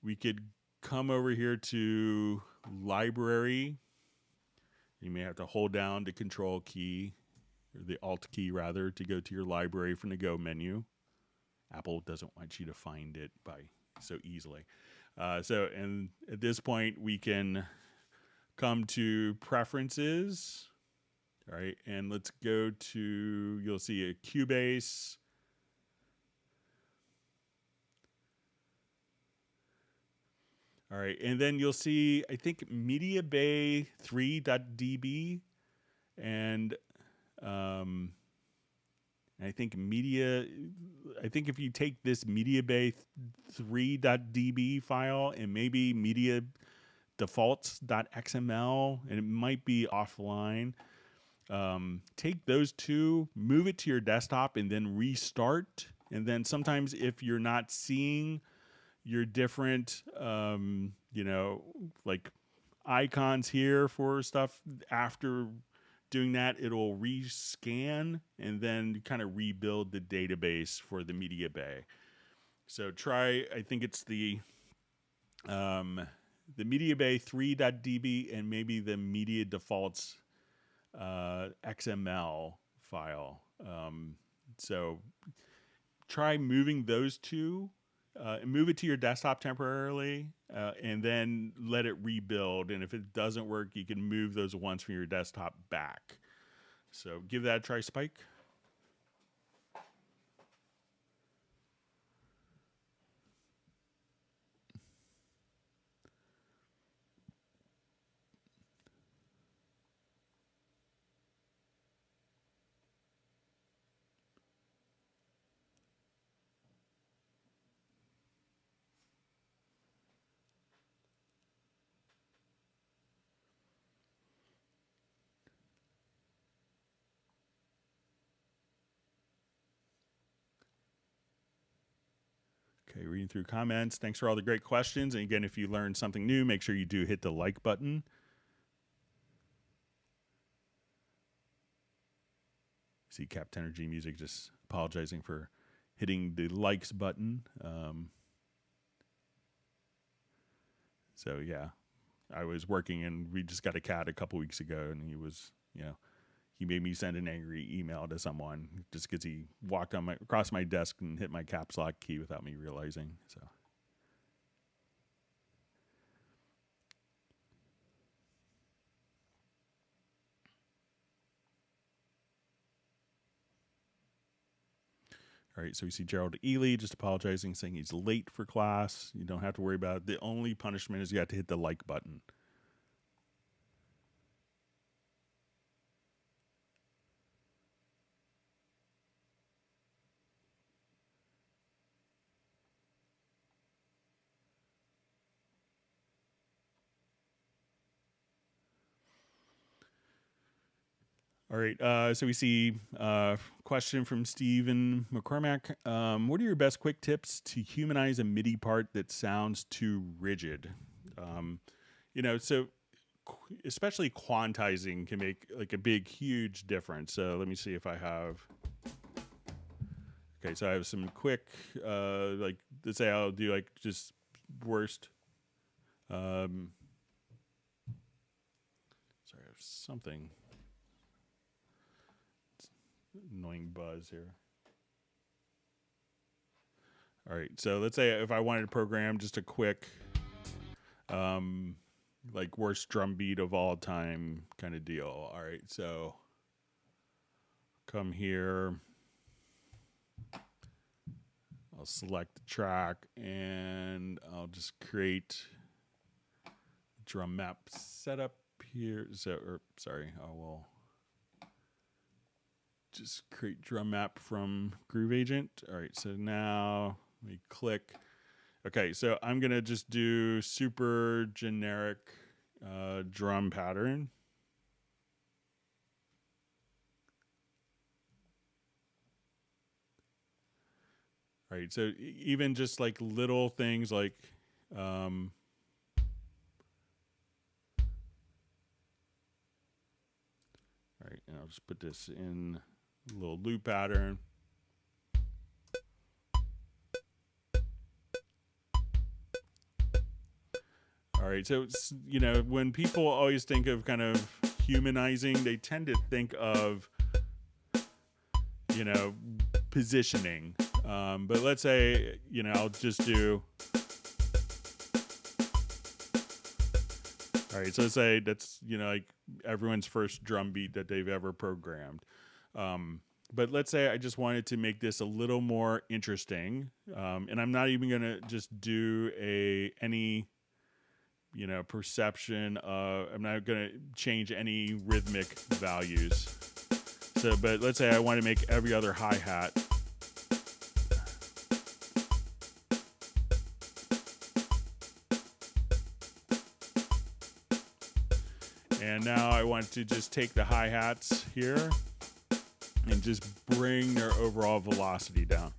we could come over here to library. You may have to hold down the control key, or the alt key rather, to go to your library from the go menu. Apple doesn't want you to find it so easily. And at this point we can come to preferences. All right, and let's go to, you'll see a Cubase. All right, and then you'll see, I think, Media Bay 3.db, and I think if you take this Media Bay 3.db file and maybe media defaults.xml, and it might be offline, take those two, move it to your desktop, and then restart. And then sometimes if you're not seeing your different, icons here for stuff. After doing that, it'll rescan and then kind of rebuild the database for the media bay. So try, I think it's the media bay 3.db and maybe the media defaults XML file. So try moving those two, and move it to your desktop temporarily, and then let it rebuild. And if it doesn't work, you can move those ones from your desktop back. So give that a try, Spike. Okay, reading through comments. Thanks for all the great questions. And again, if you learned something new, make sure you do hit the like button. See Captain Energy Music just apologizing for hitting the likes button. So yeah, I was working and we just got a cat a couple weeks ago, and he was, he made me send an angry email to someone just because he walked across my desk and hit my caps lock key without me realizing. So. All right, so we see Gerald Ely just apologizing, saying he's late for class. You don't have to worry about it. The only punishment is you have to hit the like button. All right, so we see a question from Stephen McCormack. What are your best quick tips to humanize a MIDI part that sounds too rigid? So especially quantizing can make like a big, huge difference. So let me see if I have. Okay, so I have some quick, let's say I'll do like just worst. Sorry, I have something. Annoying buzz here. All right, so let's say if I wanted to program just a quick, like worst drum beat of all time kind of deal. All right, so come here. I'll select the track and I'll just create drum map setup here. I will just create drum map from Groove Agent. All right, so now let me click. Okay, so I'm gonna just do super generic drum pattern. All right, so even just like little things like all right, and I'll just put this in a little loop pattern. All right, so it's, when people always think of kind of humanizing, they tend to think of, positioning. But let's say, I'll just do. All right, so let's say that's, like everyone's first drum beat that they've ever programmed. But let's say I just wanted to make this a little more interesting. And I'm not even going to just do any perception. I'm not going to change any rhythmic values. So, but let's say I want to make every other hi-hat. And now I want to just take the hi-hats here and just bring their overall velocity down.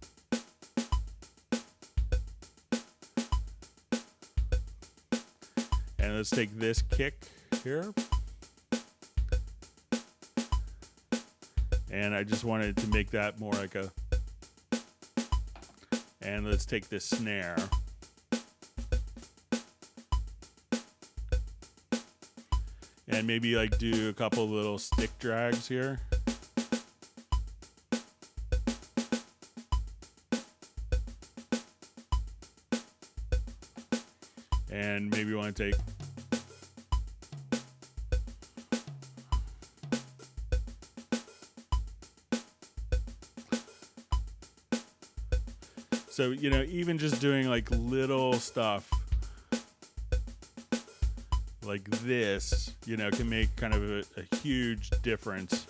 And let's take this kick here. And I just wanted to make that more like a... And let's take this snare. And maybe like do a couple little stick drags here. And maybe you want to take... So, you know, even just doing like little stuff like this, you know, can make kind of a huge difference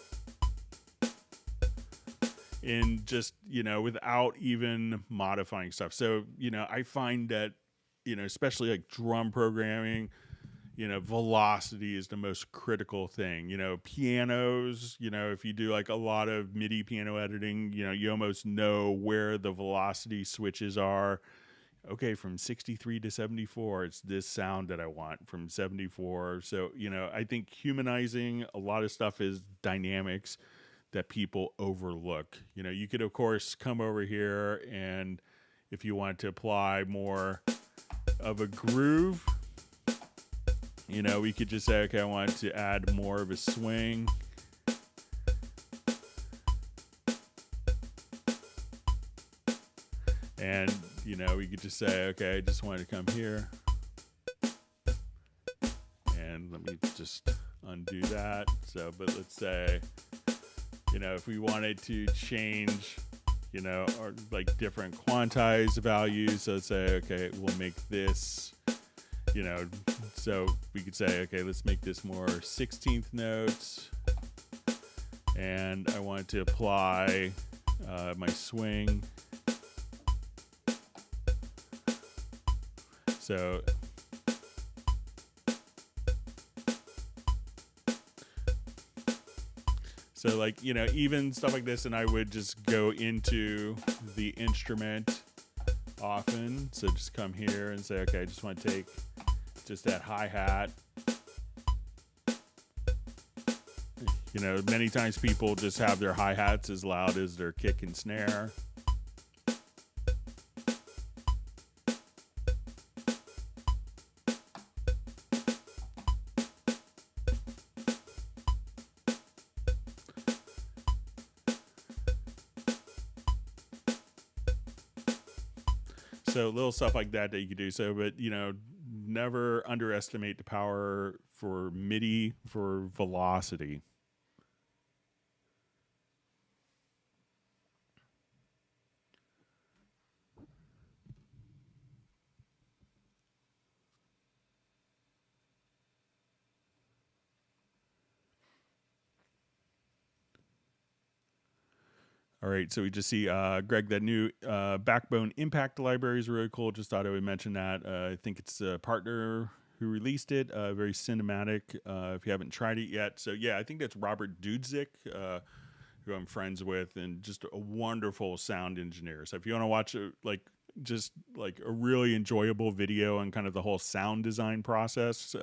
in just, you know, without even modifying stuff. So, you know, I find that, you know, especially like drum programming, you know, velocity is the most critical thing. You know, pianos, you know, if you do like a lot of MIDI piano editing, you know, you almost know where the velocity switches are. Okay, from 63 to 74, it's this sound that I want from 74. So, you know, I think humanizing a lot of stuff is dynamics that people overlook. You know, you could, of course, come over here and if you want to apply more of a groove, you know, we could just say, okay, I want to add more of a swing. And, you know, we could just say, okay, I just want to come here. And let me just undo that. So, but let's say, you know, if we wanted to change, you know, or like different quantized values, so let's say, okay, we'll make this, you know, so we could say, okay, let's make this more 16th notes. And I want to apply my swing. So like, you know, even stuff like this, and I would just go into the instrument often. So just come here and say, okay, I just want to take just that hi-hat. You know, many times people just have their hi-hats as loud as their kick and snare. So little stuff like that you could do. So, but, you know, never underestimate the power for MIDI for velocity. All right, so we just see, Greg, that new Backbone Impact library is really cool. Just thought I would mention that. I think it's a partner who released it, very cinematic, if you haven't tried it yet. So, yeah, I think that's Robert Dudzik, who I'm friends with, and just a wonderful sound engineer. So if you want to watch, just like a really enjoyable video on kind of the whole sound design process,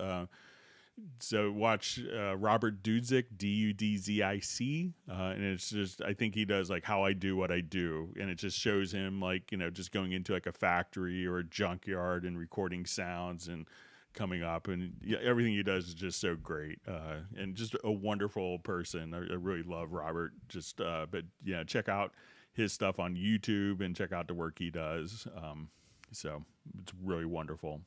so watch Robert Dudzik, Dudzik, and it's just, I think he does like How I Do What I Do, and it just shows him like, you know, just going into like a factory or a junkyard and recording sounds and coming up, and yeah, everything he does is just so great, and just a wonderful person. I really love Robert. Just but yeah, check out his stuff on YouTube and check out the work he does. So it's really wonderful.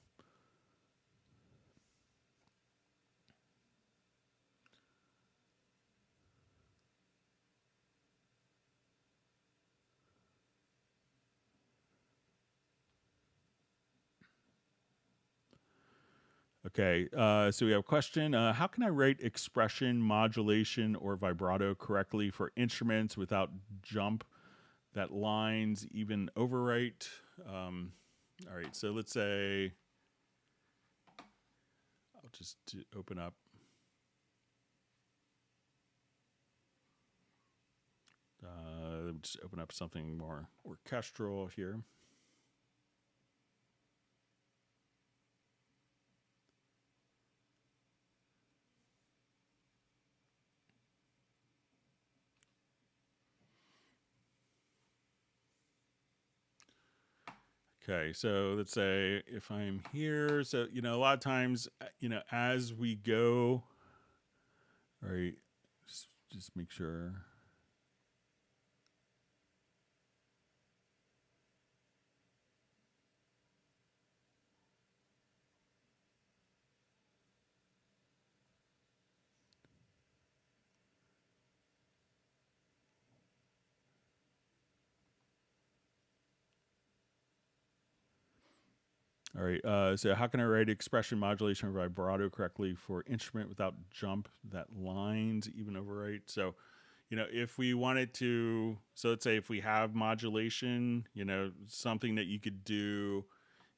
Okay, so we have a question. How can I write expression, modulation, or vibrato correctly for instruments without jump that lines even overwrite? All right, so let's say, I'll just open up. Just open up something more orchestral here. Okay, so let's say if I'm here, so, you know, a lot of times, you know, as we go, all right, just make sure. All right, so how can I write expression modulation or vibrato correctly for instrument without jump that lines even overwrite? So, you know, if we wanted to, so let's say if we have modulation, you know, something that you could do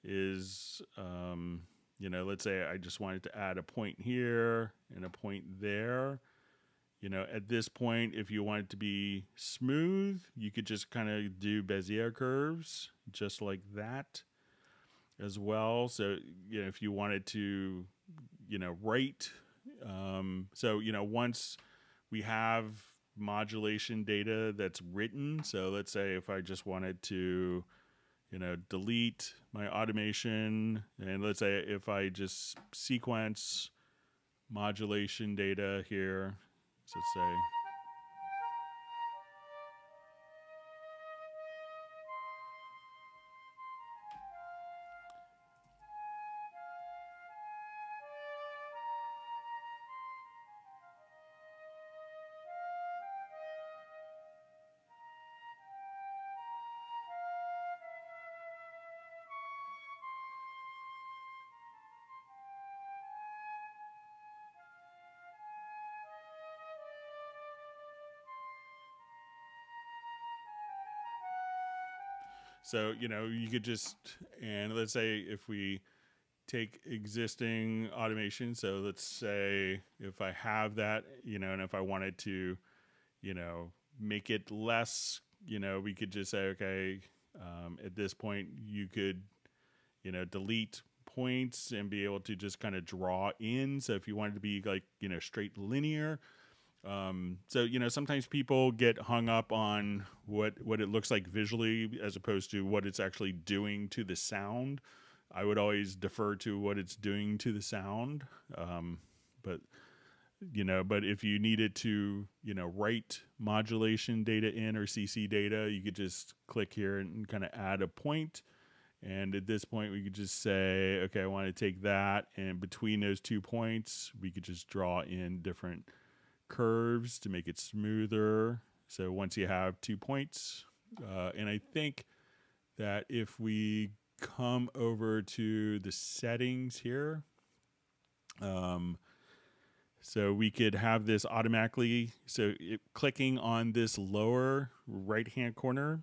is, you know, let's say I just wanted to add a point here and a point there. You know, at this point, if you want it to be smooth, you could just kind of do Bezier curves just like that as well. So, you know, if you wanted to, you know, write, so, you know, once we have modulation data that's written, so let's say if I just wanted to, you know, delete my automation, and let's say if I just sequence modulation data here, so let's say, so, you know, you could just, and let's say if we take existing automation, so let's say if I have that, you know, and if I wanted to, you know, make it less, you know, we could just say, okay, at this point, you could, you know, delete points and be able to just kind of draw in. So if you wanted to be like, you know, straight linear, so, you know, sometimes people get hung up on what it looks like visually as opposed to what it's actually doing to the sound. I would always defer to what it's doing to the sound. But, you know, but if you needed to, you know, write modulation data in or CC data, you could just click here and kind of add a point. And at this point, we could just say, okay, I want to take that. And between those 2 points, we could just draw in different curves to make it smoother. So once you have 2 points, and I think that if we come over to the settings here, so we could have this automatically. So clicking on this lower right-hand corner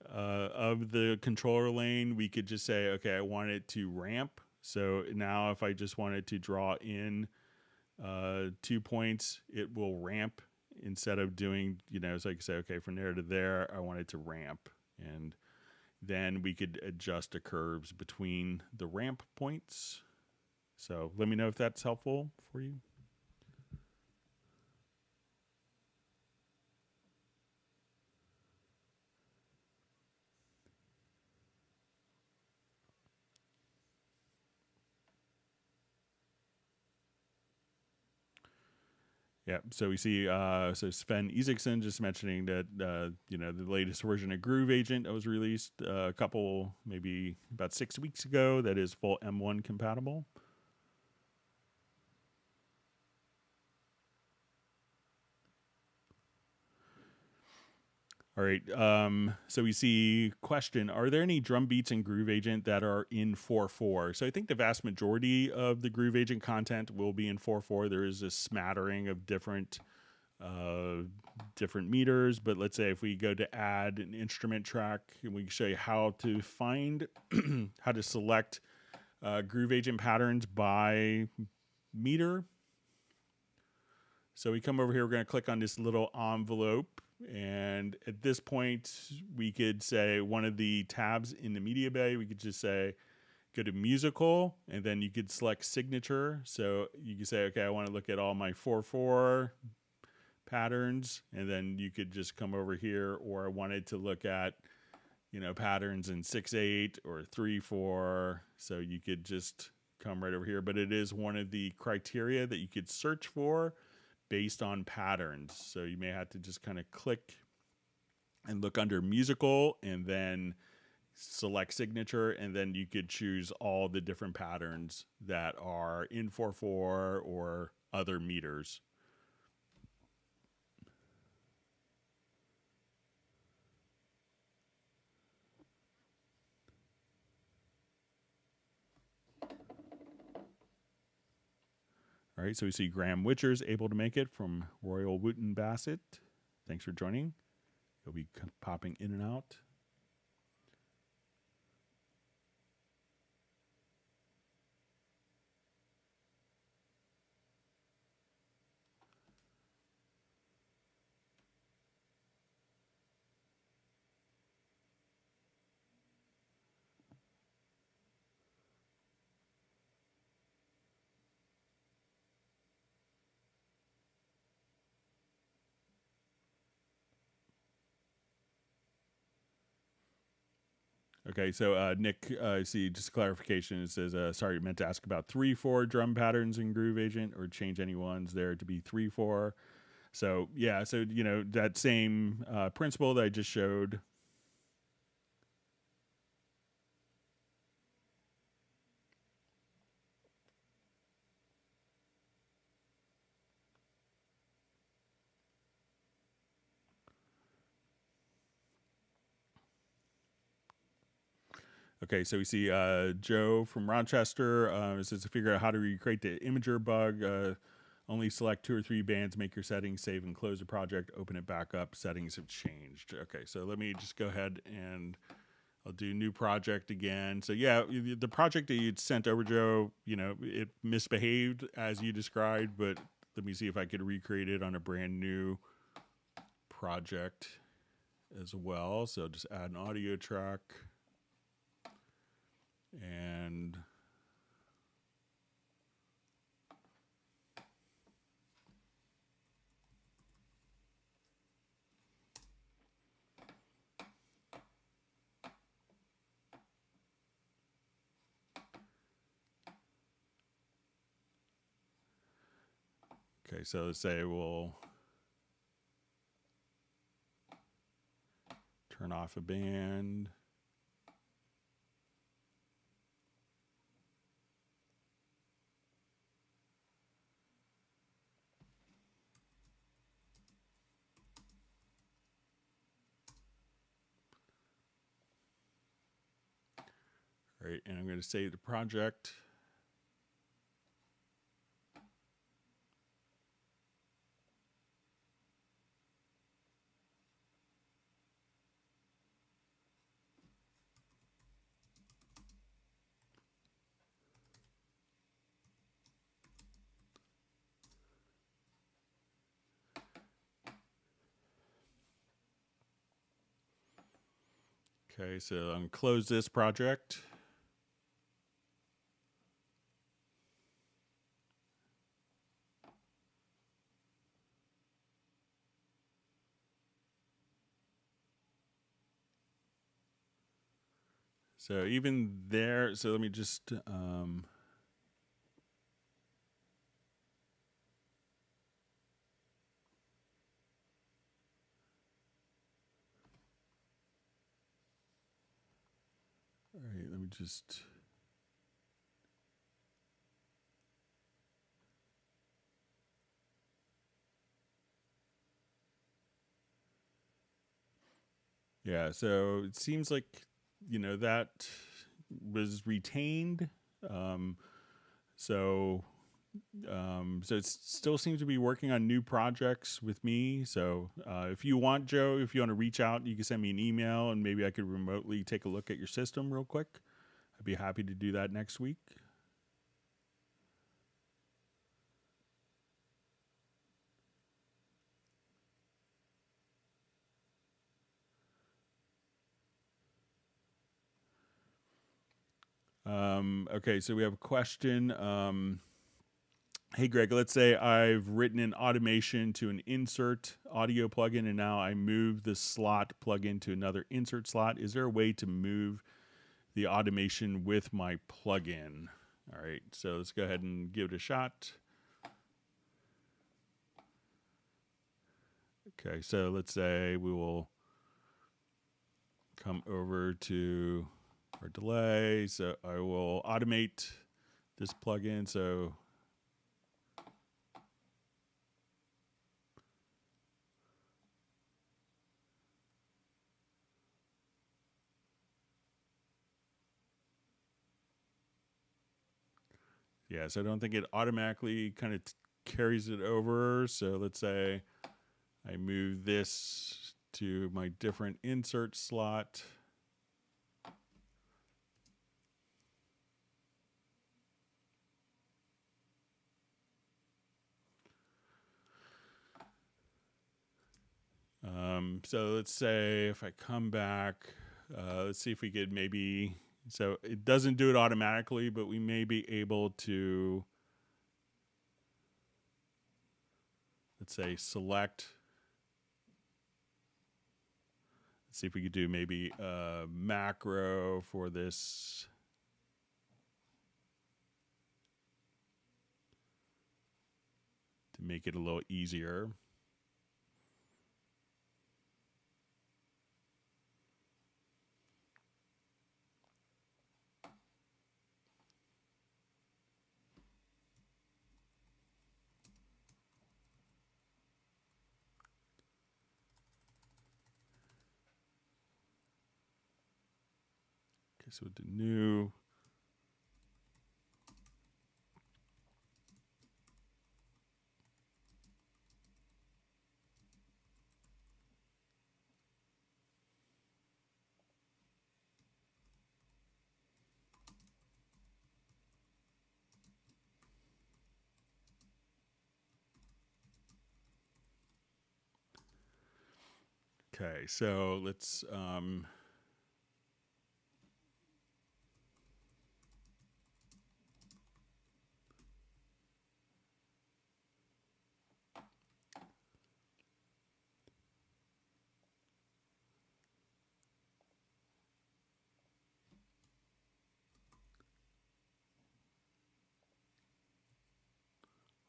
of the controller lane, we could just say, okay, I want it to ramp. So now if I just wanted to draw in 2 points, it will ramp instead of doing, you know, so I can say, okay, from there to there, I want it to ramp. And then we could adjust the curves between the ramp points. So let me know if that's helpful for you. Yeah, so we see, so Sven Isaacson just mentioning that, you know, the latest version of Groove Agent that was released a couple, maybe about 6 weeks ago, that is full M1 compatible. All right, so we see question, are there any drum beats in Groove Agent that are in 4/4? So I think the vast majority of the Groove Agent content will be in 4/4. There is a smattering of different meters, but let's say if we go to add an instrument track, and we can show you how to find, how to select Groove Agent patterns by meter. So we come over here, we're going to click on this little envelope, and at this point, we could say one of the tabs in the media bay, we could just say, go to musical, and then you could select signature. So you could say, okay, I want to look at all my 4/4 patterns, and then you could just come over here, or I wanted to look at, patterns in 6/8 or 3/4. So you could just come right over here. But it is one of the criteria that you could search for based on patterns. So you may have to just kind of click and look under musical and then select signature, and then you could choose all the different patterns that are in 4/4 or other meters. All right, so we see Graham Witcher's able to make it from Royal Wooten Bassett. Thanks for joining. You'll be popping in and out. Okay, so Nick, I see just clarification. It says, sorry, meant to ask about 3/4 drum patterns in Groove Agent or change any ones there to be 3/4. So, yeah, so, that same principle that I just showed. Okay, so we see Joe from Rochester. Says to figure out how to recreate the imager bug. Only select 2 or 3 bands, make your settings, save and close the project, open it back up. Settings have changed. Okay, so let me just go ahead and I'll do new project again. So yeah, the project that you'd sent over, Joe, it misbehaved as you described, but let me see if I could recreate it on a brand new project as well. So just add an audio track. And okay, so let's say we'll turn off a band. All right, and I'm going to save the project. Okay, so I'm going to close this project. So even there, so let me just all right, let me just yeah, so it seems like that was retained. So it still seems to be working on new projects with me. So if you want, Joe, if you want to reach out, you can send me an email and maybe I could remotely take a look at your system real quick. I'd be happy to do that next week. Okay, so we have a question. hey Greg, let's say I've written an automation to an insert audio plugin, and now I move the slot plugin to another insert slot. Is there a way to move the automation with my plugin? All right, so let's go ahead and give it a shot. Okay, so let's say we will come over to our delay. So I will automate this plugin. So yeah, so I don't think it automatically kind of carries it over. So let's say I move this to my different insert slot. So let's say if I come back, let's see if we could maybe, so it doesn't do it automatically, but we may be able to, let's say select, let's see if we could do maybe a macro for this. To make it a little easier. Okay, so the new. Okay, so let's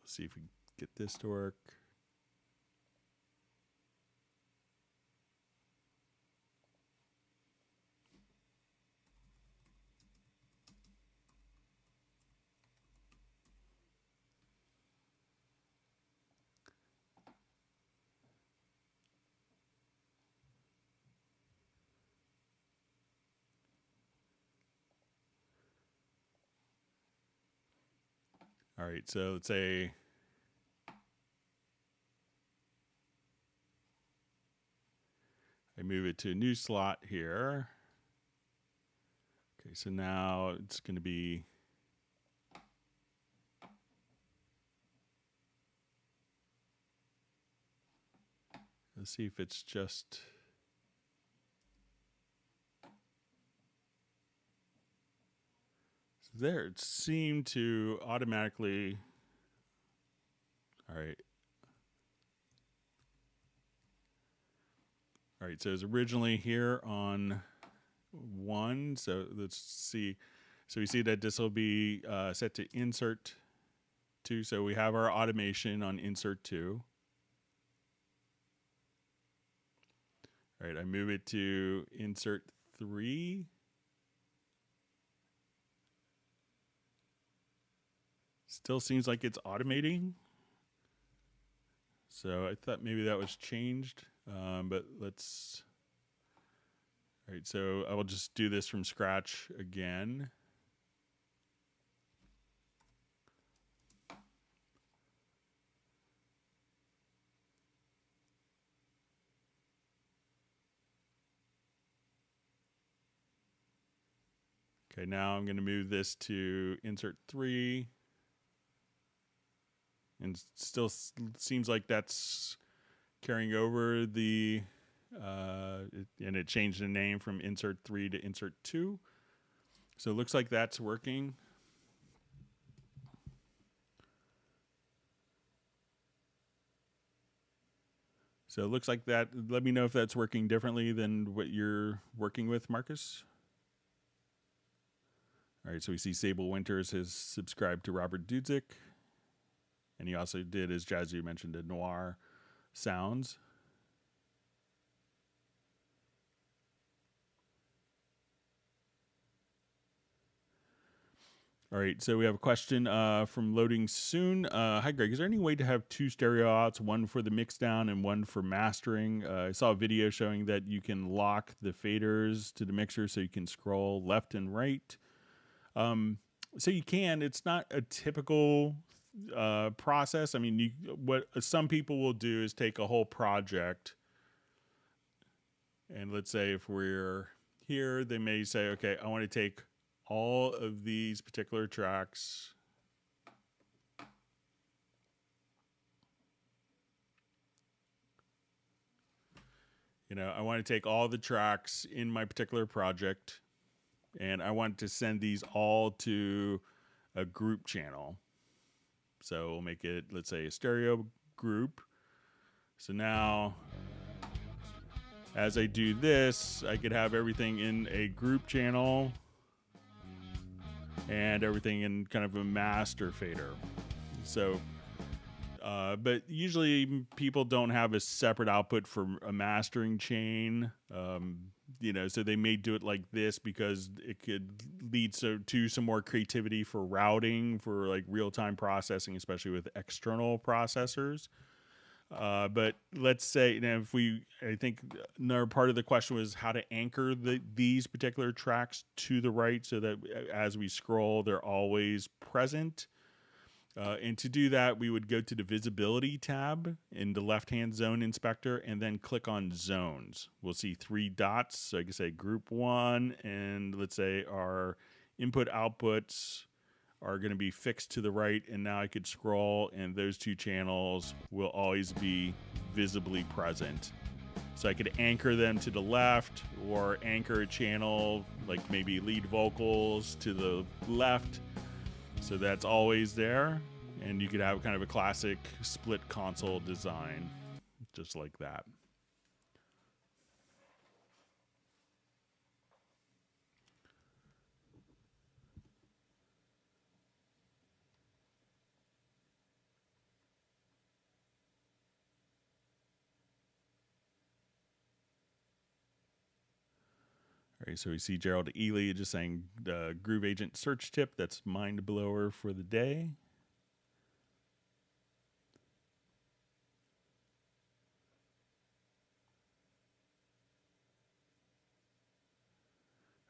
see if we can get this to work. All right, so let's say I move it to a new slot here. Okay, so now it's going to be let's see if it's just so there. It seemed to automatically. All right. All right, so it's originally here on 1. So let's see. So we see that this will be set to insert 2. So we have our automation on insert 2. All right, I move it to insert 3. Still seems like it's automating. So I thought maybe that was changed, but let's. All right, so I will just do this from scratch again. Okay, now I'm going to move this to insert 3. And still seems like that's carrying over the, and it changed the name from insert 3 to insert 2. So it looks like that's working. So it looks like that. Let me know if that's working differently than what you're working with, Marcus. All right, so we see Sable Winters has subscribed to Robert Dudzik. And he also did, as Jazzy mentioned, a Noir Sounds. All right, so we have a question from Loading Soon. Hi, Greg. Is there any way to have two stereo outs, one for the mix down and one for mastering? I saw a video showing that you can lock the faders to the mixer so you can scroll left and right. So you can. It's not a typical process. I mean, what some people will do is take a whole project, and let's say if we're here, they may say, okay, I want to take all of these particular tracks, I want to take all the tracks in my particular project, and I want to send these all to a group channel. So we'll make it, let's say, a stereo group. So now, as I do this, I could have everything in a group channel and everything in kind of a master fader. So, but usually people don't have a separate output for a mastering chain, so they may do it like this because it could lead to some more creativity for routing, for like real-time processing, especially with external processors. But let's say, I think another part of the question was how to anchor these particular tracks to the right so that as we scroll, they're always present. And to do that, we would go to the Visibility tab in the left-hand zone inspector and then click on Zones. We'll see 3 dots. So I can say Group 1, and let's say our input-outputs are going to be fixed to the right, and now I could scroll, and those 2 channels will always be visibly present. So I could anchor them to the left, or anchor a channel, like maybe lead vocals to the left, so that's always there. And you could have kind of a classic split console design, just like that. All right, so we see Gerald Ely just saying Groove Agent search tip. That's mind blower for the day.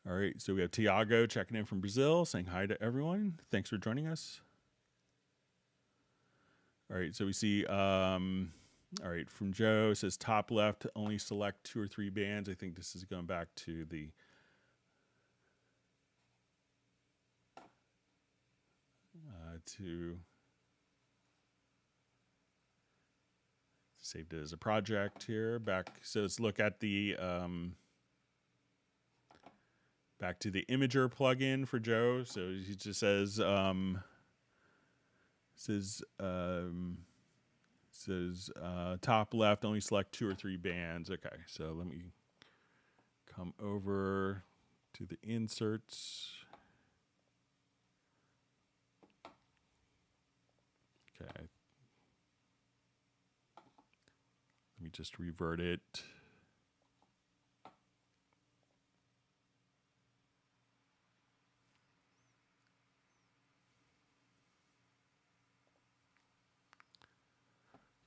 All right, so we have Tiago checking in from Brazil, saying hi to everyone. Thanks for joining us. All right, so we see, all right, from Joe, it says top left, only select 2 or 3 bands. I think this is going back to the saved it as a project here. So let's look at the back to the Imager plugin for Joe. So he just says top left, only select 2 or 3 bands. Okay, so let me come over to the inserts. Okay. Let me just revert it.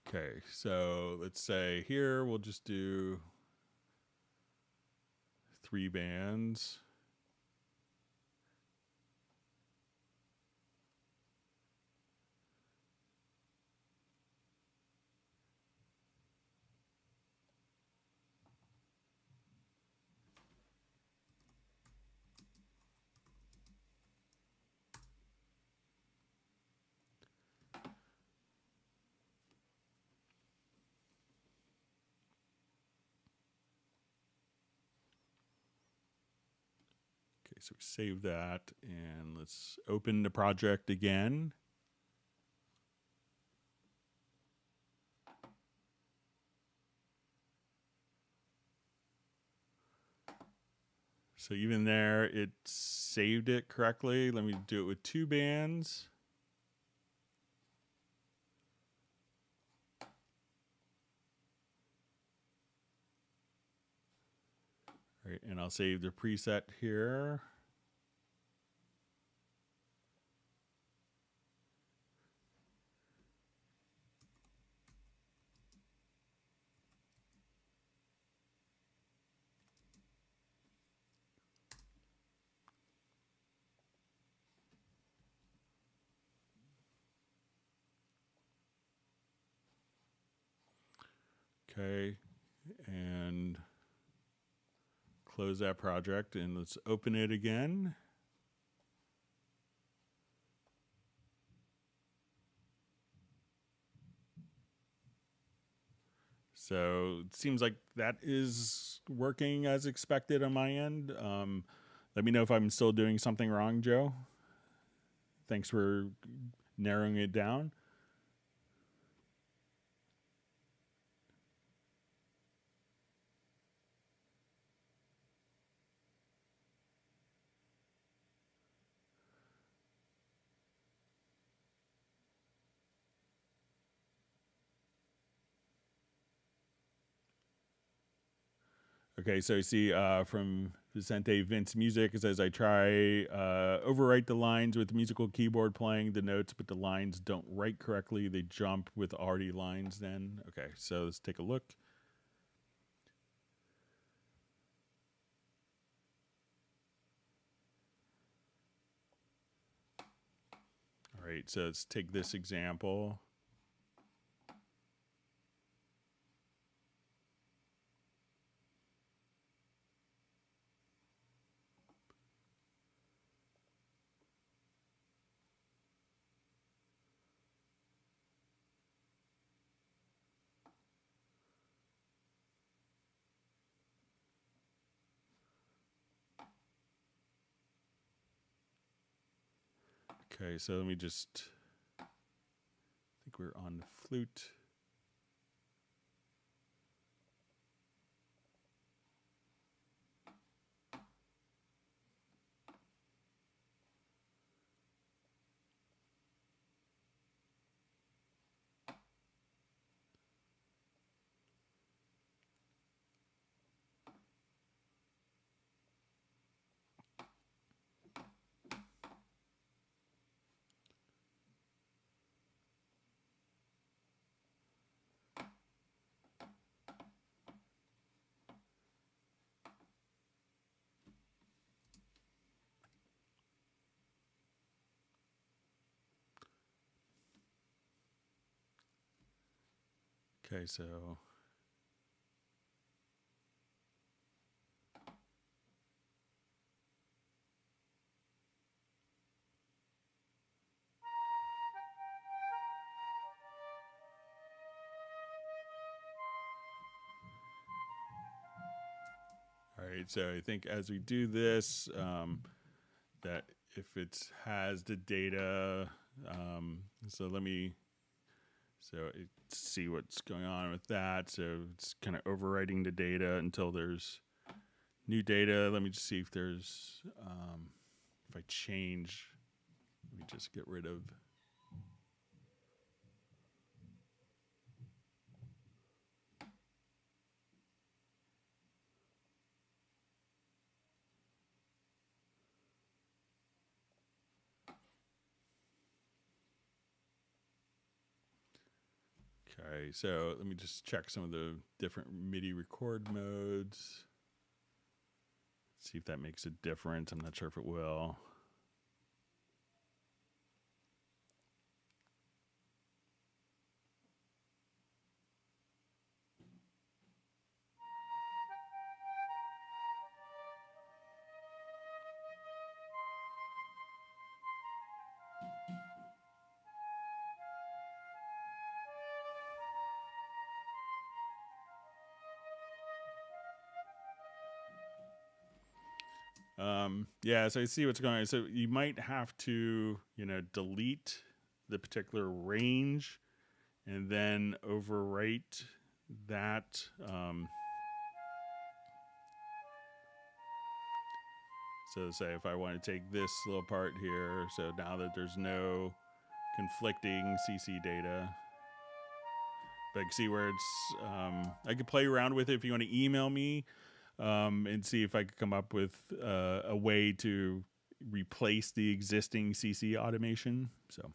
Okay, so let's say here we'll just do 3 bands. So we save that, and let's open the project again. So even there, it saved it correctly. Let me do it with 2 bands. All right, and I'll save the preset here. Okay, and close that project, and let's open it again. So it seems like that is working as expected on my end. Let me know if I'm still doing something wrong, Joe. Thanks for narrowing it down. Okay, so you see from Vicente Vince Music, it says I try overwrite the lines with musical keyboard playing the notes, but the lines don't write correctly. They jump with already lines then. Okay, so let's take a look. All right, so let's take this example. Okay, so let me just, I think we're on the flute. Okay, so all right, so I think as we do this, that if it has the data, so let me, see what's going on with that. So it's kind of overwriting the data until there's new data. Let me just see if there's, if I change, let me just get rid of. Okay, so let me just check some of the different MIDI record modes. See if that makes a difference. I'm not sure if it will. Yeah, so I see what's going on. So you might have to, delete the particular range and then overwrite that. So say if I want to take this little part here, so now that there's no conflicting CC data, but I can see where it's, I could play around with it if you want to email me and see if I could come up with a way to replace the existing CC automation. So.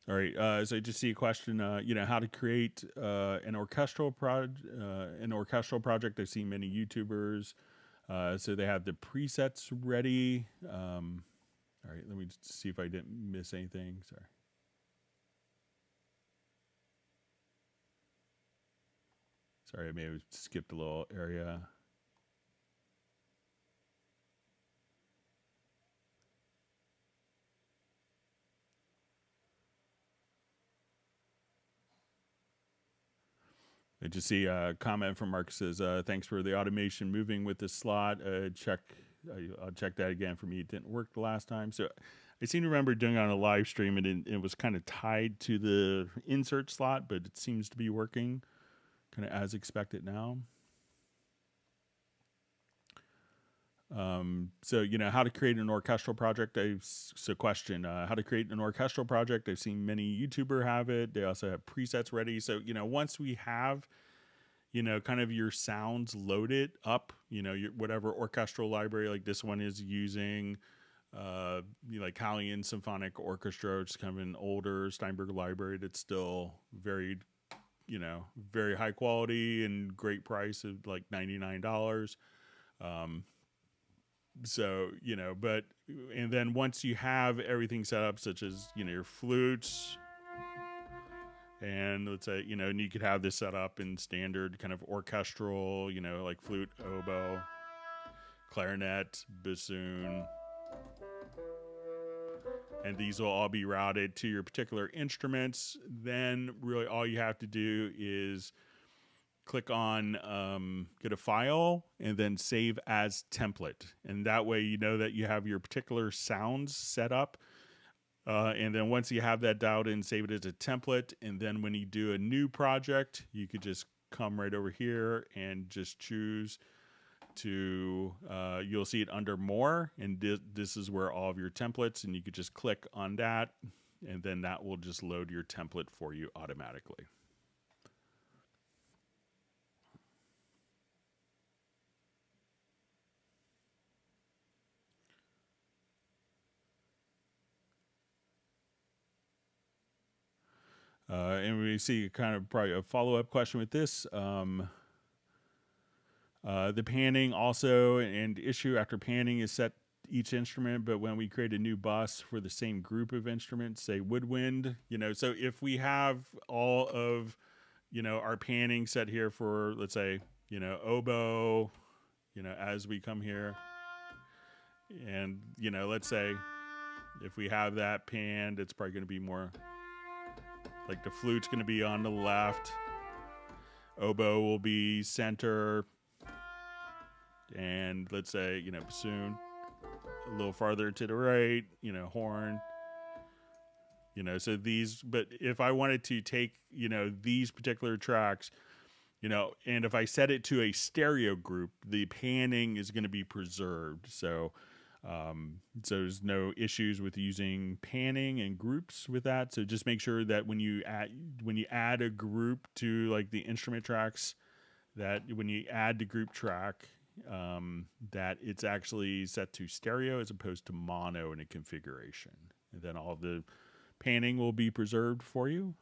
All right, so I just see a question. How to create an orchestral project. I've seen many YouTubers, so they have the presets ready. All right, let me just see if I didn't miss anything. Sorry, I may have skipped a little area. I just see a comment from Mark says, thanks for the automation moving with the slot. I'll check that again for me. It didn't work the last time. So I seem to remember doing it on a live stream and it was kind of tied to the insert slot, but it seems to be working kind of as expected now. So, how to create an orchestral project. Question, how to create an orchestral project. I've seen many YouTubers have it. They also have presets ready. So, once we have, kind of your sounds loaded up, your whatever orchestral library, like this one is using, like Halion Symphonic Orchestra, which is kind of an older Steinberg library that's still very, very high quality and great price of like $99. So, and then once you have everything set up, such as, your flutes, and let's say, and you could have this set up in standard kind of orchestral, like flute, oboe, clarinet, bassoon, and these will all be routed to your particular instruments. Then really all you have to do is click on get a file and then save as template, and that way you know that you have your particular sounds set up, and then once you have that dialed in, save it as a template, and then when you do a new project you could just come right over here and just choose to you'll see it under more, and this is where all of your templates, and you could just click on that and then that will just load your template for you automatically. And we see kind of probably a follow-up question with this. The panning also, and issue after panning is set each instrument, but when we create a new bus for the same group of instruments, say woodwind, so if we have all of, our panning set here for, let's say, oboe, as we come here, and, let's say if we have that panned, it's probably going to be more like the flute's going to be on the left, oboe will be center, and let's say, bassoon a little farther to the right, horn, so these, but if I wanted to take, these particular tracks, and if I set it to a stereo group, the panning is going to be preserved. So there's no issues with using panning and groups with that. So just make sure that when you add a group to like the instrument tracks, that when you add the group track, that it's actually set to stereo as opposed to mono in a configuration. And then all the panning will be preserved for you.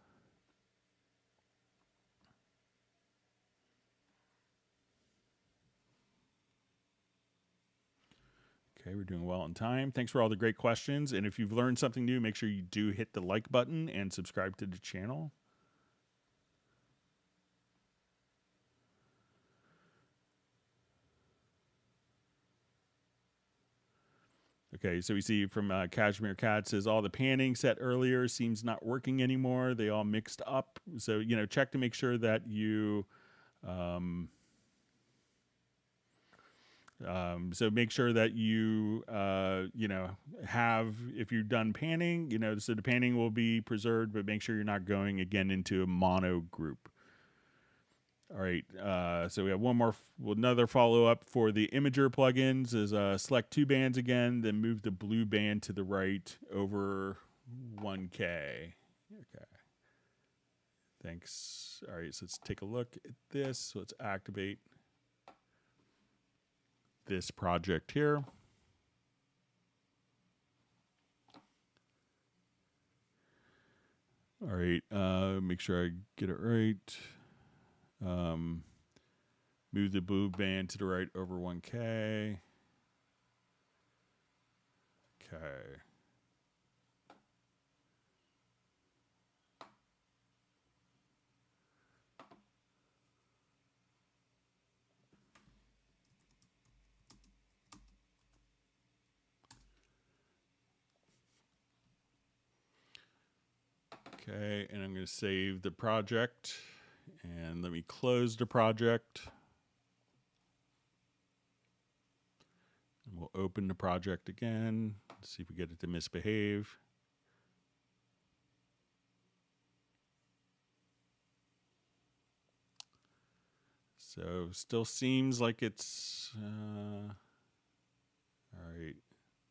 Okay, we're doing well on time. Thanks for all the great questions. And if you've learned something new, make sure you do hit the like button and subscribe to the channel. Okay, so we see from Cashmere Cat says all the panning set earlier seems not working anymore. They all mixed up. So, check to make sure that you, so make sure that you, have, if you've done panning, so the panning will be preserved, but make sure you're not going again into a mono group. All right, so we have another follow-up for the Imager plugins is select 2 bands again, then move the blue band to the right over 1K. Okay. Thanks. All right, so let's take a look at this. So let's activate this project here. All right, make sure I get it right. Move the blue band to the right over 1K. Okay. Okay, and I'm going to save the project. And let me close the project. And we'll open the project again. See if we get it to misbehave. So still seems like it's... all right,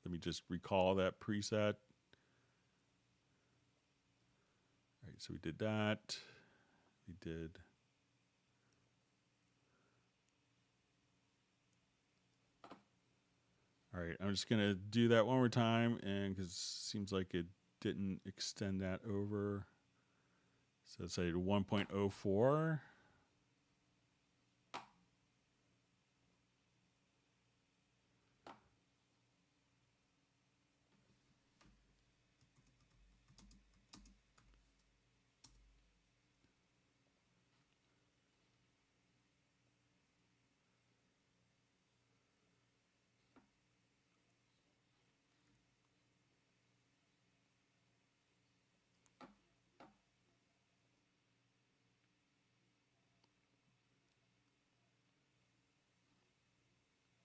let me just recall that preset. All right, so we did that. We did... All right, I'm just going to do that one more time, and because it seems like it didn't extend that over. So let's say 1.04.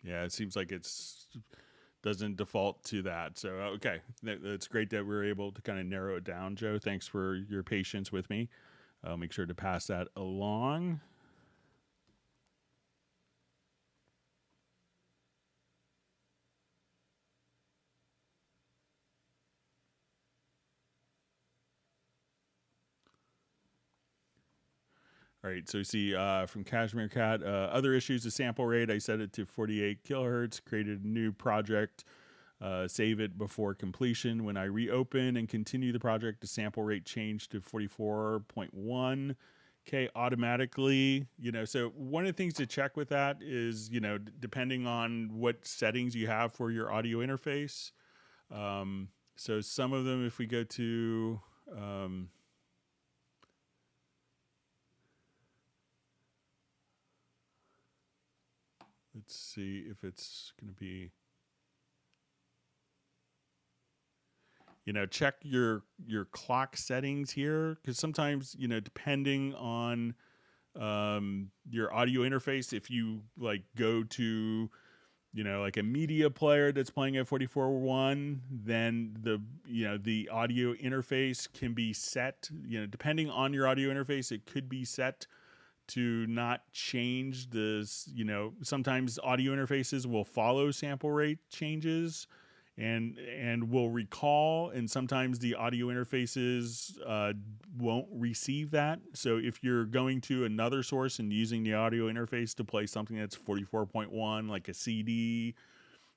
Yeah, it seems like it's doesn't default to that. So, okay, it's great that we're able to kind of narrow it down, Joe. Thanks for your patience with me. I'll make sure to pass that along. All right, so you see from Cashmere Cat, other issues, the sample rate, I set it to 48 kilohertz, created a new project, save it before completion. When I reopen and continue the project, the sample rate changed to 44.1 K automatically. So one of the things to check with that is, depending on what settings you have for your audio interface. So some of them, if we go to... let's see if it's going to be, check your clock settings here, because sometimes, depending on your audio interface, if you like go to, like a media player that's playing at 44.1, then the audio interface can be set, depending on your audio interface, it could be set to not change this. Sometimes audio interfaces will follow sample rate changes and will recall, and sometimes the audio interfaces won't receive that. So if you're going to another source and using the audio interface to play something that's 44.1, like a CD,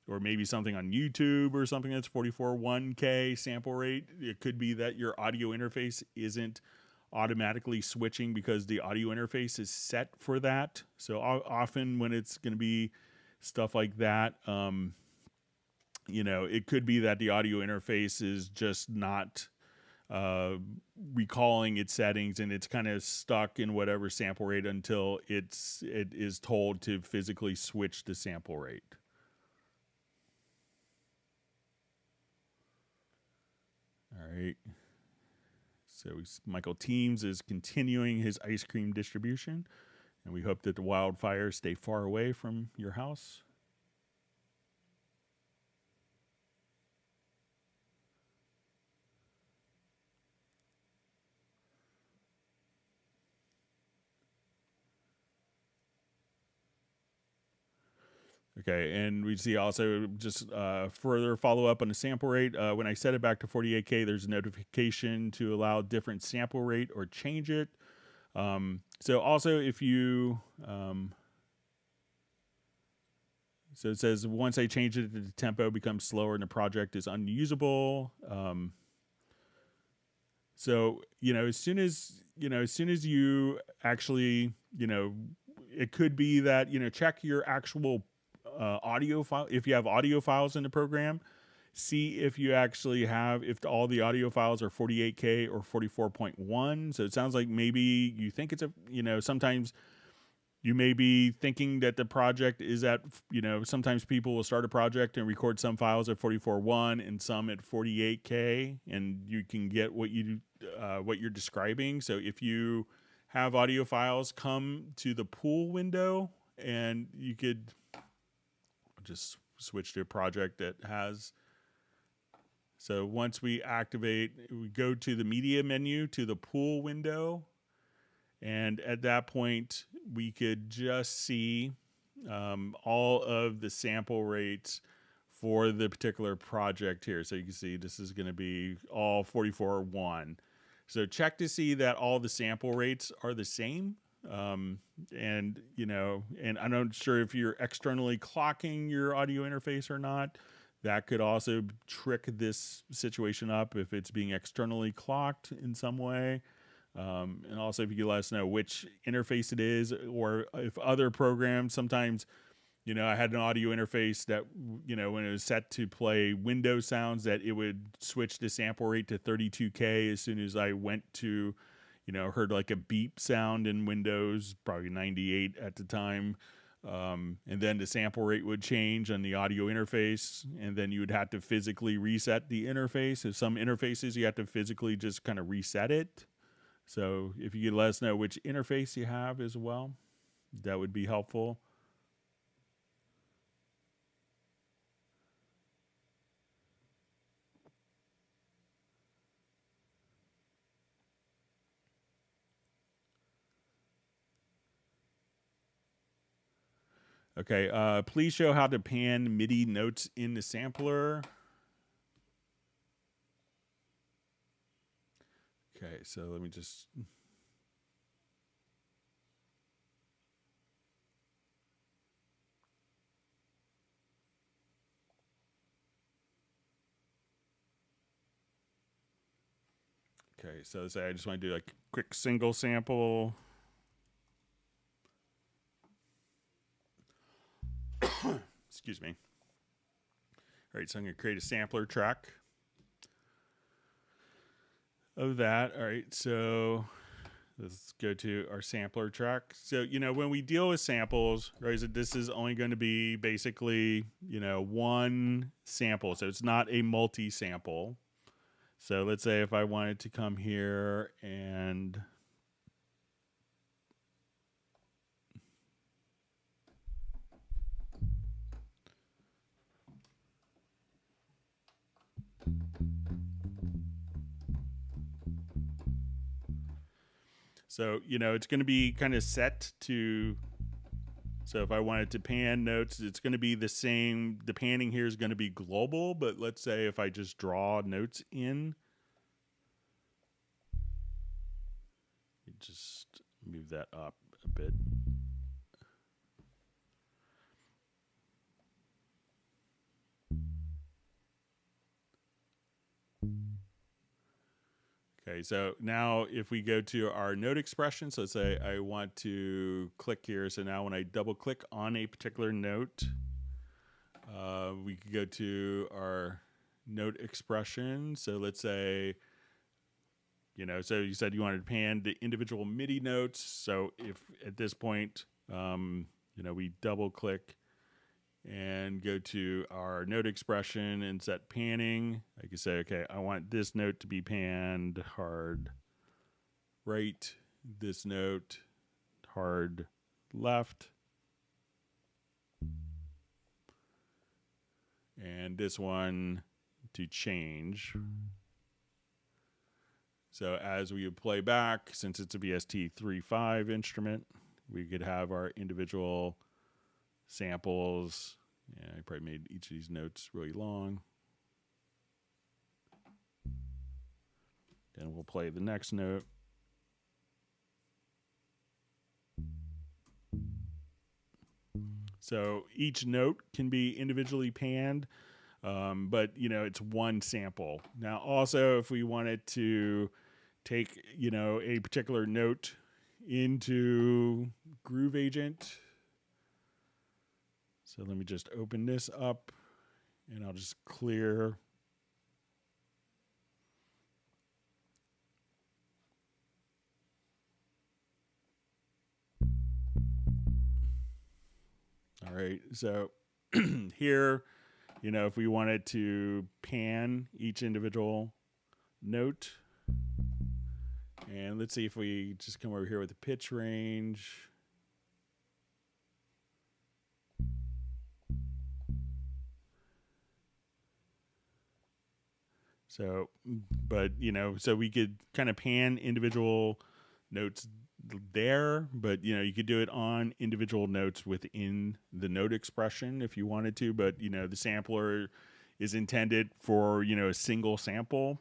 or maybe something on YouTube or something that's 44.1K sample rate, it could be that your audio interface isn't automatically switching because the audio interface is set for that. So often when it's going to be stuff like that, it could be that the audio interface is just not recalling its settings, and it's kind of stuck in whatever sample rate until it is told to physically switch the sample rate. All right. So Michael Teams is continuing his ice cream distribution, and we hope that the wildfires stay far away from your house. Okay, and we see also just further follow up on the sample rate. When I set it back to 48K, there's a notification to allow different sample rate or change it. So also if you, so it says once I change it, the tempo becomes slower and the project is unusable. So, as soon as you actually, it could be that, check your actual audio file. If you have audio files in the program, see if you actually have, if all the audio files are 48K or 44.1. So it sounds like maybe you think it's sometimes you may be thinking that the project is at, sometimes people will start a project and record some files at 44.1 and some at 48K, and you can get what you're describing. So if you have audio files, come to the pool window and you could just switch to a project that has. So once we activate, we go to the media menu to the pool window. And at that point, we could just see all of the sample rates for the particular project here. So you can see this is going to be all 44.1. So check to see that all the sample rates are the same. And I'm not sure if you're externally clocking your audio interface or not. That could also trick this situation up if it's being externally clocked in some way. And also if you could let us know which interface it is, or if other programs, sometimes, I had an audio interface that, when it was set to play Windows sounds, that it would switch the sample rate to 32K as soon as I went to, heard like a beep sound in Windows, probably 98 at the time. And then the sample rate would change on the audio interface, and then you would have to physically reset the interface. If some interfaces, you have to physically just kind of reset it. So if you could let us know which interface you have as well, that would be helpful. Okay, please show how to pan MIDI notes in the sampler. Okay, so let me just... Okay, so say I just want to do like a quick single sample. Excuse me. All right, so I'm going to create a sampler track of that. All right, so let's go to our sampler track. So, when we deal with samples, right, this is only going to be basically, one sample. So it's not a multi-sample. So let's say if I wanted to come here and so, it's going to be kind of set to, so if I wanted to pan notes, it's going to be the same. The panning here is going to be global, but let's say if I just draw notes in, just move that up a bit. Okay, so now if we go to our note expression, so let's say I want to click here. So now when I double click on a particular note, we could go to our note expression. So let's say, so you said you wanted to pan the individual MIDI notes. So if at this point, we double click and go to our note expression and set panning. I can say, okay, I want this note to be panned hard right, this note hard left, and this one to change. So as we play back, since it's a VST 3.5 instrument, we could have our individual samples. Yeah, I probably made each of these notes really long. Then we'll play the next note. So each note can be individually panned, but it's one sample. Now also, if we wanted to take a particular note into Groove Agent, so let me just open this up and I'll just clear. All right, so here, if we wanted to pan each individual note, and let's see if we just come over here with the pitch range. So, but, so we could kind of pan individual notes there, but, you could do it on individual notes within the note expression if you wanted to, but, the sampler is intended for, a single sample.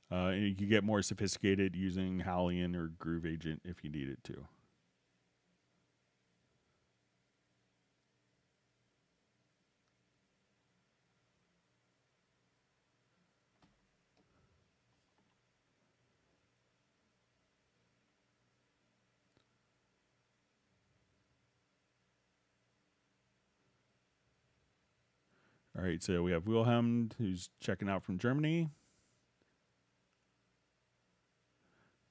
And you could get more sophisticated using Hallian or Groove Agent if you needed to. All right, so we have Wilhelm, who's checking out from Germany.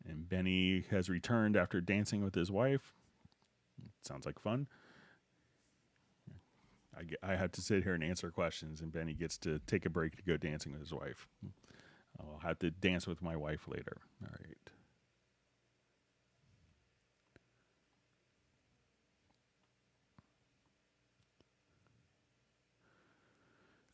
And Benny has returned after dancing with his wife. Sounds like fun. I have to sit here and answer questions, and Benny gets to take a break to go dancing with his wife. I'll have to dance with my wife later. All right.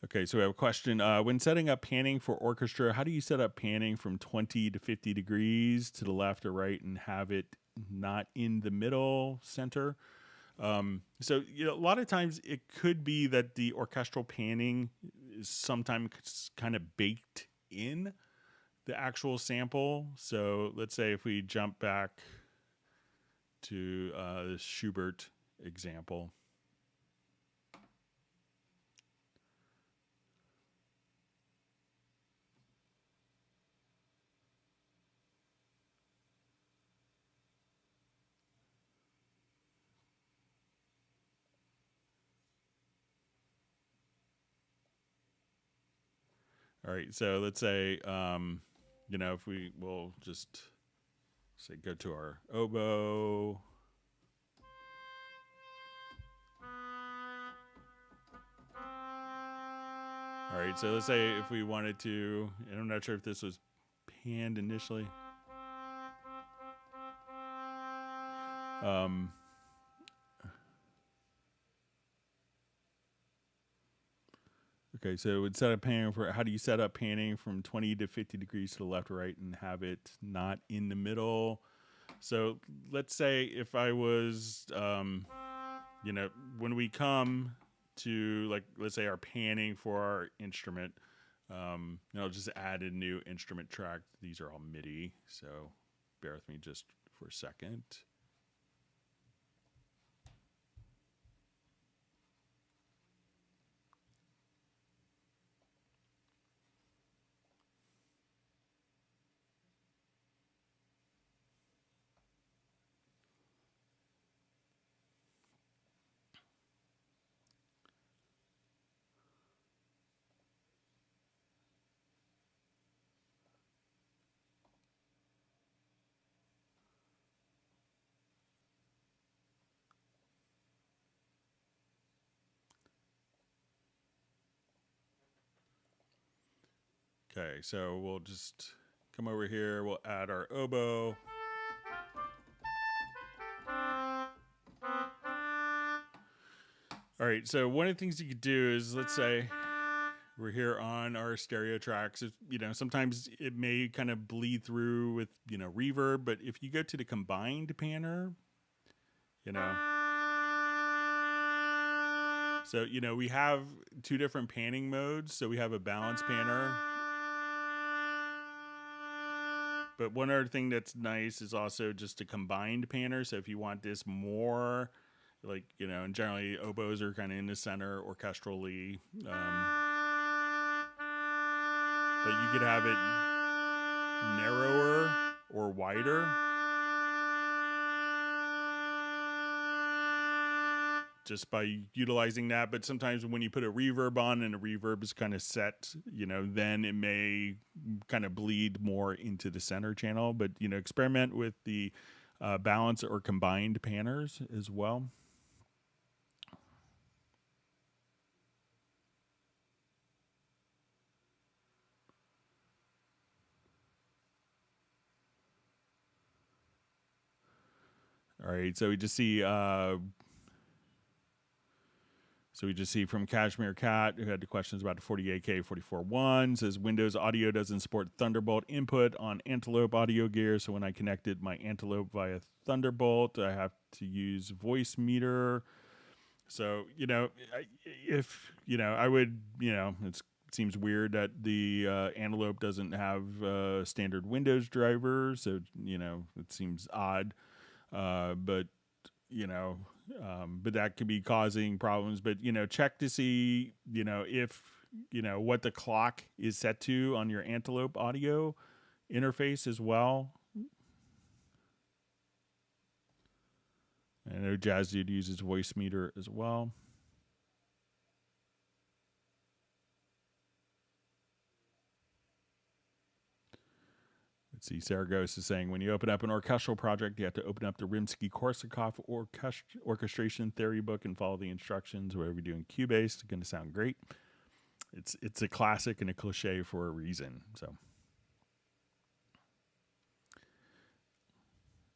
Okay, so we have a question. When setting up panning for orchestra, how do you set up panning from 20 to 50 degrees to the left or right and have it not in the middle center? So, a lot of times it could be that the orchestral panning is sometimes kind of baked in the actual sample. So let's say if we jump back to the Schubert example. All right, so let's say, if we will just say go to our oboe. All right, so let's say if we wanted to, and I'm not sure if this was panned initially. Okay, so it's set up panning for, how do you set up panning from 20 to 50 degrees to the left or right and have it not in the middle? So let's say if I was, when we come to, like, let's say our panning for our instrument, I'll just add a new instrument track. These are all Midi, so bear with me just for a second. Okay, so we'll just come over here. We'll add our oboe. All right, so one of the things you could do is, let's say we're here on our stereo tracks. Sometimes it may kind of bleed through with, reverb, but if you go to the combined panner, so, we have two different panning modes. So we have a balance panner. But one other thing that's nice is also just a combined panner. So if you want this more, and generally oboes are kind of in the center orchestrally. But you could have it narrower or wider. Just by utilizing that. But sometimes when you put a reverb on and a reverb is kind of set, then it may kind of bleed more into the center channel. But, experiment with the balance or combined panners as well. All right, so we just see from Cashmere Cat, who had the questions about the 48K 44.1, says Windows Audio doesn't support Thunderbolt input on Antelope audio gear. So when I connected my Antelope via Thunderbolt, I have to use voice meter. So, I would, it seems weird that the Antelope doesn't have a standard Windows driver. So, it seems odd. But that could be causing problems. But, check to see, if, what the clock is set to on your Antelope audio interface as well. I know Jazz Dude uses voice meter as well. Let's see, Saragos is saying, when you open up an orchestral project, you have to open up the Rimsky-Korsakov orchestration theory book and follow the instructions. Whatever you do in Cubase, it's going to sound great. It's a classic and a cliche for a reason. So,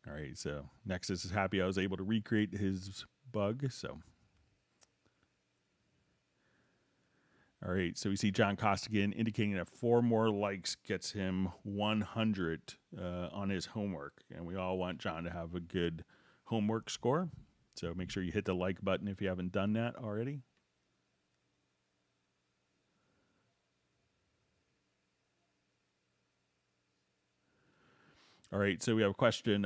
all right. So Nexus is happy I was able to recreate his bug. So. All right, so we see John Costigan indicating that 4 more likes gets him 100 on his homework. And we all want John to have a good homework score. So make sure you hit the like button if you haven't done that already. All right, so we have a question.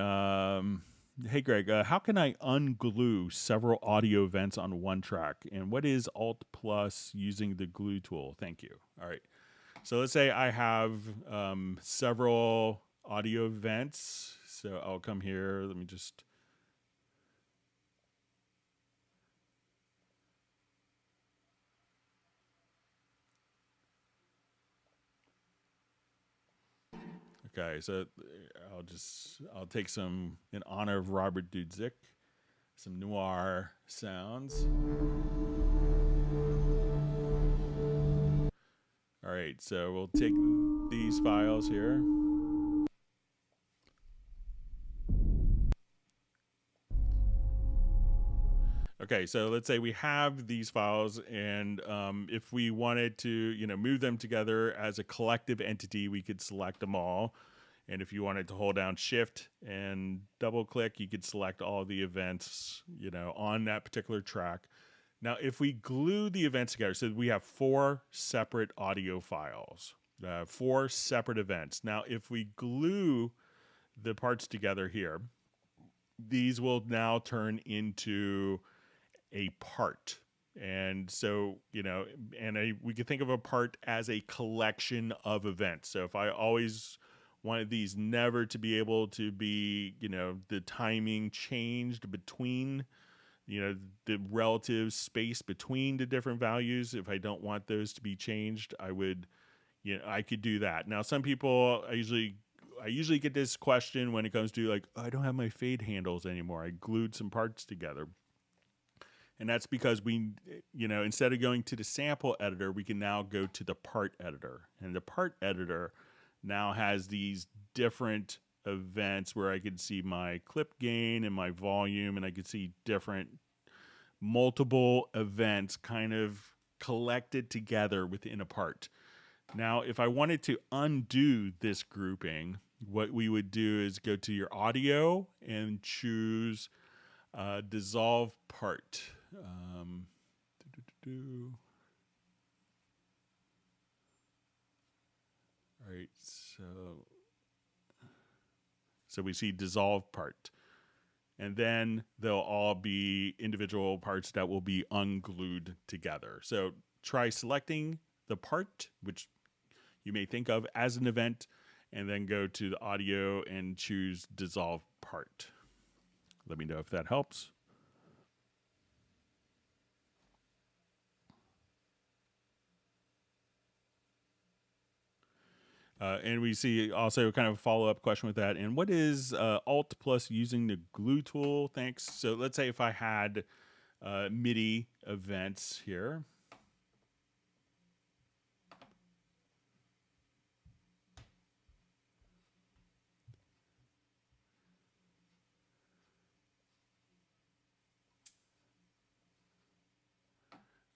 Hey, Greg, how can I unglue several audio events on one track? And what is Alt plus using the glue tool? Thank you. All right. So let's say I have several audio events. So I'll come here. Let me just... Okay, so I'll take some, in honor of Robert Dudzik, some noir sounds. All right, so we'll take these files here. Okay, so let's say we have these files, and if we wanted to, move them together as a collective entity, we could select them all. And if you wanted to hold down Shift and double click, you could select all the events, on that particular track. Now, if we glue the events together, so we have 4 separate audio files, 4 separate events. Now, if we glue the parts together here, these will now turn into a part. And so, we could think of a part as a collection of events. So if I always wanted these never to be able to be, the timing changed between, the relative space between the different values, if I don't want those to be changed, I would, I could do that. Now, some people, I usually get this question when it comes to I don't have my fade handles anymore. I glued some parts together. And that's because we, instead of going to the sample editor, we can now go to the part editor. And the part editor now has these different events where I could see my clip gain and my volume, and I could see different multiple events kind of collected together within a part. Now, if I wanted to undo this grouping, what we would do is go to your audio and choose dissolve part. All right, so we see dissolve part. And then they'll all be individual parts that will be unglued together. So try selecting the part, which you may think of as an event, and then go to the audio and choose dissolve part. Let me know if that helps. And we see also kind of a follow-up question with that. And what is Alt plus using the glue tool? Thanks. So let's say if I had Midi events here.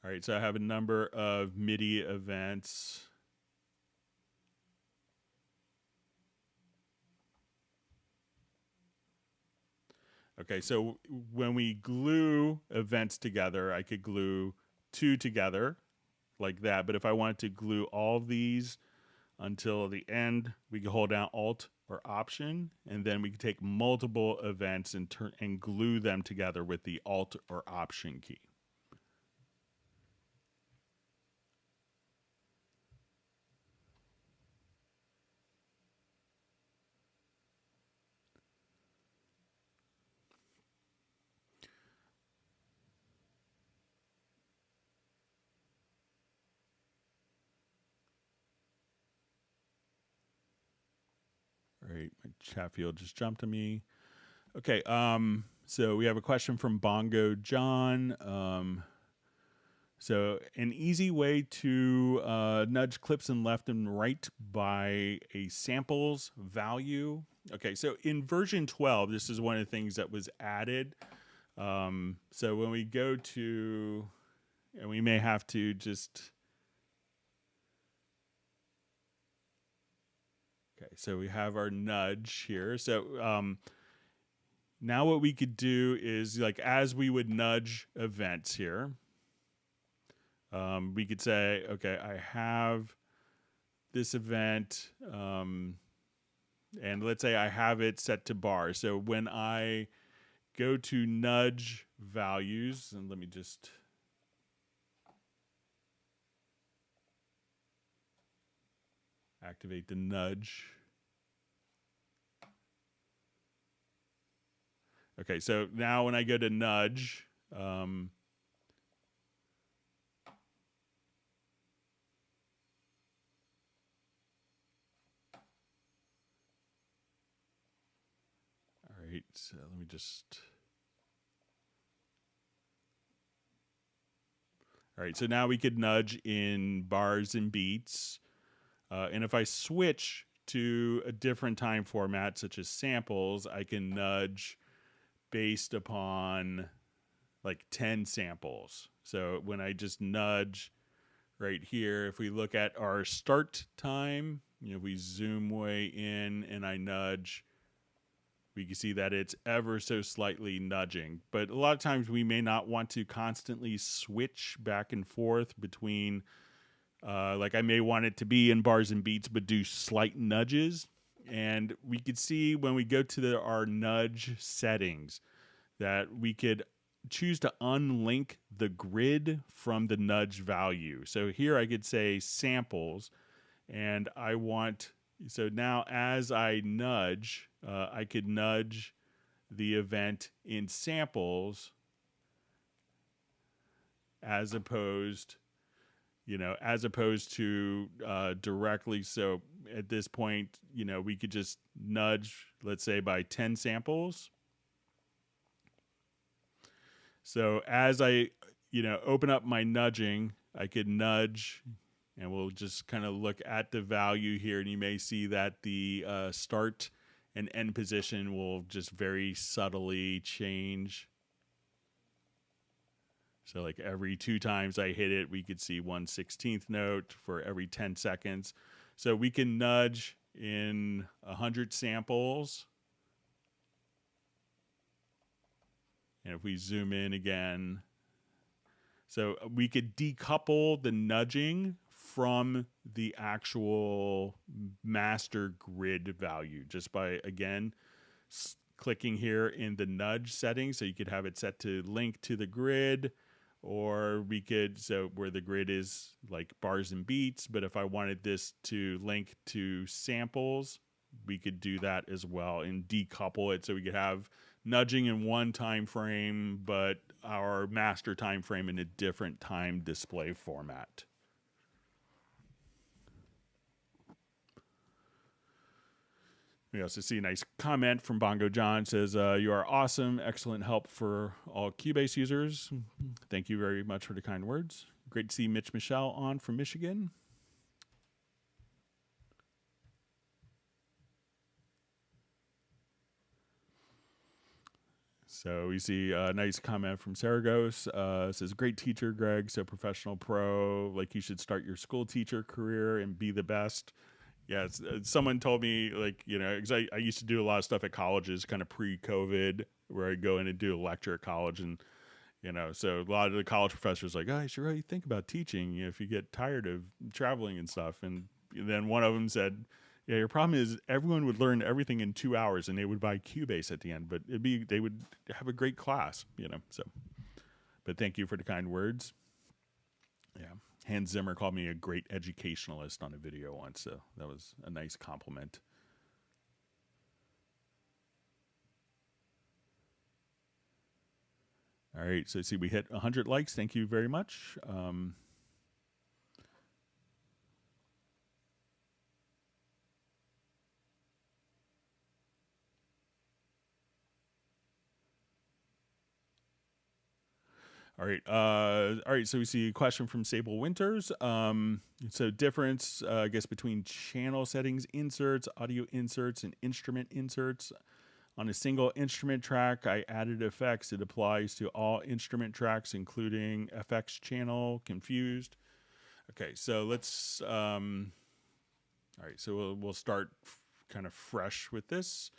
All right, so I have a number of Midi events. Okay, so when we glue events together, I could glue two together like that. But if I wanted to glue all of these until the end, we can hold down Alt or Option, and then we can take multiple events and glue them together with the Alt or Option key. All right, my chat field just jumped to me. Okay, so we have a question from Bongo John. So an easy way to nudge clips in left and right by a samples value. Okay, so in version 12, this is one of the things that was added. So when we go to, and we may have to just, okay, so we have our nudge here. So now what we could do is, like, as we would nudge events here, we could say, okay, I have this event, and let's say I have it set to bar. So when I go to nudge values, and let me just activate the nudge. Okay, so now when I go to nudge, all right, so let me just, all right, so now we could nudge in bars and beats. And if I switch to a different time format, such as samples, I can nudge based upon like 10 samples. So when I just nudge right here, if we look at our start time, if we zoom way in and I nudge, we can see that it's ever so slightly nudging. But a lot of times we may not want to constantly switch back and forth between, like I may want it to be in bars and beats, but do slight nudges. And we could see when we go to our nudge settings that we could choose to unlink the grid from the nudge value. So here I could say samples, and I want, so now as I nudge, I could nudge the event in samples as opposed to directly. So at this point, we could just nudge, let's say by 10 samples. So as I, open up my nudging, I could nudge, and we'll just kind of look at the value here, and you may see that the start and end position will just very subtly change. So like every 2 times I hit it, we could see 1/16th note for every 10 seconds. So we can nudge in 100 samples. And if we zoom in again, so we could decouple the nudging from the actual master grid value just by, again, clicking here in the nudge settings. So you could have it set to link to the grid, or we could, so where the grid is like bars and beats, but if I wanted this to link to samples, we could do that as well and decouple it so we could have nudging in one time frame, but our master time frame in a different time display format. We also see a nice comment from Bongo John. Says, you are awesome. Excellent help for all Cubase users. Thank you very much for the kind words. Great to see Mitch Michelle on from Michigan. So we see a nice comment from Saragos. Says, great teacher, Greg. So professional pro. Like you should start your school teacher career and be the best. Yeah, someone told me, like, because I used to do a lot of stuff at colleges kind of pre-COVID where I'd go in and do a lecture at college. And, so a lot of the college professors like, oh, you should really think about teaching if you get tired of traveling and stuff. And then one of them said, yeah, your problem is everyone would learn everything in 2 hours and they would buy Cubase at the end, but they would have a great class, so. But thank you for the kind words. Yeah. Hans Zimmer called me a great educationalist on a video once, so that was a nice compliment. All right, so see, we hit 100 likes. Thank you very much. All right. So we see a question from Sable Winters. So difference, I guess, between channel settings inserts, audio inserts, and instrument inserts. On a single instrument track, I added effects. It applies to all instrument tracks, including FX channel, confused. Okay, so let's. All right, so we'll start kind of fresh with this.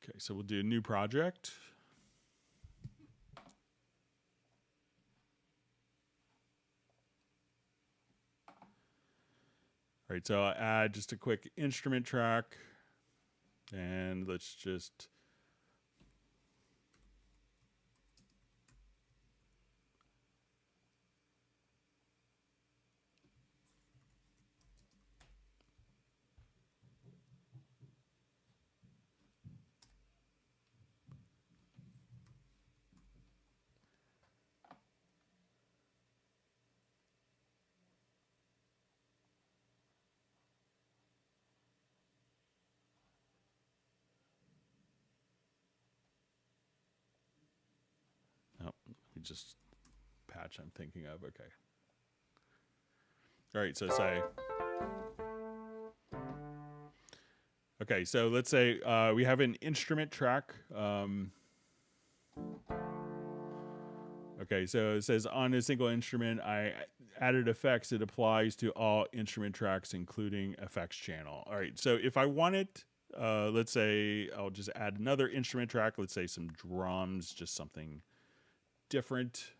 Okay, so we'll do a new project. All right, so I'll add just a quick instrument track, and let's just just patch I'm thinking of. Okay. All right, so say. Okay, so let's say we have an instrument track. Okay, so it says on a single instrument, I added effects. It applies to all instrument tracks, including effects channel. All right, so if I wanted, let's say I'll just add another instrument track. Let's say some drums, just something different.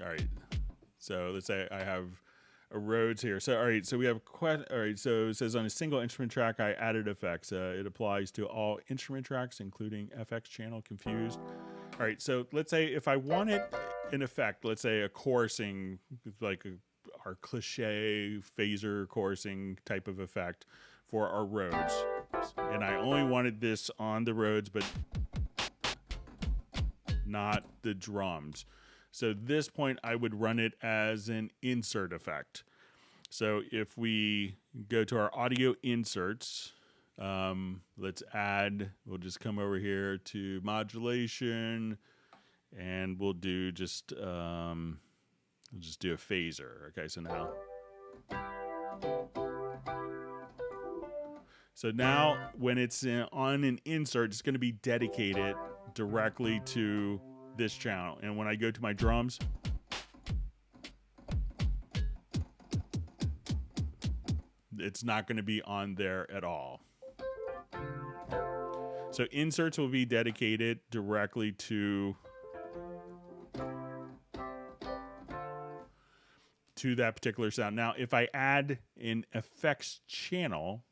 All right, so let's say I have a Rhodes here. So all right, so we have all right. So it says on a single instrument track, I added effects. It applies to all instrument tracks, including FX channel, confused. All right, so let's say if I wanted an effect, let's say a chorusing, like our cliche phaser chorusing type of effect for our Rhodes, and I only wanted this on the Rhodes, but not the drums. So this point, I would run it as an insert effect. So if we go to our audio inserts, let's add, we'll just come over here to modulation, and we'll do just, we'll just do a phaser. Okay, so now. So now when it's on an insert, it's going to be dedicated directly to this channel. And when I go to my drums, it's not going to be on there at all. So inserts will be dedicated directly to that particular sound. Now, if I add an effects channel,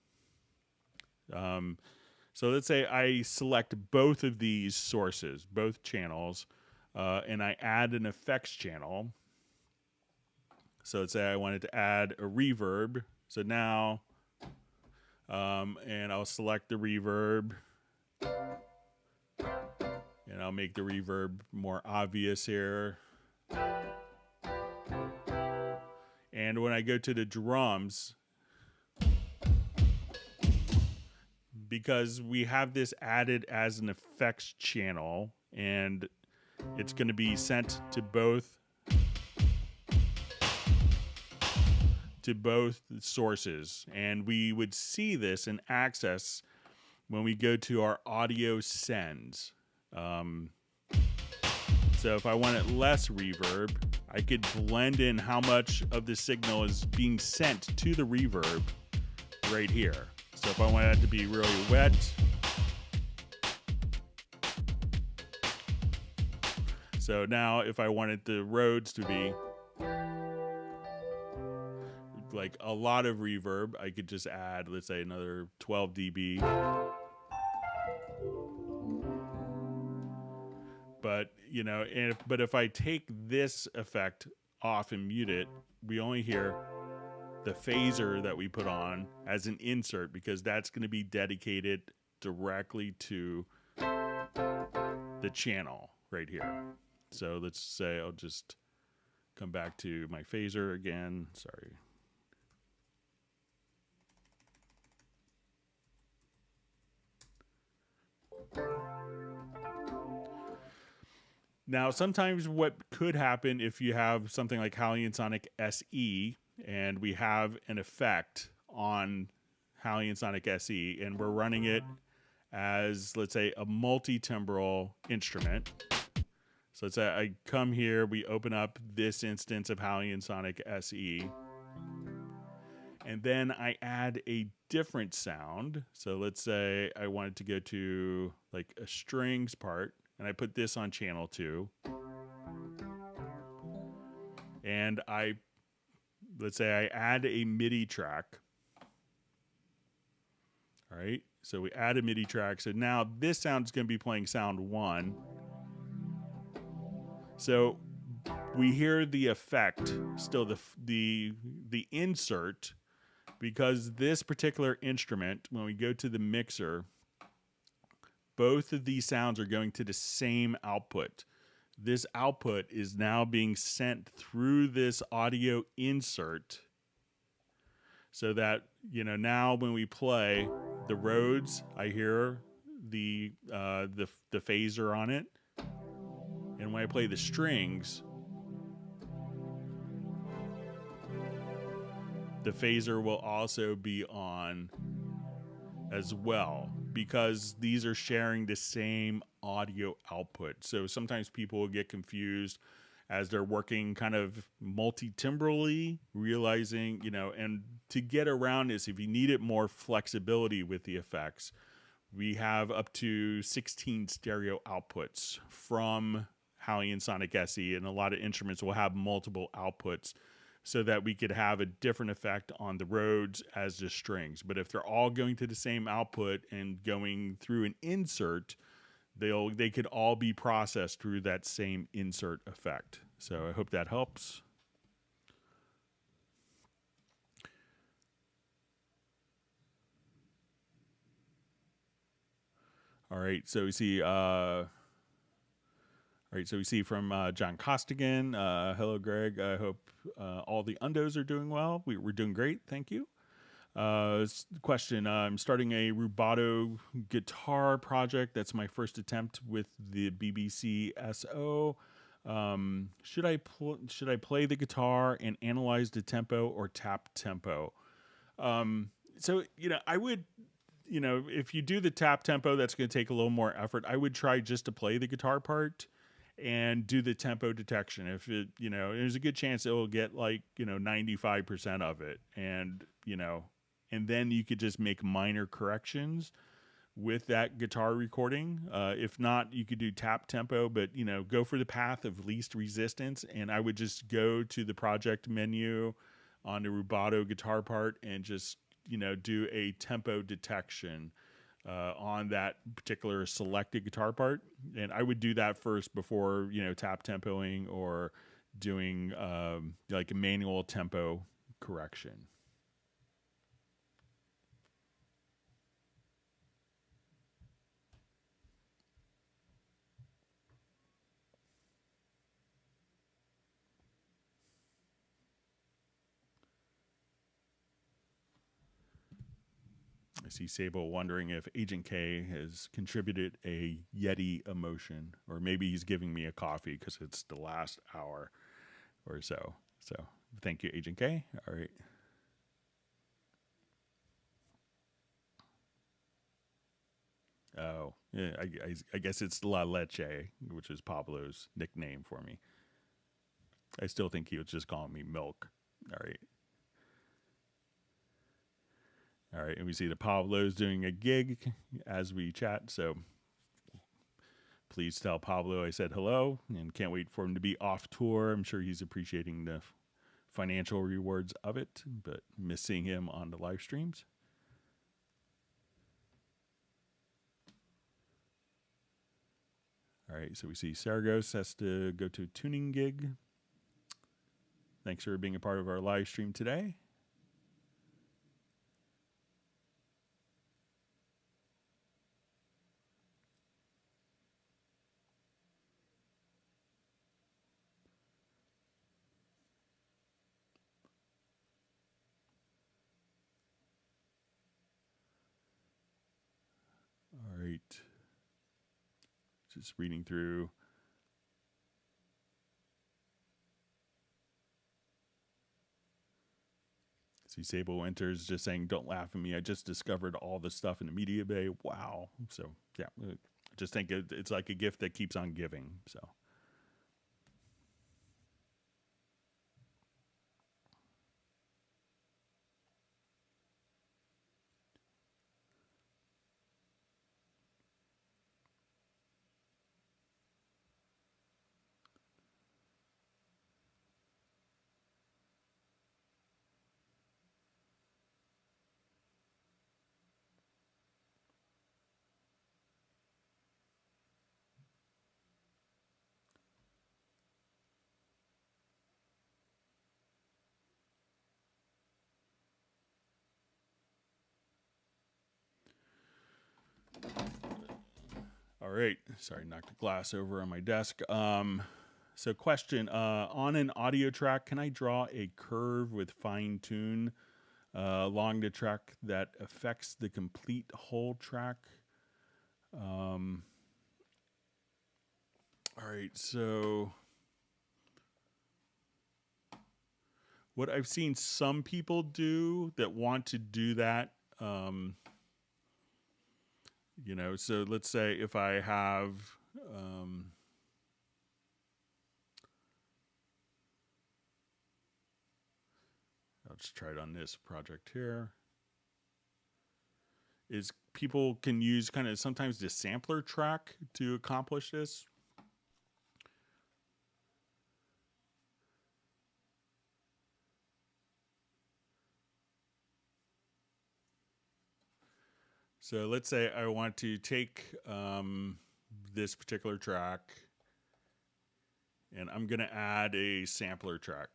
so let's say I select both of these sources, both channels, and I add an effects channel. So let's say I wanted to add a reverb. So now, and I'll select the reverb, and I'll make the reverb more obvious here. And when I go to the drums, because we have this added as an effects channel, and it's going to be sent to both sources, and we would see this in Access when we go to our audio sends. So if I wanted less reverb, I could blend in how much of the signal is being sent to the reverb right here. So if I want it to be really wet, so now if I wanted the Rhodes to be like a lot of reverb, I could just add, let's say, another 12 dB. But, you know, but if I take this effect off and mute it, we only hear the phaser that we put on as an insert, because that's going to be dedicated directly to the channel right here. So let's say I'll just come back to my phaser again. Sorry. Now, sometimes what could happen if you have something like Halion Sonic SE, and we have an effect on Halion Sonic SE, and we're running it as, let's say, a multi-timbral instrument. So let's say I come here, we open up this instance of Halion Sonic SE, and then I add a different sound. So let's say I wanted to go to like a strings part, and I put this on channel 2. And let's say I add a MIDI track. All right, so we add a MIDI track. So now this sound is going to be playing sound 1. So we hear the effect, still the insert, because this particular instrument, when we go to the mixer, both of these sounds are going to the same output. This output is now being sent through this audio insert, so that, you know, now when we play the Rhodes, I hear the phaser on it, and when I play the strings, the phaser will also be on as well, because these are sharing the same audio output. So sometimes people will get confused as they're working kind of multi-timbrally, realizing, you know, and to get around this, if you needed more flexibility with the effects, we have up to 16 stereo outputs from Halion Sonic SE, and a lot of instruments will have multiple outputs, so that we could have a different effect on the Rhodes as the strings. But if they're all going to the same output and going through an insert, they could all be processed through that same insert effect. So I hope that helps. All right, so we see, all All right, so we see from John Costigan, hello, Greg. I hope all the undos are doing well. We're doing great, thank you. Question, I'm starting a rubato guitar project. That's my first attempt with the BBC SO. Should I play the guitar and analyze the tempo or tap tempo? So, I would, if you do the tap tempo, that's going to take a little more effort. I would try just to play the guitar part and do the tempo detection. If it, there's a good chance it will get 95% of it. And, and then you could just make minor corrections with that guitar recording. If not, you could do tap tempo, but, go for the path of least resistance. And I would just go to the project menu on the rubato guitar part and just, do a tempo detection on that particular selected guitar part. And I would do that first before, tap tempoing or doing like a manual tempo correction. I see Sable wondering if Agent K has contributed a Yeti emotion, or maybe he's giving me a coffee because it's the last hour or so. So thank you, Agent K. All right. Oh, yeah, I guess it's La Leche, which is Pablo's nickname for me. I still think he was just calling me Milk. All right. All right, and we see that Pablo's doing a gig as we chat, so please tell Pablo I said hello and can't wait for him to be off tour. I'm sure he's appreciating the financial rewards of it, but miss seeing him on the live streams. All right, so we see Saragos has to go to a tuning gig. Thanks for being a part of our live stream today. All right. Just reading through. See Sable Winters just saying, don't laugh at me. I just discovered all the stuff in the media bay. Wow. So, yeah, I just think it's like a gift that keeps on giving. So. All right. Sorry, knocked a glass over on my desk. So question, on an audio track, can I draw a curve with fine tune along the track that affects the complete whole track? All right. So what I've seen some people do that want to do that, so let's say if I have, I'll just try it on this project here, is people can use kind of sometimes the sampler track to accomplish this. So let's say I want to take this particular track and I'm going to add a sampler track.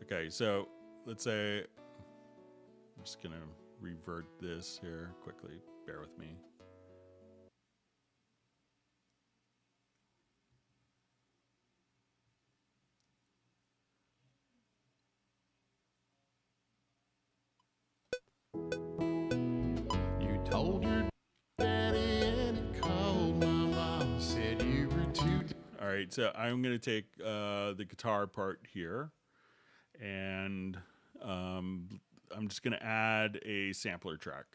Okay, so let's say I'm just gonna revert this here quickly. Bear with me. You told your daddy and he called my mom, said you were too. All right, so I'm gonna take the guitar part here, and I'm just gonna add a sampler track.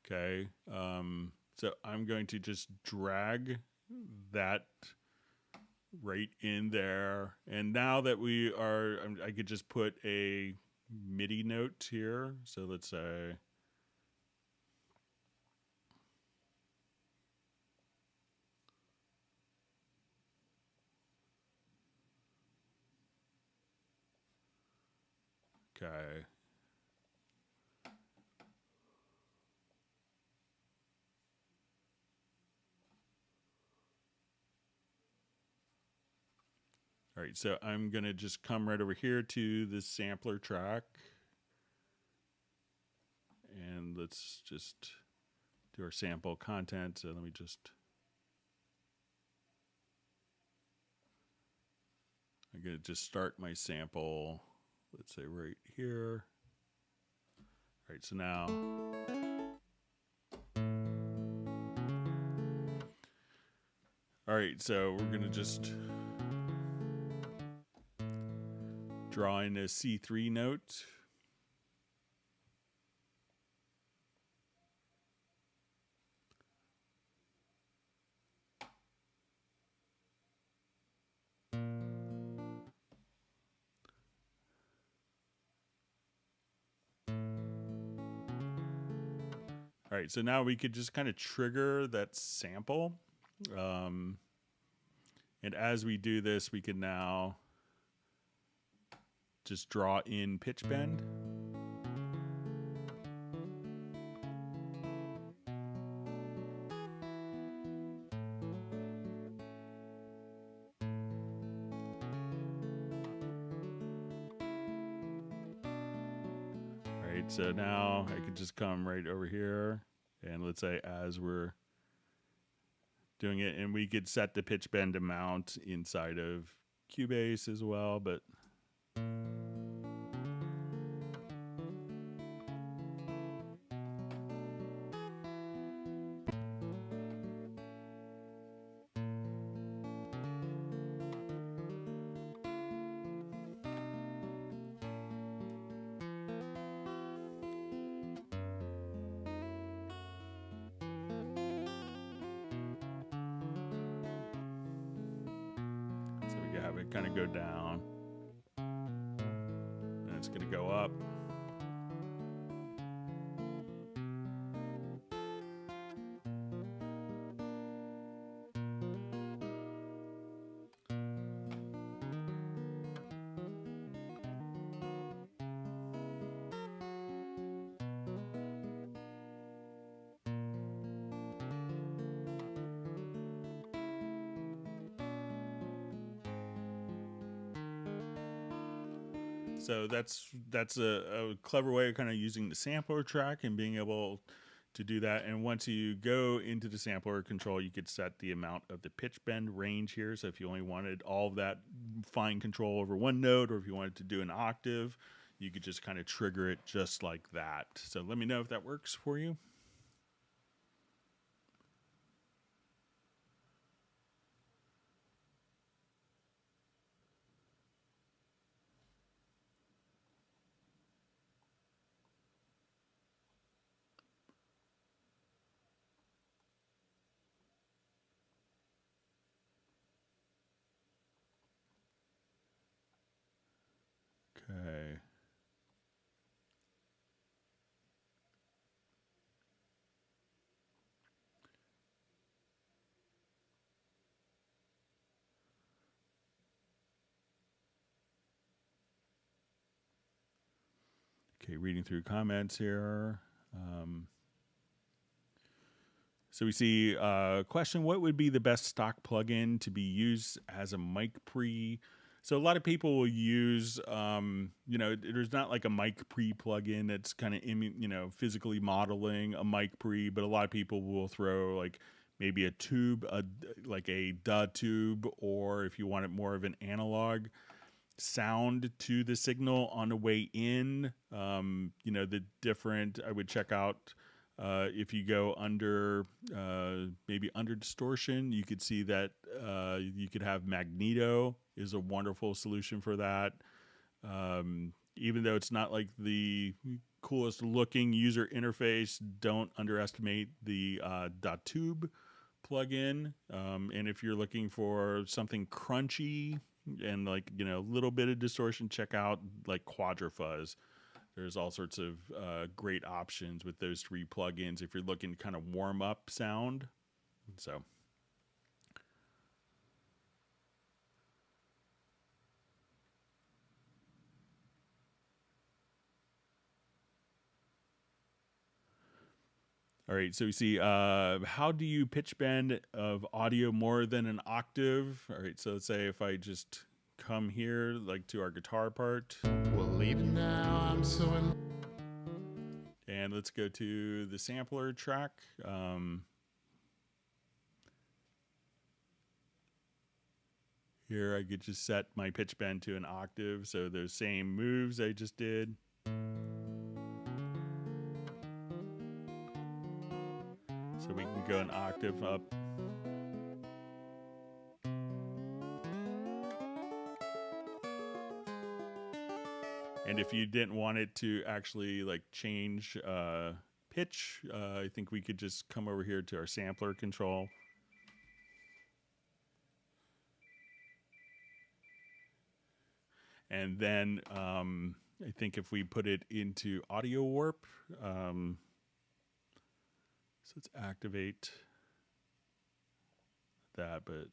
Okay, so I'm going to just drag that right in there, and now that we are, I could just put a MIDI note here. So let's say, okay. All right, so I'm gonna just come right over here to the sampler track, and let's just do our sample content. So let me just, I'm gonna just start my sample, let's say right here. All right, so now, all right, so we're gonna just draw in a C3 note. All right, so now we could just kind of trigger that sample. And as we do this, we can now just draw in pitch bend. All right, so now I could just come right over here, and let's say as we're doing it, and we could set the pitch bend amount inside of Cubase as well, but so we can have it kind of go down, and it's going to go up. So that's a clever way of kind of using the sampler track and being able to do that. And once you go into the sampler control, you could set the amount of the pitch bend range here. So if you only wanted all of that fine control over one note, or if you wanted to do an octave, you could just kind of trigger it just like that. So let me know if that works for you. Okay. Okay, reading through comments here. So we see question, what would be the best stock plugin to be used as a mic pre? So a lot of people will use, there's not like a mic pre plugin that's kind of, physically modeling a mic pre, but a lot of people will throw like maybe a tube, like a DA tube, or if you want it more of an analog sound to the signal on the way in. The different, I would check out if you go under, maybe under distortion, you could see that you could have magneto is a wonderful solution for that. Even though it's not like the coolest looking user interface, don't underestimate the .tube plugin. And if you're looking for something crunchy and like, a little bit of distortion, check out like Quadrafuzz. There's all sorts of great options with those 3 plugins if you're looking to kind of warm up sound. So. All right, so we see how do you pitch bend of audio more than an octave? All right, so let's say if I just come here, like to our guitar part. Well, leaving now, I'm so in. And let's go to the sampler track. Here I could just set my pitch bend to an octave, so those same moves I just did. So we can go an octave up. And if you didn't want it to actually like change pitch, I think we could just come over here to our sampler control. And then I think if we put it into audio warp, so let's activate that, but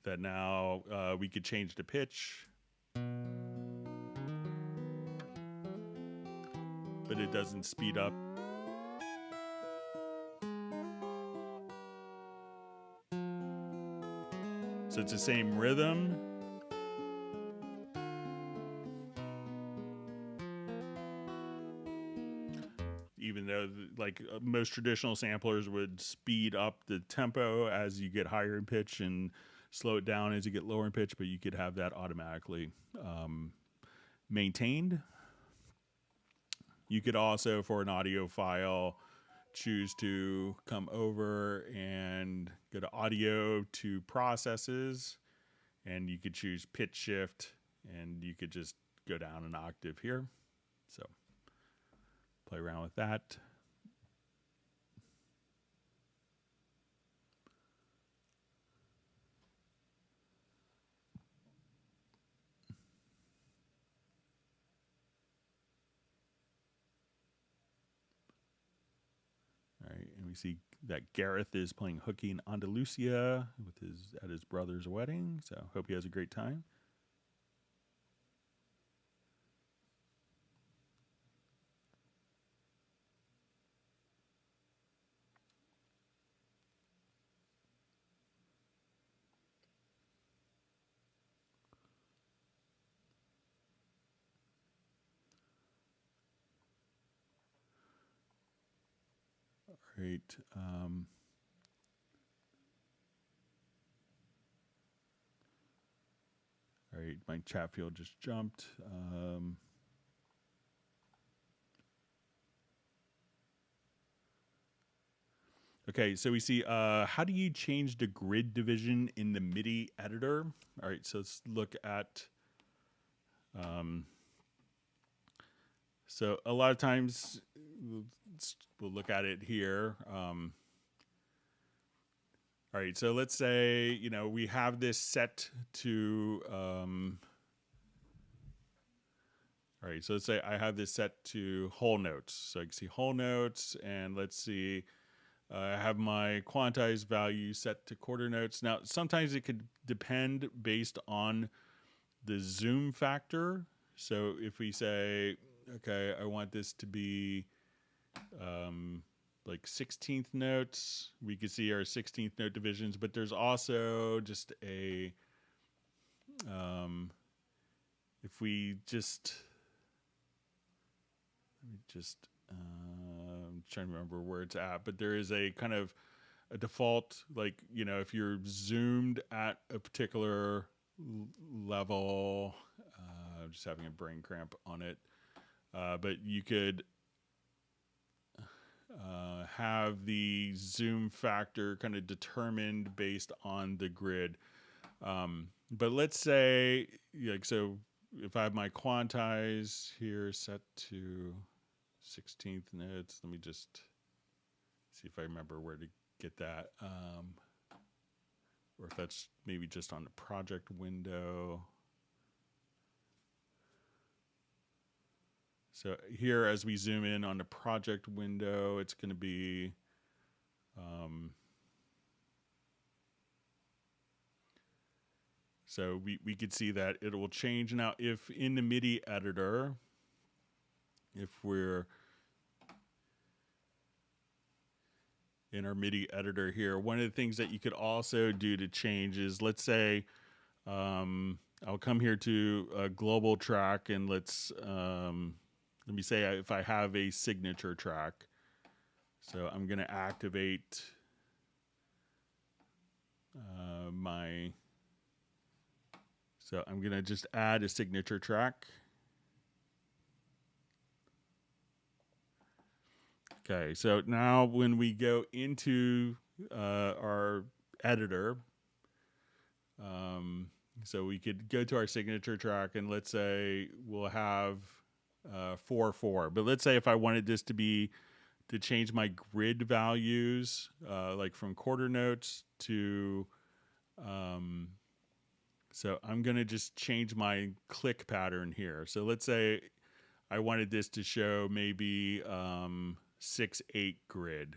that now we could change the pitch, but it doesn't speed up. So it's the same rhythm. Even though like most traditional samplers would speed up the tempo as you get higher in pitch and slow it down as you get lower in pitch, but you could have that automatically maintained. You could also, for an audio file, choose to come over and go to audio to processes, and you could choose pitch shift, and you could just go down an octave here. So play around with that. All right, and we see that Gareth is playing hooky in Andalusia at his brother's wedding. So hope he has a great time. All right. All right, my chat field just jumped. Okay, so we see how do you change the grid division in the Midi editor? All right, so let's look at. So a lot of times we'll look at it here. All right, so let's say, we have this set to, all right, so let's say I have this set to whole notes. So I can see whole notes, and let's see, I have my quantized value set to quarter notes. Now, sometimes it could depend based on the zoom factor. So if we say, okay, I want this to be, like 16th notes. We could see our 16th note divisions, but there's also just a, if we just, let me just, I'm trying to remember where it's at, but there is a kind of a default, like, you know, if you're zoomed at a particular level, I'm just having a brain cramp on it, but you could have the zoom factor kind of determined based on the grid. But let's say, like, so if I have my quantize here set to 16th notes, let me just see if I remember where to get that. Or if that's maybe just on the project window. So here, as we zoom in on the project window, it's going to be, so we could see that it will change. Now, if in the MIDI editor, if we're in our MIDI editor here, one of the things that you could also do to change is, let's say, I'll come here to a global track, and let's, let me say if I have a signature track. So I'm going to activate so I'm going to just add a signature track. Okay, so now when we go into our editor, so we could go to our signature track, and let's say we'll have 4/4. But let's say if I wanted this to change my grid values, like from quarter notes to, so I'm going to just change my click pattern here. So let's say I wanted this to show maybe 6/8 grid.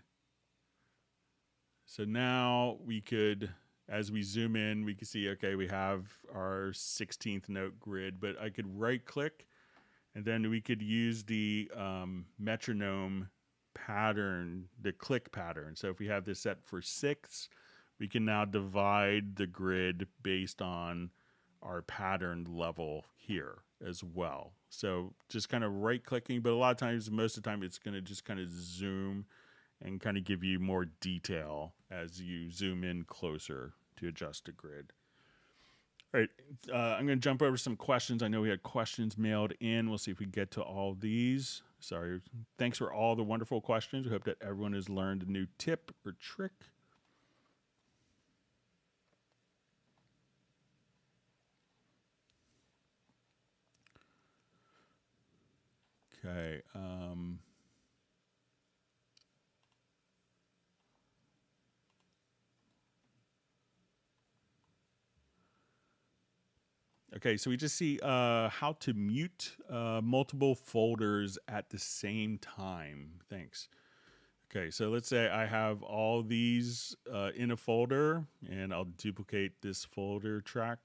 So now we could, as we zoom in, we can see, okay, we have our 16th note grid, but I could right click, and then we could use the metronome pattern, the click pattern. So if we have this set for 6, we can now divide the grid based on our pattern level here as well. So just kind of right clicking, but a lot of times, most of the time, it's going to just kind of zoom and kind of give you more detail as you zoom in closer to adjust the grid. All right, I'm going to jump over some questions. I know we had questions mailed in. We'll see if we get to all these. Sorry. Thanks for all the wonderful questions. We hope that everyone has learned a new tip or trick. Okay. Okay, so we just see how to mute multiple folders at the same time. Thanks. Okay, so let's say I have all these in a folder, and I'll duplicate this folder track.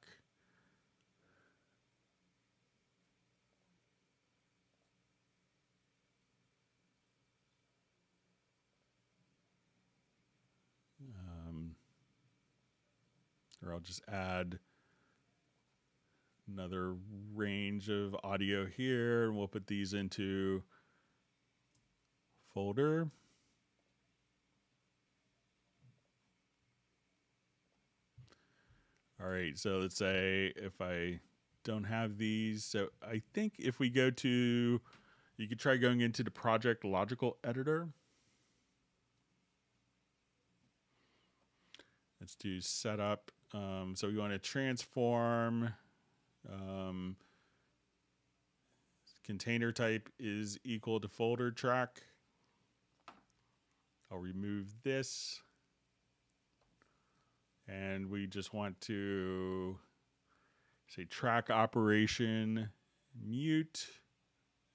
Or I'll just add another range of audio here, and we'll put these into folder. All right, so let's say if I don't have these, so I think if we go to, you could try going into the project logical editor. Let's do setup. So we want to transform. Container type is equal to folder track. I'll remove this. And we just want to say track operation mute.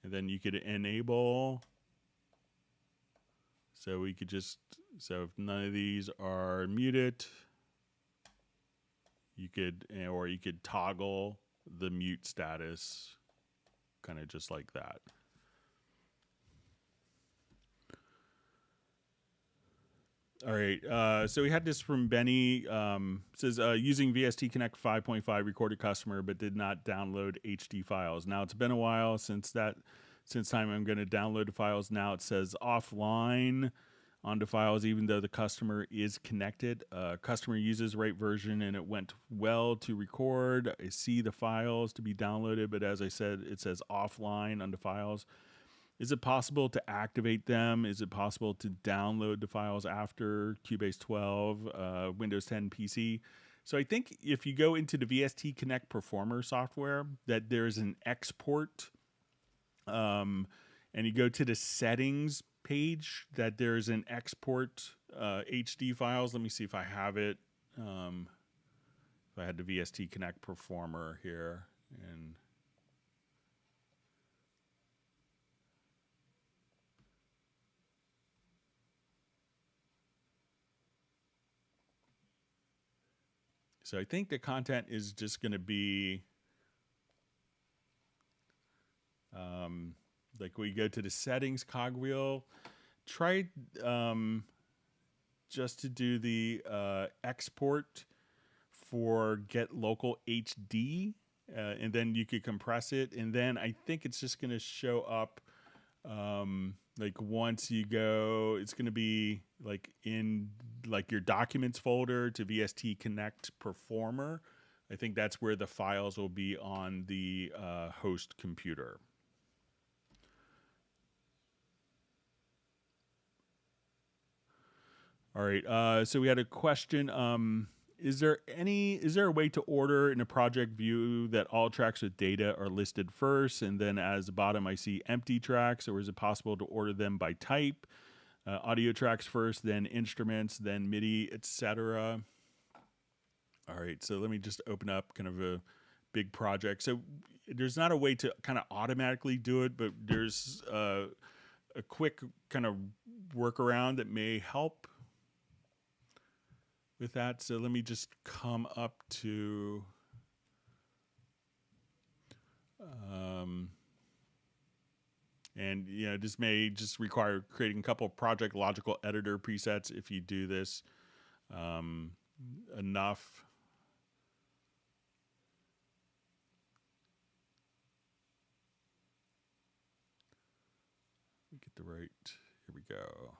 And then you could enable. So we could just, so if none of these are muted, you could, or you could toggle the mute status kind of just like that. All right. So we had this from Benny. Says using VST Connect 5.5 recorded customer, but did not download HD files. Now it's been a while since time I'm going to download the files. Now it says offline onto files, even though the customer is connected. Customer uses right version, and it went well to record. I see the files to be downloaded, but as I said, it says offline onto files. Is it possible to activate them? Is it possible to download the files after Cubase 12, Windows 10 PC? So I think if you go into the VST Connect Performer software, that there's an export, and you go to the settings page, that there's an export HD files. Let me see if I have it. If I had the VST Connect Performer here, and so I think the content is just going to be like we go to the settings cogwheel, try just to do the export for get local HD, and then you could compress it. And then I think it's just going to show up like once you go, it's going to be like in like your documents folder to VST Connect Performer. I think that's where the files will be on the host computer. All right. So we had a question. Is there a way to order in a project view that all tracks with data are listed first, and then as the bottom I see empty tracks, or is it possible to order them by type? Audio tracks first, then instruments, then Midi, etc. All right. So let me just open up kind of a big project. So there's not a way to kind of automatically do it, but there's a quick kind of workaround that may help with that. So let me just come up to and this may just require creating a couple of project logical editor presets if you do this enough. Get the right, here we go.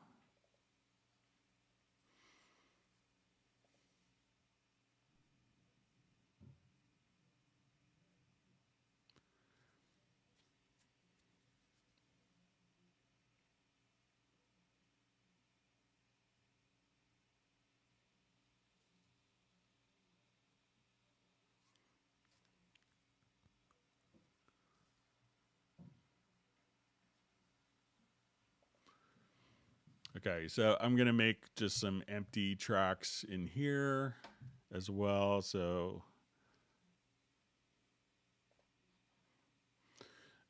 Okay, so I'm going to make just some empty tracks in here as well. So,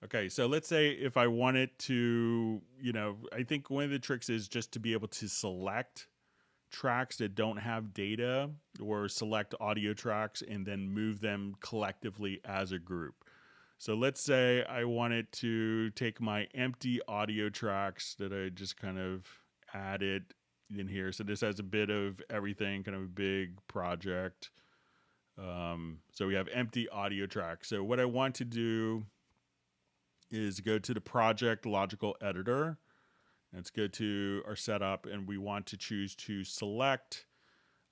okay, so let's say if I wanted to, I think one of the tricks is just to be able to select tracks that don't have data, or select audio tracks and then move them collectively as a group. So let's say I wanted to take my empty audio tracks that I just kind of added in here. So this has a bit of everything, kind of a big project. So we have empty audio tracks. So what I want to do is go to the project logical editor. Let's go to our setup, and we want to choose to select,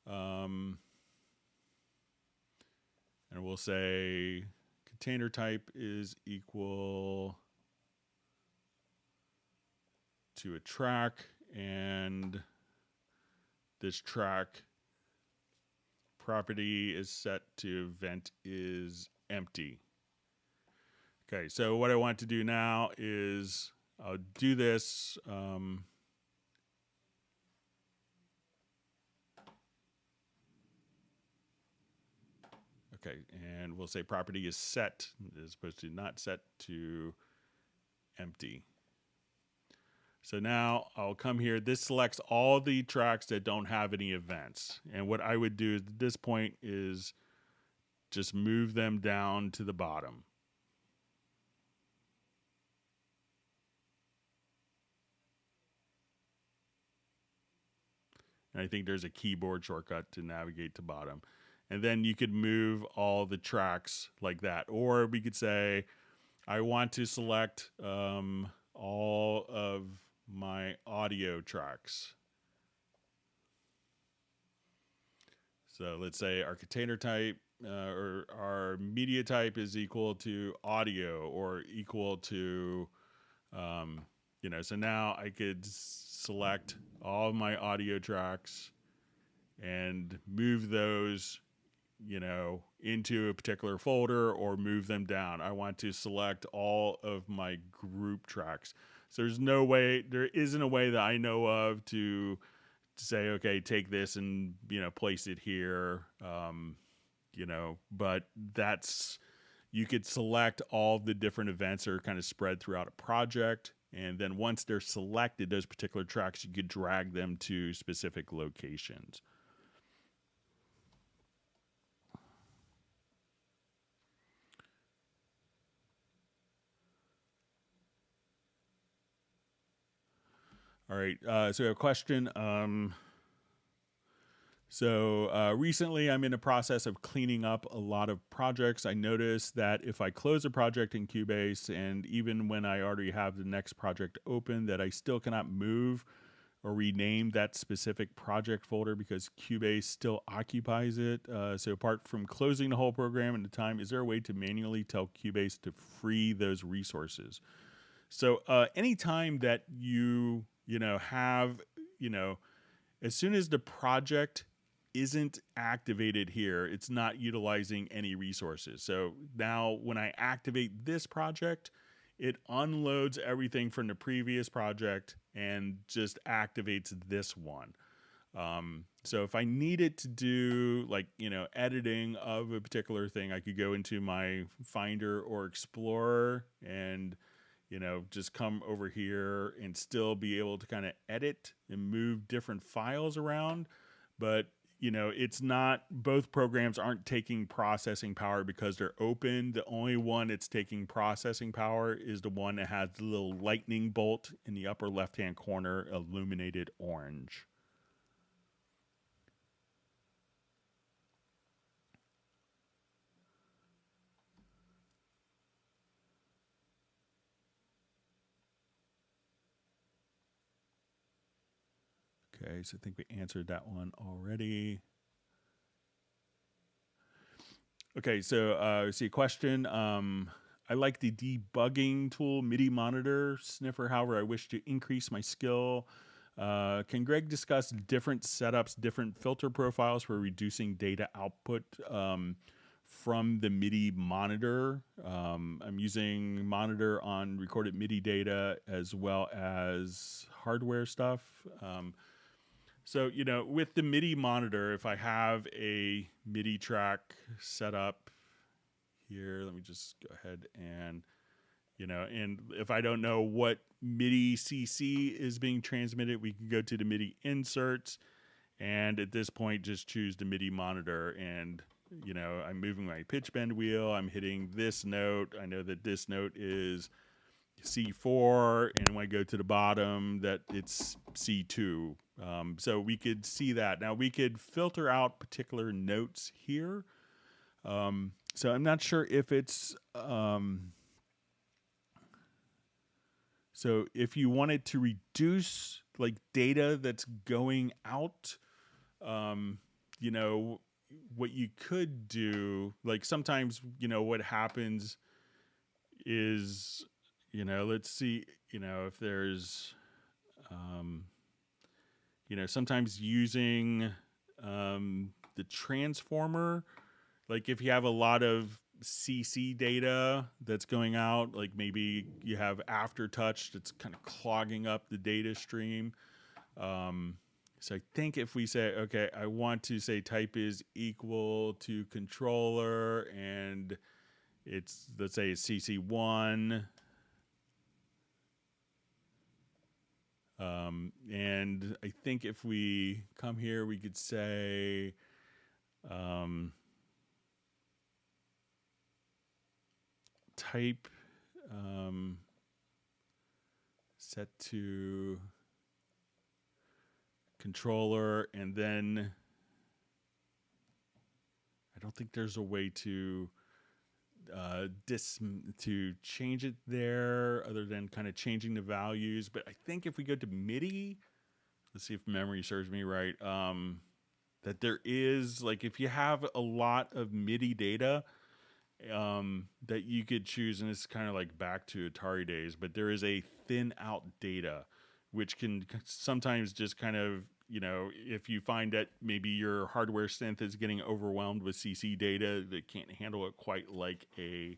and we'll say container type is equal to a track, and this track property is set to event is empty. Okay, so what I want to do now is I'll do this. Okay, and we'll say property is set as opposed to not set to empty. So now I'll come here. This selects all the tracks that don't have any events. And what I would do at this point is just move them down to the bottom. And I think there's a keyboard shortcut to navigate to bottom. And then you could move all the tracks like that. Or we could say, I want to select all of my audio tracks. So let's say our container type or our media type is equal to audio or equal to, so now I could select all of my audio tracks and move those, into a particular folder or move them down. I want to select all of my group tracks. So there isn't a way that I know of to say, okay, take this and, place it here. But you could select all the different events that are kind of spread throughout a project. And then once they're selected, those particular tracks, you could drag them to specific locations. All right. So we have a question. Recently I'm in the process of cleaning up a lot of projects. I noticed that if I close a project in Cubase, and even when I already have the next project open, that I still cannot move or rename that specific project folder because Cubase still occupies it. So apart from closing the whole program at the time, is there a way to manually tell Cubase to free those resources? So anytime that you have, as soon as the project isn't activated here, it's not utilizing any resources. So now when I activate this project, it unloads everything from the previous project and just activates this one. So if I needed to do editing of a particular thing, I could go into my Finder or Explorer and just come over here and still be able to kind of edit and move different files around. But, it's not, both programs aren't taking processing power because they're open. The only one that's taking processing power is the one that has the little lightning bolt in the upper left-hand corner, illuminated orange. Okay, so I think we answered that one already. Okay, so I see a question. I like the debugging tool Midi monitor sniffer. However, I wish to increase my skill. Can Greg discuss different setups, different filter profiles for reducing data output from the Midi monitor? I'm using monitor on recorded Midi data as well as hardware stuff. So, with the Midi monitor, if I have a Midi track set up here, let me just go ahead and, and if I don't know what Midi CC is being transmitted, we can go to the Midi inserts and at this point just choose the Midi monitor and, I'm moving my pitch bend wheel. I'm hitting this note. I know that this note is C4, and when I go to the bottom, that it's C2. So we could see that. Now we could filter out particular notes here. So I'm not sure if it's so if you wanted to reduce data that's going out, what you could do, sometimes, what happens is, let's see, if there's, sometimes using the transformer, if you have a lot of CC data that's going out, maybe you have aftertouch that's kind of clogging up the data stream. So I think if we say, okay, I want to say type is equal to controller and it's, let's say it's CC1. And I think if we come here, we could say, type, set to controller, and then I don't think there's a way to to change it there other than kind of changing the values. But I think if we go to Midi, let's see if memory serves me right, that there is, like, if you have a lot of Midi data, that you could choose, and it's kind of like back to Atari days, but there is a thin out data, which can sometimes just kind of, you know, if you find that maybe your hardware synth is getting overwhelmed with CC data that can't handle it quite like a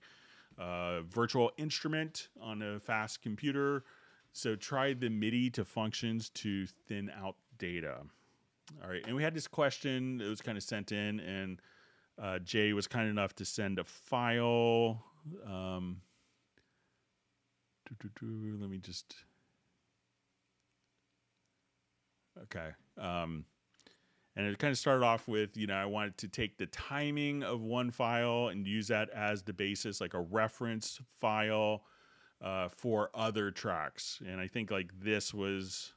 virtual instrument on a fast computer. So try the Midi to functions to thin out data. All right, and we had this question that was kind of sent in, and Jay was kind enough to send a file. Let me just... Okay. And it kind of started off with, you know, I wanted to take the timing of one file and use that as the basis, like a reference file for other tracks. And I think like this was,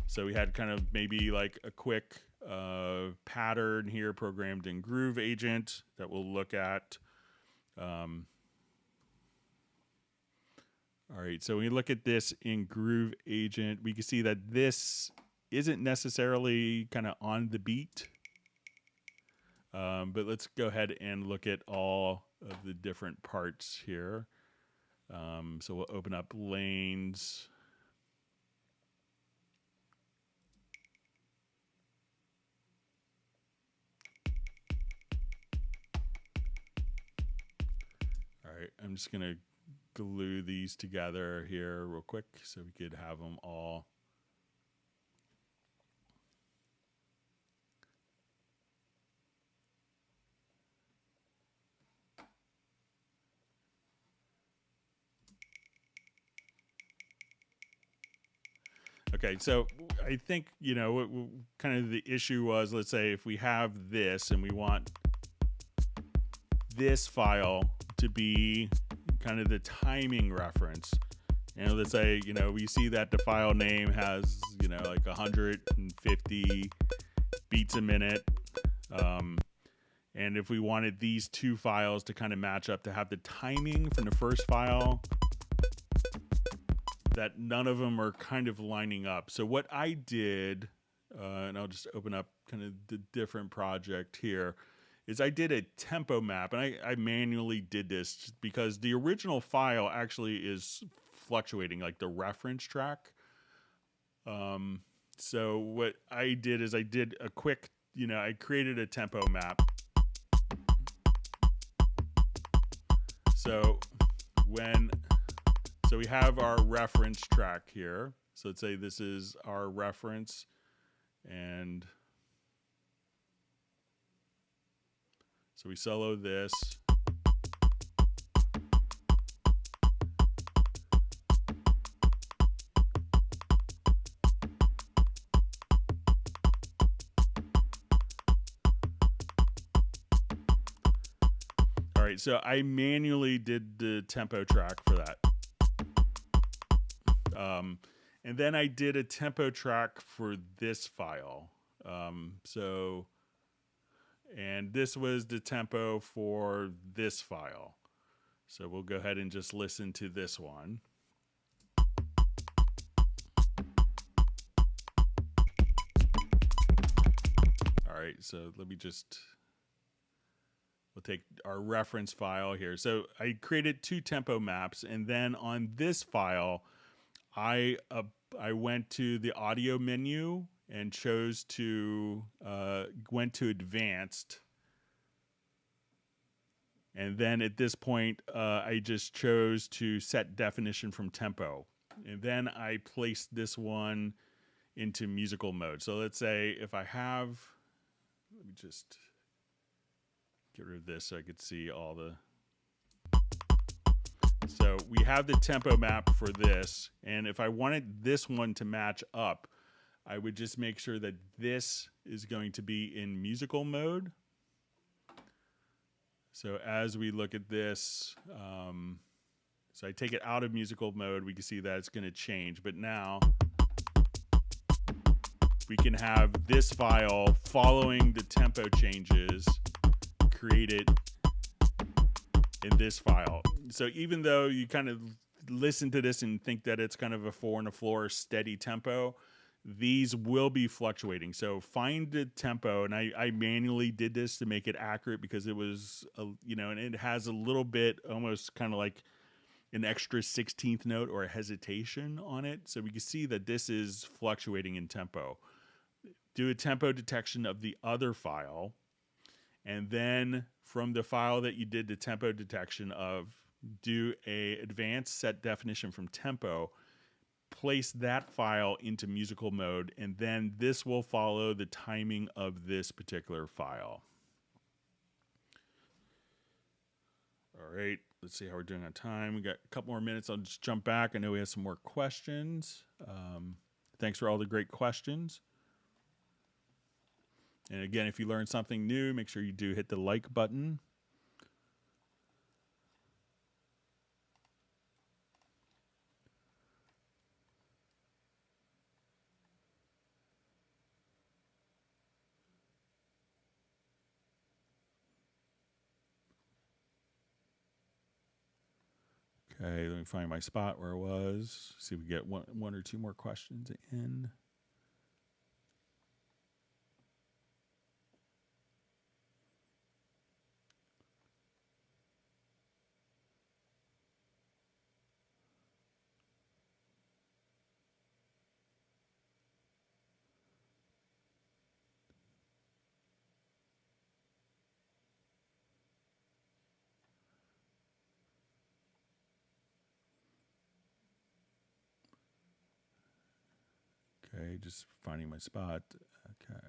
so we had kind of maybe like a quick pattern here programmed in Groove Agent that we'll look at. All right, so when we look at this in Groove Agent, we can see that this isn't necessarily kind of on the beat. But let's go ahead and look at all of the different parts here. So we'll open up lanes. All right, I'm just going to glue these together here real quick so we could have them all. Okay, so I think, you know, kind of the issue was, let's say if we have this and we want this file to be kind of the timing reference. You know, let's say, you know, we see that the file name has, you know, like 150 beats a minute. And if we wanted these two files to kind of match up to have the timing from the first file, that none of them are kind of lining up. So what I did, and I'll just open up kind of the different project here, is I did a tempo map, and I manually did this because the original file actually is fluctuating, like the reference track. So what I did is I did a quick, you know, I created a tempo map. So we have our reference track here. So let's say this is our reference, and so we solo this. All right, so I manually did the tempo track for that. And then I did a tempo track for this file. And this was the tempo for this file. So we'll go ahead and just listen to this one. All right, so let me just, we'll take our reference file here. So I created two tempo maps, and then on this file, I went to the audio menu and chose to, went to advanced. And then at this point, I just chose to set definition from tempo. And then I placed this one into musical mode. So let's say if I have, let me just get rid of this so I could see all the, so we have the tempo map for this, and if I wanted this one to match up, I would just make sure that this is going to be in musical mode. So as we look at this, so I take it out of musical mode, we can see that it's going to change. But now, we can have this file following the tempo changes created in this file. So even though you kind of listen to this and think that it's kind of a 4 and a floor steady tempo, these will be fluctuating. So find the tempo, and I manually did this to make it accurate because it was, and it has a little bit almost kind of like an extra 16th note or a hesitation on it. So we can see that this is fluctuating in tempo. Do a tempo detection of the other file, and then from the file that you did the tempo detection of, do a advanced set definition from tempo, place that file into musical mode, and then this will follow the timing of this particular file. All right, let's see how we're doing on time. We got a couple more minutes. I'll just jump back. I know we have some more questions. Thanks for all the great questions. And again, if you learned something new, make sure you do hit the like button. Okay, let me find my spot where I was. See if we get one or two more questions in. Okay, just finding my spot. Okay.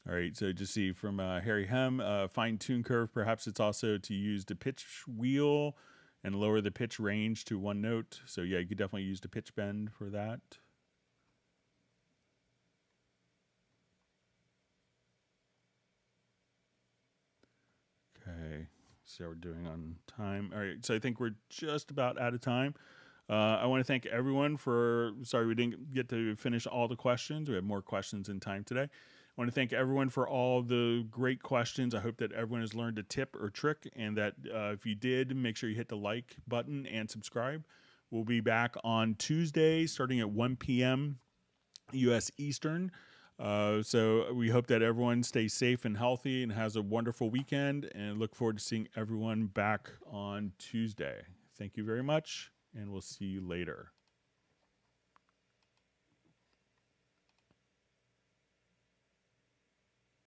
All right, so just see from Harry Hem, fine tune curve, perhaps it's also to use the pitch wheel and lower the pitch range to one note. So yeah, you could definitely use the pitch bend for that. Okay, see how we're doing on time. All right, so I think we're just about out of time. I want to thank everyone for, sorry we didn't get to finish all the questions. We have more questions in time today. I want to thank everyone for all the great questions. I hope that everyone has learned a tip or trick, and that if you did, make sure you hit the like button and subscribe. We'll be back on Tuesday starting at 1 p.m. U.S. Eastern. So we hope that everyone stays safe and healthy and has a wonderful weekend, and look forward to seeing everyone back on Tuesday. Thank you very much, and we'll see you later.